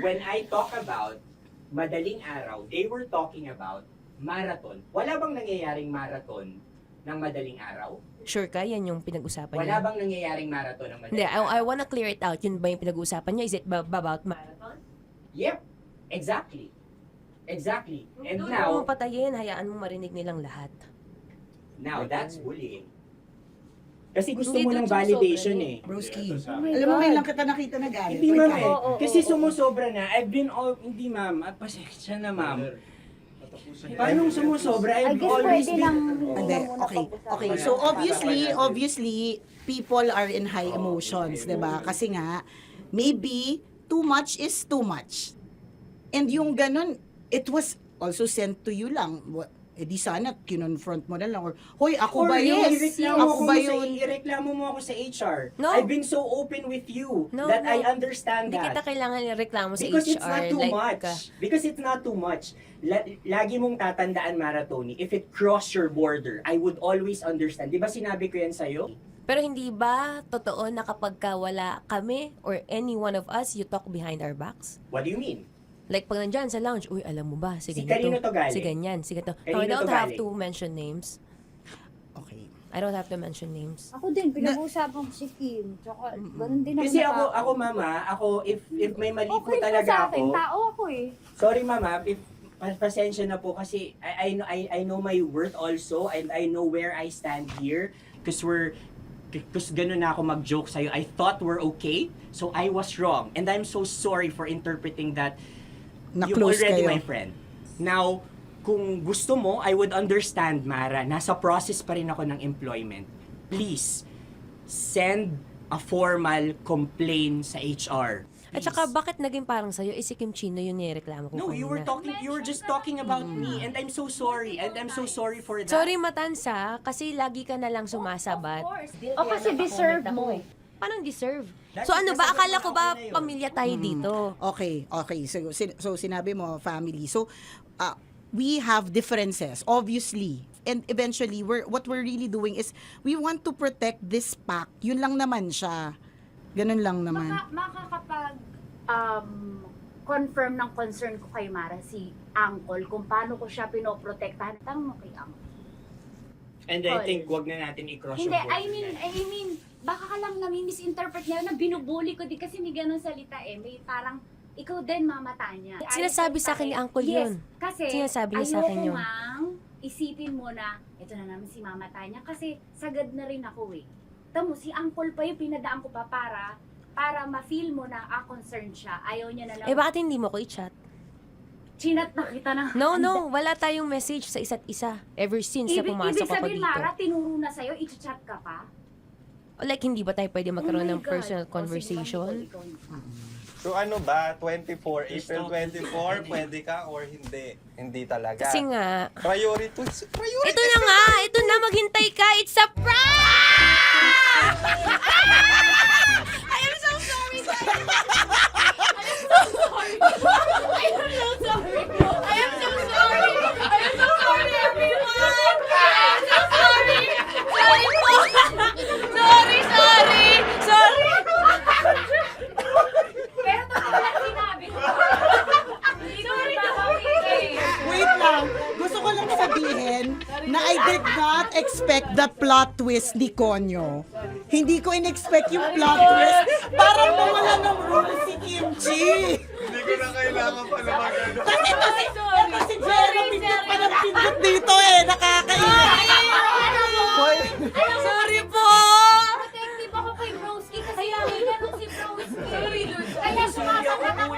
When I talk about madaling araw, they were talking about marathon. Wala bang nangyayaring marathon ng madaling araw? Sure ka, yan yung pinag-usapan Wala niya? bang nangyayaring marathon ng madaling Hindi, araw? I wanna clear it out. Yun ba yung pinag-usapan niya? Is it about marathon? Yep, exactly. Exactly. And Doon now, mo patayin, hayaan mo marinig nilang lahat. that's bullying. Kasi gusto Hindi, mo doon ng validation sumusobra eh. Broski, alam mo ngayon lang kita nakita na galit. Hindi ma'am eh. Oo, Kasi sumusobra na. Hindi ma'am. Pasensya na ma'am. Paano sumusobra? I've always been... Hindi, okay. So obviously, people are in high emotions, 'di ba? Kasi nga, maybe too much is too much. And yung ganun, it was also sent to you lang. Di sana kinonfront mo na lang or hoy, ako ba yun? Ako ba yun? Ireklamo mo ako sa HR. No. I've been so open with you No, that no. I understand Hindi that. kita kailangan ireklamo sa Because HR. it's not too like, much. Because it's not too much. Lagi mong tatandaan, Maratoni, if it cross your border, I would always understand. Di ba sinabi ko yan sa'yo? Pero hindi ba totoo na kapag wala kami or any one of us, you talk behind our backs? What do you mean? Like pag nandyan sa lounge, uy, alam mo ba, si Si ganito, kanino to galing? si ganyan, si ganito. Kanino No, I don't to have galing? to mention names. Okay. I don't have to mention names. Ako din, pinag-uusapan ko si Kim. Tsaka, ganun din Kasi ako mama, if may mali po talaga ako. Tao ako eh. Sorry mama, if pasensya na po kasi I know my worth also and I know where I stand here because ganun na ako mag-joke sa'yo. I thought we're okay, so I was wrong. And I'm so sorry for interpreting that you're Na-close already kayo. my friend. Now, kung gusto mo, I would understand, Mara. Nasa process pa rin ako ng employment. Please, send a formal complaint sa HR. At saka, bakit naging parang sa'yo, si Kim Chino yung nireklamo ko No, you were just talking about me and I'm so sorry. And I'm so sorry for that. Sorry, Matansa, kasi lagi ka na lang sumasabat. O kasi deserve mo eh. Parang deserve. So ano ba, akala ko ba pamilya tayo dito? Okay. So sinabi mo family. So we have differences obviously. And eventually what we're really doing is we want to protect this pack. Yun lang naman siya. Ganun lang naman. Makakapag confirm ng concern ko kay Mara si Uncle kung paano ko siya pinoprotektahan. Tanong mo kay Uncle. And I think wag na natin i-cross Hindi, yung I mean, baka ka lang misinterpret niya na binubuli ko di kasi may ganun salita eh. May parang, ikaw din mamata niya. Sinasabi sa akin ni Uncle yun. Kasi, Sinasabi niya sa akin yun. ayoko mang isipin mo na, ito na naman si mamata niya kasi sagad na rin ako eh. Tamo, si Uncle pa yung pinadaan ko pa para ma-feel mo na concerned siya. Ayaw niya na lang. Bakit hindi mo ko i-chat? Chinat na kita na. No, wala tayong message sa isa't isa. Ever since na pumasok Ibig ako sabihin, dito. Mara, tinuro na sa'yo, i-chat ka pa? Like, hindi ba tayo pwede magkaroon ng personal conversation? So ano ba, 24, April 24, pwede ka or hindi? Hindi talaga. Kasi nga, Priorities. ito na nga, ito na, maghintay ka, it's a prank! I am so sorry, guys! I am so sorry! I am so sorry! I am so sorry, everyone! I am so sorry! Sorry po! Sorry! Wait lang. Gusto ko lang sabihin na I did not expect the plot twist ni Konyo. Hindi ko in-expect yung plot twist. Parang nawala ng role si Kimchi. Hindi ko na kailangan pa naman ano. Kasi si Jerry pindot pa ng pindot dito eh. Nakakaiyak. Sorry po! Protective ako kay Broski kasi nakita nung si Broski. Kaya sumasagot ako.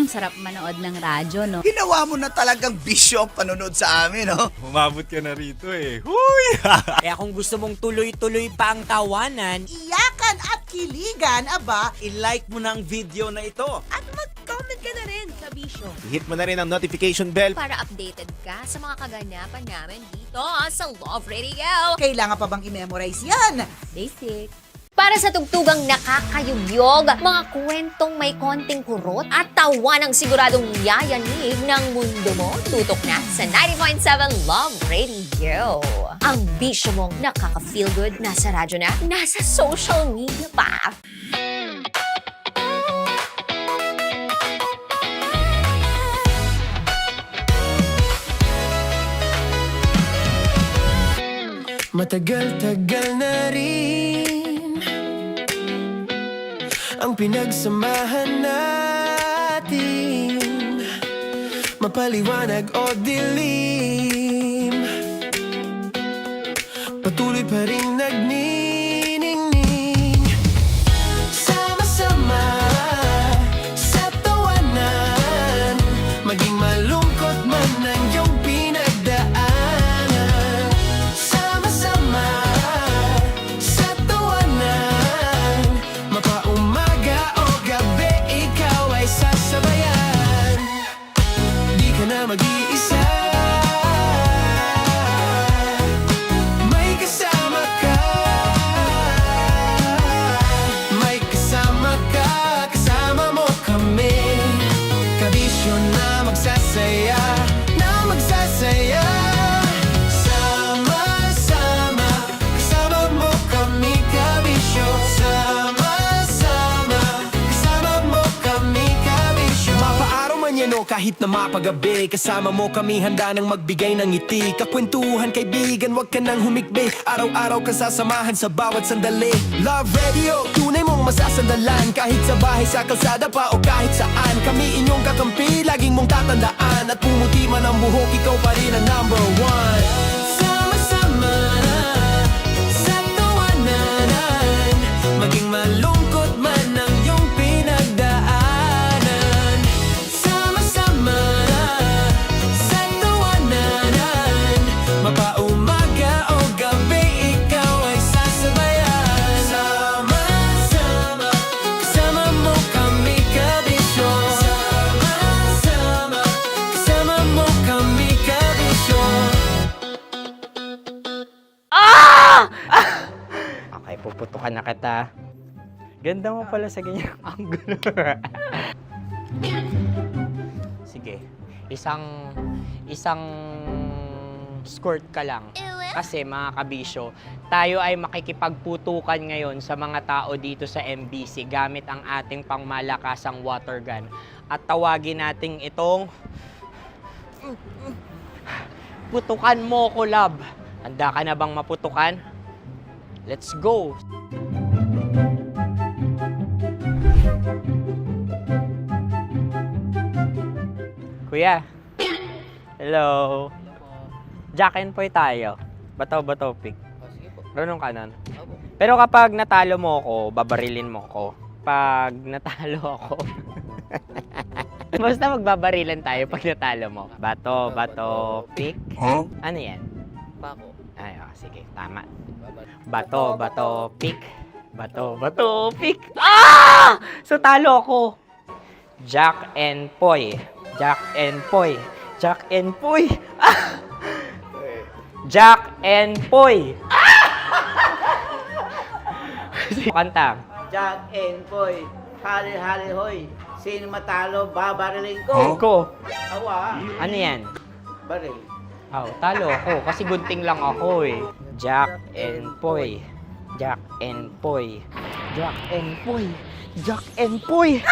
Sarap manood ng radyo, no? Ginawa mo na talagang bisyo panonood sa amin, no? Umabot ka na rito eh. Huy! Kaya kung gusto mong tuloy-tuloy pa ang tawanan, Iyakan at kiligan, aba. i-like mo na ang video na ito. At mag-comment ka na rin sa Bisyo. Hit mo na rin ang notification bell Para updated ka sa mga kaganapan namin dito sa Love Radio. Kailangan pa bang i-memorize yan? Basic. Para sa tugtugang nakakayugyog, mga kwentong may konting kurot at tawa ng siguradong yayanig ng mundo mo, tutok na sa 90.7 Love Radio. Ang bisyo mong nakaka-feel good, nasa radyo na, nasa social media pa. Matagal-tagal na rin ang pinagsamahan natin, mapaliwanag o dilim, patuloy pa rin nagniningning. Sama-sama sa tawanan, maging malungkot man ang iyong pinagdaanan. Sama-sama sa tawanan, mapaumaga o gabi, ikaw ay sasabayan. Di ka na mag-iisa, may kasama ka. May kasama ka, kasama mo kami. Kabisyo na magsasaya, na magsasaya. Sama-sama, kasama mo kami, kabisyo. Sama-sama, kasama mo kami, kabisyo. Mapaaraw man yan o kahit na mapagabi, kasama mo kami, handa nang magbigay ng ngiti. Kakwentuhan, kaibigan, wag ka nang humikbi. Araw-araw ka sasamahan sa bawat sandali. Love Radio, tunay mong masasandalan. Kahit sa bahay, sa kalsada pa o kahit saan, kami inyong kakampi, laging mong tatandaan. At pumuti man ang buhok, ikaw pa rin ang number one. Sama-sama sa tawanan, maging malungkot man ang iyong pinagdaanan. Sama-sama sa tawanan, mapaumaga o gabi, ikaw ay sasabayan. Sama-sama, kasama mo kami, kabisyo. Sama-sama, kasama mo kami, kabisyo. Okay, puputukan na kita. Ganda mo pala sa ganyang angulo. Sige, isang skirt ka lang. Kasi mga kabisyo, tayo ay makikipagputukan ngayon sa mga tao dito sa MBC gamit ang ating pangmalakasang water gun. At tawagin natin itong putukan mo ko, love. Handa ka na bang maputukan? Let's go! Kuya. Hello. Jack and Poy tayo. Bato-bato pick. Runong ka nun. Pero kapag natalo mo ako, babarilin mo ako. Pag natalo ako, basta magbabarilan tayo pag natalo mo. Bato, pick. Huh? Ano yan? Bako. Ay, sige, tama. Bato, bato, pick. Bato, bato, pick. Ah! So, talo ako. Jack and Poy. Jack and Poy. Jack and Poy. Ah! Jack and Poy. Kanta. Jack and Poy, hali-hali hoy. Sino matalo, babariling ko. Ko. Awa. Ano yan? Baril. Oh, talo ako kasi gunting lang ako eh. Jack and Poy. Jack and Poy. Jack and Poy. Jack and Poy.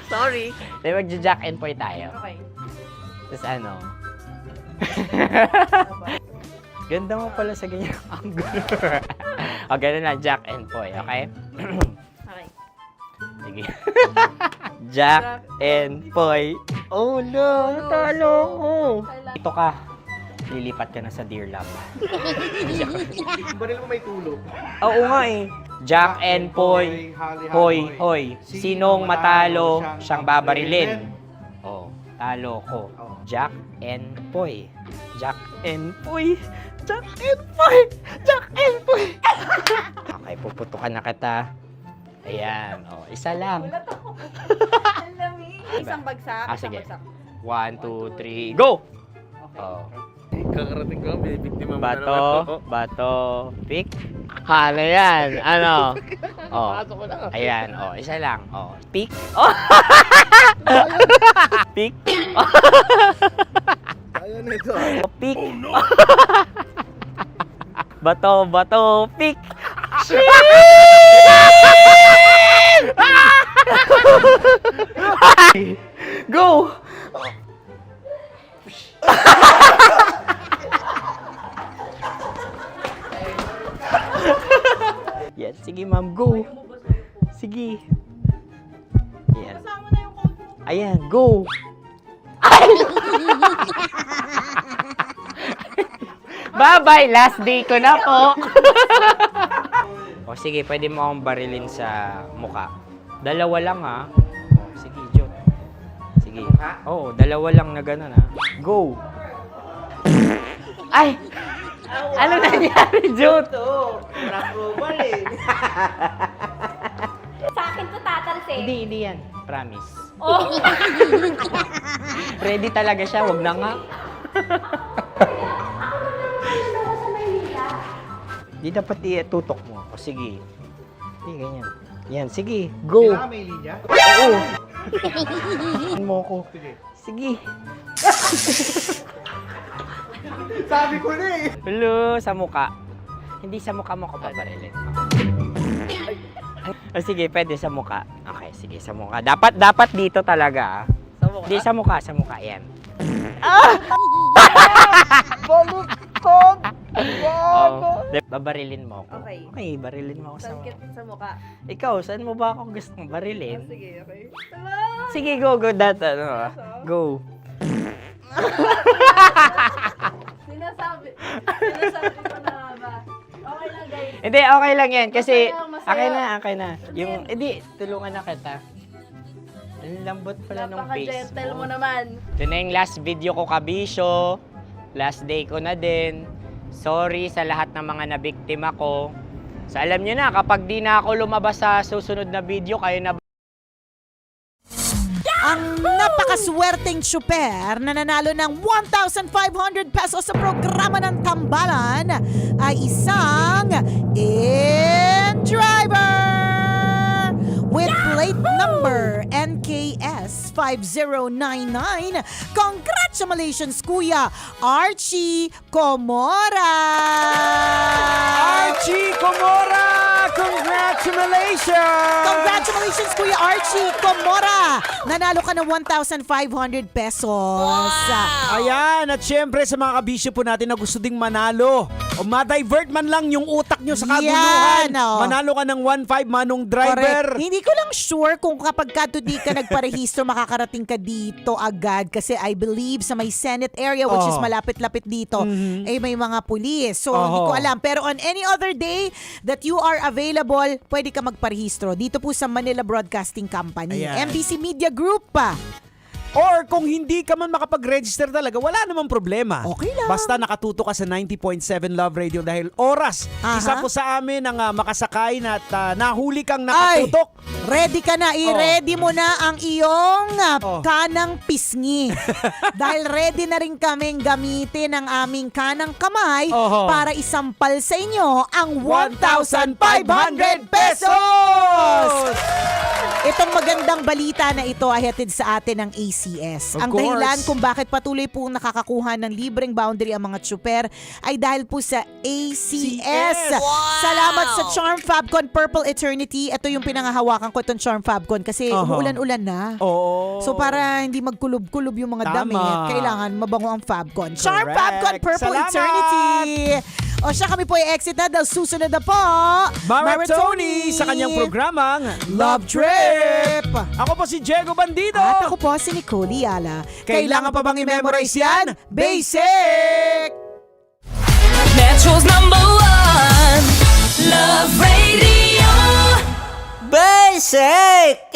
Sorry. Di ba Jack and Poy tayo? Okay. Tapos ano? Ganda mo pala sa ganyan angle. O, ganun na, Jack and Poy, okay? Okay. Sige. Jack and Poy. Oh no, talo ko. Ito ka. Lilipat ka na sa Deer Lab. Baril mo may tulog. Oo nga eh. Jack and Poy. Hoy, hoy. Sinong matalo, siyang babarilin. Oh, talo ko. Jack and Poy. Jack and Poy. Jack and Poy. Jack and Poy. Okay, puputukan na kita. Ayan. Oh, isa lang. Isang bagsak. Sige. Isang bagsak. 1, 2, 3, go! Oh. Kakarating ko, binibiktima mo Bato, bato, pick. Ano yan? Ano? Oh. Ayan, oh, isa lang. Oh, pick. Oh. Pick. Ayaw na ito. Oh, pick. Bato, bato, pick. Go! Yan, sige ma'am, go. Sige. Ayan. Ayan, go. Bye-bye, last day ko na po. O sige, pwede mo akong barilin sa muka. Dalawa lang ha. O, sige, Jot. Sige. Oo, dalawa lang na gano'n ha. Go. Ay! Ano nangyari, Jot? Approval eh. Sa akin to tatalsik. Hindi yan. Promise. Oh. Ready talaga siya, wag na nga. Di dapat tutok mo. O sige. Hindi, ganyan. Yan, sige. Go. Kailangan may linya? Oo. mo ko. Sige. Sabi ko na eh. Hello, sa muka. Hindi sa muka mo ko paparilin. O sige, pwede sa muka. Okay, sige, sa muka. Dapat dito talaga. Sa mukha? Hindi, sa muka, yan. Baluktot! Oh, babarilin mo ako. Okay. Okay, barilin mo ako sa Sakit sa mukha. Ikaw, saan mo ba ako gustong barilin? Sige, okay. Sige, go, go. Sinasabi ko na ba? Okay lang, guys. Hindi, okay lang yan. Kasi, Masaya. okay na. Yung, hindi, tulungan na kita. Ang lambot pala ng face Napaka-gentle mo. mo naman. Ito na yung last video ko, kabisyo. Last day ko na din. Sorry sa lahat ng mga nabiktima ko. So, alam nyo na, kapag di na ako lumabas sa susunod na video, kayo na Ang napakaswerteng super na nanalo ng 1,500 pesos sa programa ng Tambalan ay isang in-driver with plate number NKS 5099. Congratulations, Kuya Archie Comora! Archie Comora! Congratulations! Congratulations, Kuya Archie Comora! Nanalo ka ng 1,500 pesos. Ayan, at syempre sa mga kabisyo po natin na gusto ding manalo o ma-divert man lang yung utak nyo sa kaguluhan. Yan, oh. Manalo ka ng 1,500 manong driver. Correct. Hindi ko lang sure kung kapag di ka nagparehistro, makakarating ka dito agad. Kasi I believe sa may Senate area, which is malapit-lapit dito, eh may mga pulis. So, hindi ko alam. Pero on any other day that you are available, pwede ka magparehistro. Dito po sa Manila Broadcasting Company. Ayan. MBC Media Group pa. Or kung hindi ka man makapag-register talaga, wala namang problema. Okay lang. Basta nakatuto ka sa 90.7 Love Radio dahil oras. Isa po sa amin ang makasakay na at nahuli kang nakatutok. Ready ka na. I-ready mo na ang iyong kanang pisngi. Dahil ready na rin kaming gamitin ang aming kanang kamay para isampal sa inyo ang 1,500 pesos! Itong magandang balita na ito ay hatid sa atin ng ACS. Of Ang course. dahilan kung bakit patuloy pong nakakakuha ng libreng boundary ang mga tsuper ay dahil po sa ACS. Salamat sa Charm Fabcon Purple Eternity. Ito yung pinangahawakan ko itong Charm Fabcon kasi umuulan-ulan na. Oo. So para hindi magkulob-kulob yung mga Tama. damit, kailangan mabango ang Fabcon. Charm Correct. Fabcon Purple Salamat. Eternity. O siya, kami po ay exit na dahil susunod na po Maratoni sa kanyang programang Love Trip. Ako po si Diego Bandido. At ako po si Nicole Yala. Kailangan pa bang i-memorize yan? Basic! Metro's #1 Love Radio. Basic!